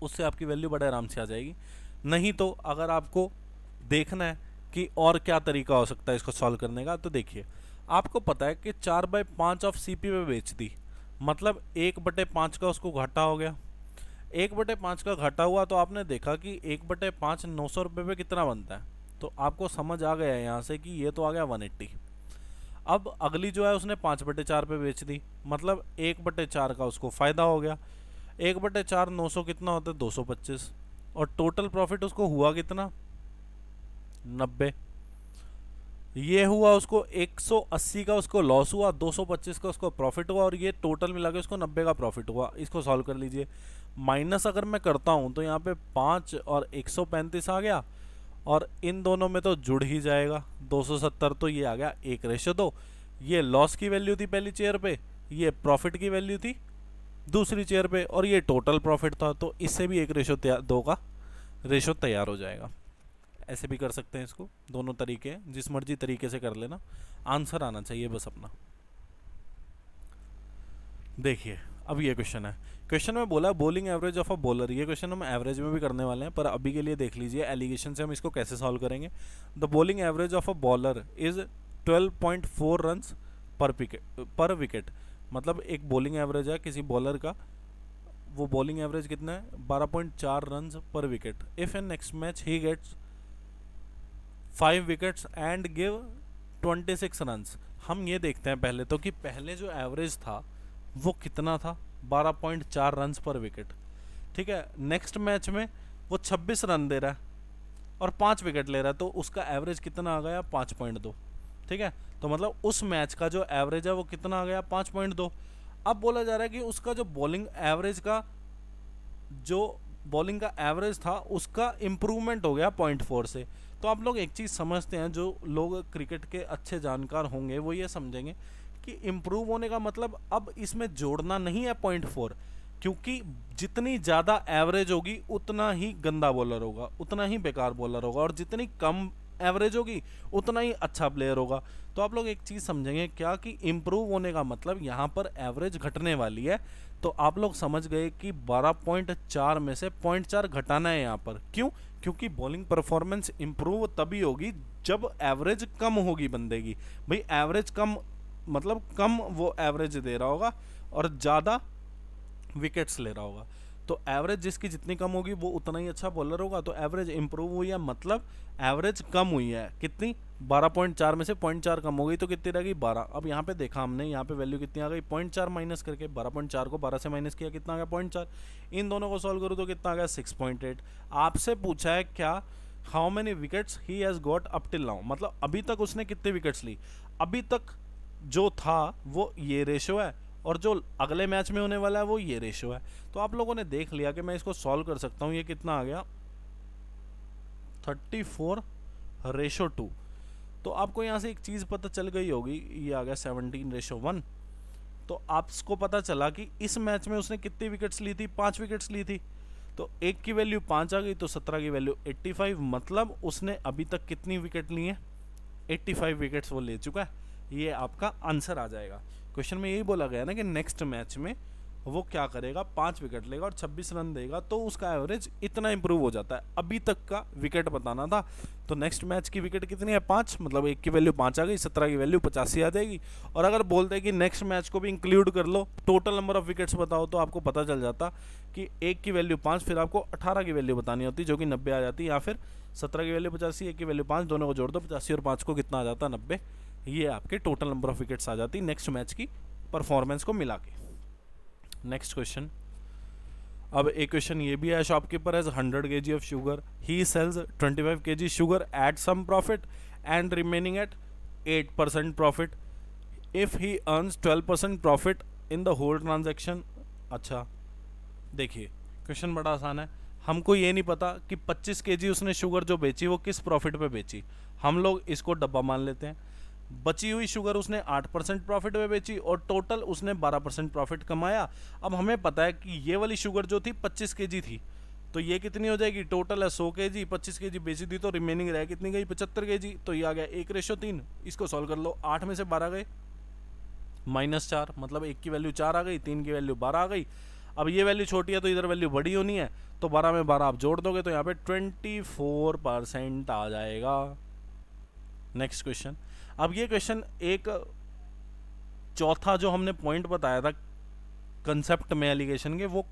Speaker 1: उससे आपकी वैल्यू बड़े आराम से आ जाएगी। नहीं तो अगर आपको देखना है कि और क्या तरीका हो सकता है इसको सॉल्व करने का, तो देखिए आपको पता है कि 4/5 ऑफ सीपी पे बेच दी, मतलब 1/5 का उसको घाटा हो गया। 1/5 का घाटा हुआ तो आपने देखा कि 1/5 900 रुपये पे कितना बनता है, तो आपको समझ आ गया यहाँ से कि ये तो आ गया 180। अब अगली जो है उसने 5/4 पे बेच दी, मतलब 1/4 का उसको फ़ायदा हो गया। 1/4 900 कितना होता है 225, और टोटल प्रॉफिट उसको हुआ कितना 90। ये हुआ उसको 180 का उसको लॉस हुआ, 225 का उसको प्रॉफिट हुआ, और ये टोटल मिला के उसको 90 का प्रॉफिट हुआ। इसको सॉल्व कर लीजिए। माइनस अगर मैं करता हूँ तो यहाँ पे 5 और 135 आ गया, और इन दोनों में तो जुड़ ही जाएगा 270, तो ये आ गया 1:2। ये लॉस की वैल्यू थी पहली चेयर पे, ये प्रॉफिट की वैल्यू थी दूसरी चेयर पे, और ये टोटल प्रॉफिट था, तो इससे भी 1:2 का रेशो तैयार हो जाएगा। ऐसे भी कर सकते हैं इसको, दोनों तरीके हैं, जिस मर्जी तरीके से कर लेना, आंसर आना चाहिए बस अपना। देखिए अब ये क्वेश्चन है, क्वेश्चन में बोला bowling average of a bowler, ये क्वेश्चन हम एवरेज में भी करने वाले हैं, पर अभी के लिए देख लीजिए एलिगेशन से हम इसको कैसे सॉल्व करेंगे। The bowling average of a bowler is 12.4 runs पर विकेट, मतलब एक बॉलिंग एवरेज है किसी बॉलर का, वो बॉलिंग एवरेज कितना है 12.4 रन्स पर wicket. If in next match he gets 5 wickets and give 26 runs. हम ये देखते हैं पहले तो कि पहले जो एवरेज था वो कितना था, 12.4 रन्स पर विकेट। ठीक है, नेक्स्ट मैच में वो 26 रन दे रहा है और 5 विकेट ले रहा है, तो उसका एवरेज कितना आ गया 5.2। ठीक है, तो मतलब उस मैच का जो एवरेज है वो कितना आ गया 5.2। अब बोला जा रहा है कि उसका जो बॉलिंग का एवरेज था उसका इम्प्रूवमेंट हो गया 0.4 से। तो आप लोग एक चीज़ समझते हैं, जो लोग क्रिकेट के अच्छे जानकार होंगे वो ये समझेंगे कि इम्प्रूव होने का मतलब अब इसमें जोड़ना नहीं है 0.4, क्योंकि जितनी ज़्यादा एवरेज होगी उतना ही गंदा बॉलर होगा, उतना ही बेकार बॉलर होगा, और जितनी कम एवरेज होगी उतना ही अच्छा प्लेयर होगा। तो आप लोग एक चीज़ समझेंगे क्या, कि इम्प्रूव होने का मतलब यहाँ पर एवरेज घटने वाली है। तो आप लोग समझ गए कि 12.4 में से 0.4 घटाना है यहाँ पर। क्यों? क्योंकि बॉलिंग परफॉर्मेंस इम्प्रूव तभी होगी जब एवरेज कम होगी बंदे की। भाई एवरेज कम मतलब कम वो एवरेज दे रहा होगा और ज़्यादा विकेट्स ले रहा होगा, तो एवरेज जिसकी जितनी कम होगी वो उतना ही अच्छा बॉलर होगा। तो एवरेज इंप्रूव हुई है, मतलब एवरेज कम हुई है, कितनी 12.4 में से 0.4 कम हो गई, तो कितनी रहेगी 12। अब यहाँ पे देखा हमने, यहाँ पे वैल्यू कितनी आ गई 0.4 माइनस करके, 12.4 को 12 से माइनस किया, कितना आ गया 0.4। इन दोनों को सॉल्व करूँ तो कितना आ गया 6.8। आपसे पूछा है क्या, how many wickets he has got up till now, मतलब अभी तक उसने कितने विकेट्स ली। अभी तक जो था वो ये रेशो है, और जो अगले मैच में होने वाला है वो ये रेशो है। तो आप लोगों ने देख लिया कि मैं इसको सॉल्व कर सकता हूँ। ये कितना आ गया 34:2। तो आपको यहाँ से एक चीज़ पता चल गई होगी, ये आ गया 17:1। तो आपको पता चला कि इस मैच में उसने कितनी विकेट्स ली थी, 5 विकेट्स ली थी। तो एक की वैल्यू 5 आ गई, तो 17 की वैल्यू 85, मतलब उसने अभी तक कितनी विकेट ली है 85 विकेट्स वो ले चुका है। ये आपका आंसर आ जाएगा। क्वेश्चन में यही बोला गया ना कि नेक्स्ट मैच में वो क्या करेगा 5 विकेट लेगा और 26 रन देगा, तो उसका एवरेज इतना इंप्रूव हो जाता है। अभी तक का विकेट बताना था, तो नेक्स्ट मैच की विकेट कितनी है 5, मतलब एक की वैल्यू 5 आ गई, 17 की वैल्यू 85 आ जाएगी। और अगर बोलते हैं कि नेक्स्ट मैच को भी इंक्लूड कर लो, टोटल नंबर ऑफ विकेट्स बताओ, तो आपको पता चल जाता कि एक की वैल्यू 5, फिर आपको 18 की वैल्यू बतानी होती जो कि 90 आ जाती, या फिर 17 की वैल्यू 85, एक की वैल्यू 5, दोनों को जोड़ दो 85 और 5 को कितना आ जाता 90। ये आपके टोटल नंबर ऑफ विकेट्स आ जाती नेक्स्ट मैच की परफॉर्मेंस को मिला के। नेक्स्ट क्वेश्चन, अब एक क्वेश्चन ये भी है, shopkeeper has 100 kg of sugar, he sells 25 kg sugar at some profit and remaining at 8% profit, if he earns 12% profit in the whole transaction. अच्छा देखिए क्वेश्चन बड़ा आसान है, हमको ये नहीं पता कि 25 kg उसने शुगर जो बेची वो किस प्रॉफिट पे बेची। हम लोग इसको डब्बा मान लेते हैं, बची हुई शुगर उसने 8% प्रॉफिट में बेची और टोटल उसने 12% प्रॉफिट कमाया। अब हमें पता है कि ये वाली शुगर जो थी 25 केजी थी, तो ये कितनी हो जाएगी, टोटल है 100 केजी, 25 केजी बेची थी तो रिमेनिंग रह कितनी गई, 75 केजी। तो ये आ गया 1:3। इसको सॉल्व कर लो, 8 में से 12 गए, -4, मतलब 1 की वैल्यू 4 आ गई, 3 की वैल्यू 12 आ गई। अब ये वैल्यू छोटी है तो इधर वैल्यू बड़ी होनी है, तो 12 में 12 आप जोड़ दोगे तो यहाँ पे 24% आ जाएगा। Next question. अब ये क्वेश्चन एक चौथा जो हमने पॉइंट बताया था कंसेप्ट में एलिगेशन के, वो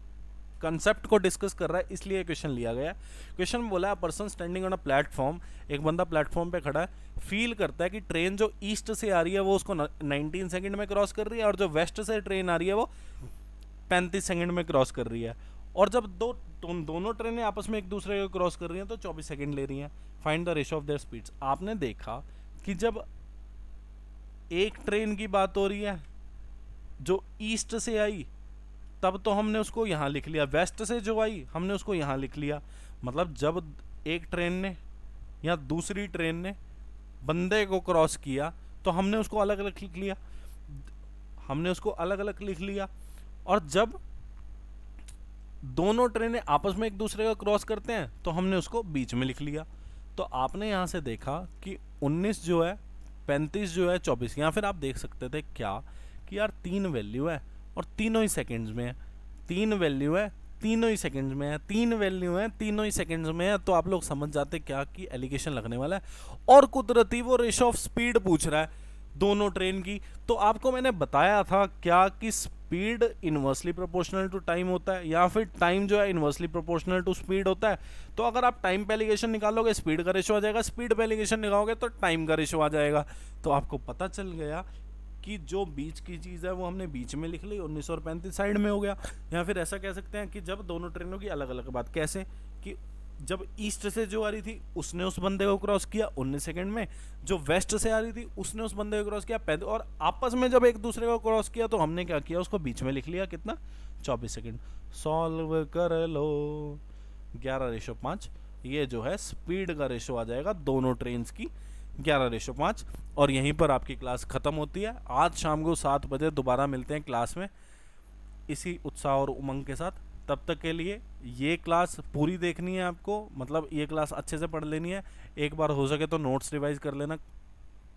Speaker 1: कंसेप्ट को डिस्कस कर रहा है, इसलिए क्वेश्चन लिया गया। क्वेश्चन में बोला है person standing on a platform, एक बंदा प्लेटफॉर्म पे खड़ा है, फील करता है कि ट्रेन जो ईस्ट से आ रही है वो उसको 19 सेकंड में क्रॉस कर रही है और जो वेस्ट से ट्रेन आ रही है वो 35 सेकंड में क्रॉस कर रही है, और जब दोनों ट्रेनें आपस में एक दूसरे को क्रॉस कर रही हैं तो 24 सेकंड ले रही हैं। Find the ratio of their speeds. आपने देखा कि जब एक ट्रेन की बात हो रही है जो ईस्ट से आई तब तो हमने उसको यहाँ लिख लिया, वेस्ट से जो आई हमने उसको यहाँ लिख लिया। मतलब जब एक ट्रेन ने या दूसरी ट्रेन ने बंदे को क्रॉस किया तो हमने उसको अलग अलग लिख लिया, हमने उसको अलग अलग लिख लिया। और जब दोनों ट्रेनें आपस में एक दूसरे को क्रॉस करते हैं तो हमने उसको बीच में लिख लिया। तो आपने यहाँ से देखा कि 19 जो है, 35 जो है, 24, या फिर आप देख सकते थे क्या कि यार 3 वैल्यू है और तीनों ही सेकंड्स में है, 3 वैल्यू है, तीनों ही सेकंड्स में है, 3 वैल्यू है, तीनों ही सेकंड्स में है। तो आप लोग समझ जाते क्या कि एलिगेशन लगने वाला है। और कुदरती वो रेशो ऑफ स्पीड पूछ रहा है दोनों ट्रेन की। तो आपको मैंने बताया था क्या कि speed inversely proportional to time होता है या फिर टाइम जो है इन्वर्सली प्रोपोर्शनल टू स्पीड होता है। तो अगर आप टाइम पे एलिगेशन निकालोगे स्पीड का रेशो आ जाएगा, स्पीड पे एलिगेशन निकालोगे तो टाइम का रेशो आ जाएगा। तो आपको पता चल गया कि जो बीच की चीज़ है वो हमने बीच में लिख ली, 19 और 35 साइड में हो गया। या फिर ऐसा कह सकते हैं कि जब दोनों ट्रेनों की अलग अलग बात, कैसे कि जब ईस्ट से जो आ रही थी उसने उस बंदे को क्रॉस किया 19 सेकंड में, जो वेस्ट से आ रही थी उसने उस बंदे को क्रॉस किया 35, और आपस में जब एक दूसरे को क्रॉस किया तो हमने क्या किया, उसको बीच में लिख लिया, कितना, 24 सेकंड। सॉल्व कर लो, 11:5। ये जो है स्पीड का रेशो आ जाएगा दोनों ट्रेन की, 11:5। और यहीं पर आपकी क्लास ख़त्म होती है। आज शाम को 7 बजे दोबारा मिलते हैं क्लास में इसी उत्साह और उमंग के साथ। तब तक के लिए ये क्लास पूरी देखनी है आपको, मतलब ये क्लास अच्छे से पढ़ लेनी है। एक बार हो सके तो नोट्स रिवाइज कर लेना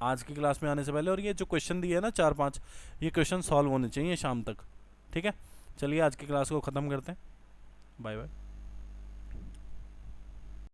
Speaker 1: आज की क्लास में आने से पहले, और ये जो क्वेश्चन दिए है ना 4-5, ये क्वेश्चन सॉल्व होने चाहिए शाम तक। ठीक है, चलिए आज की क्लास को ख़त्म करते हैं। Bye bye.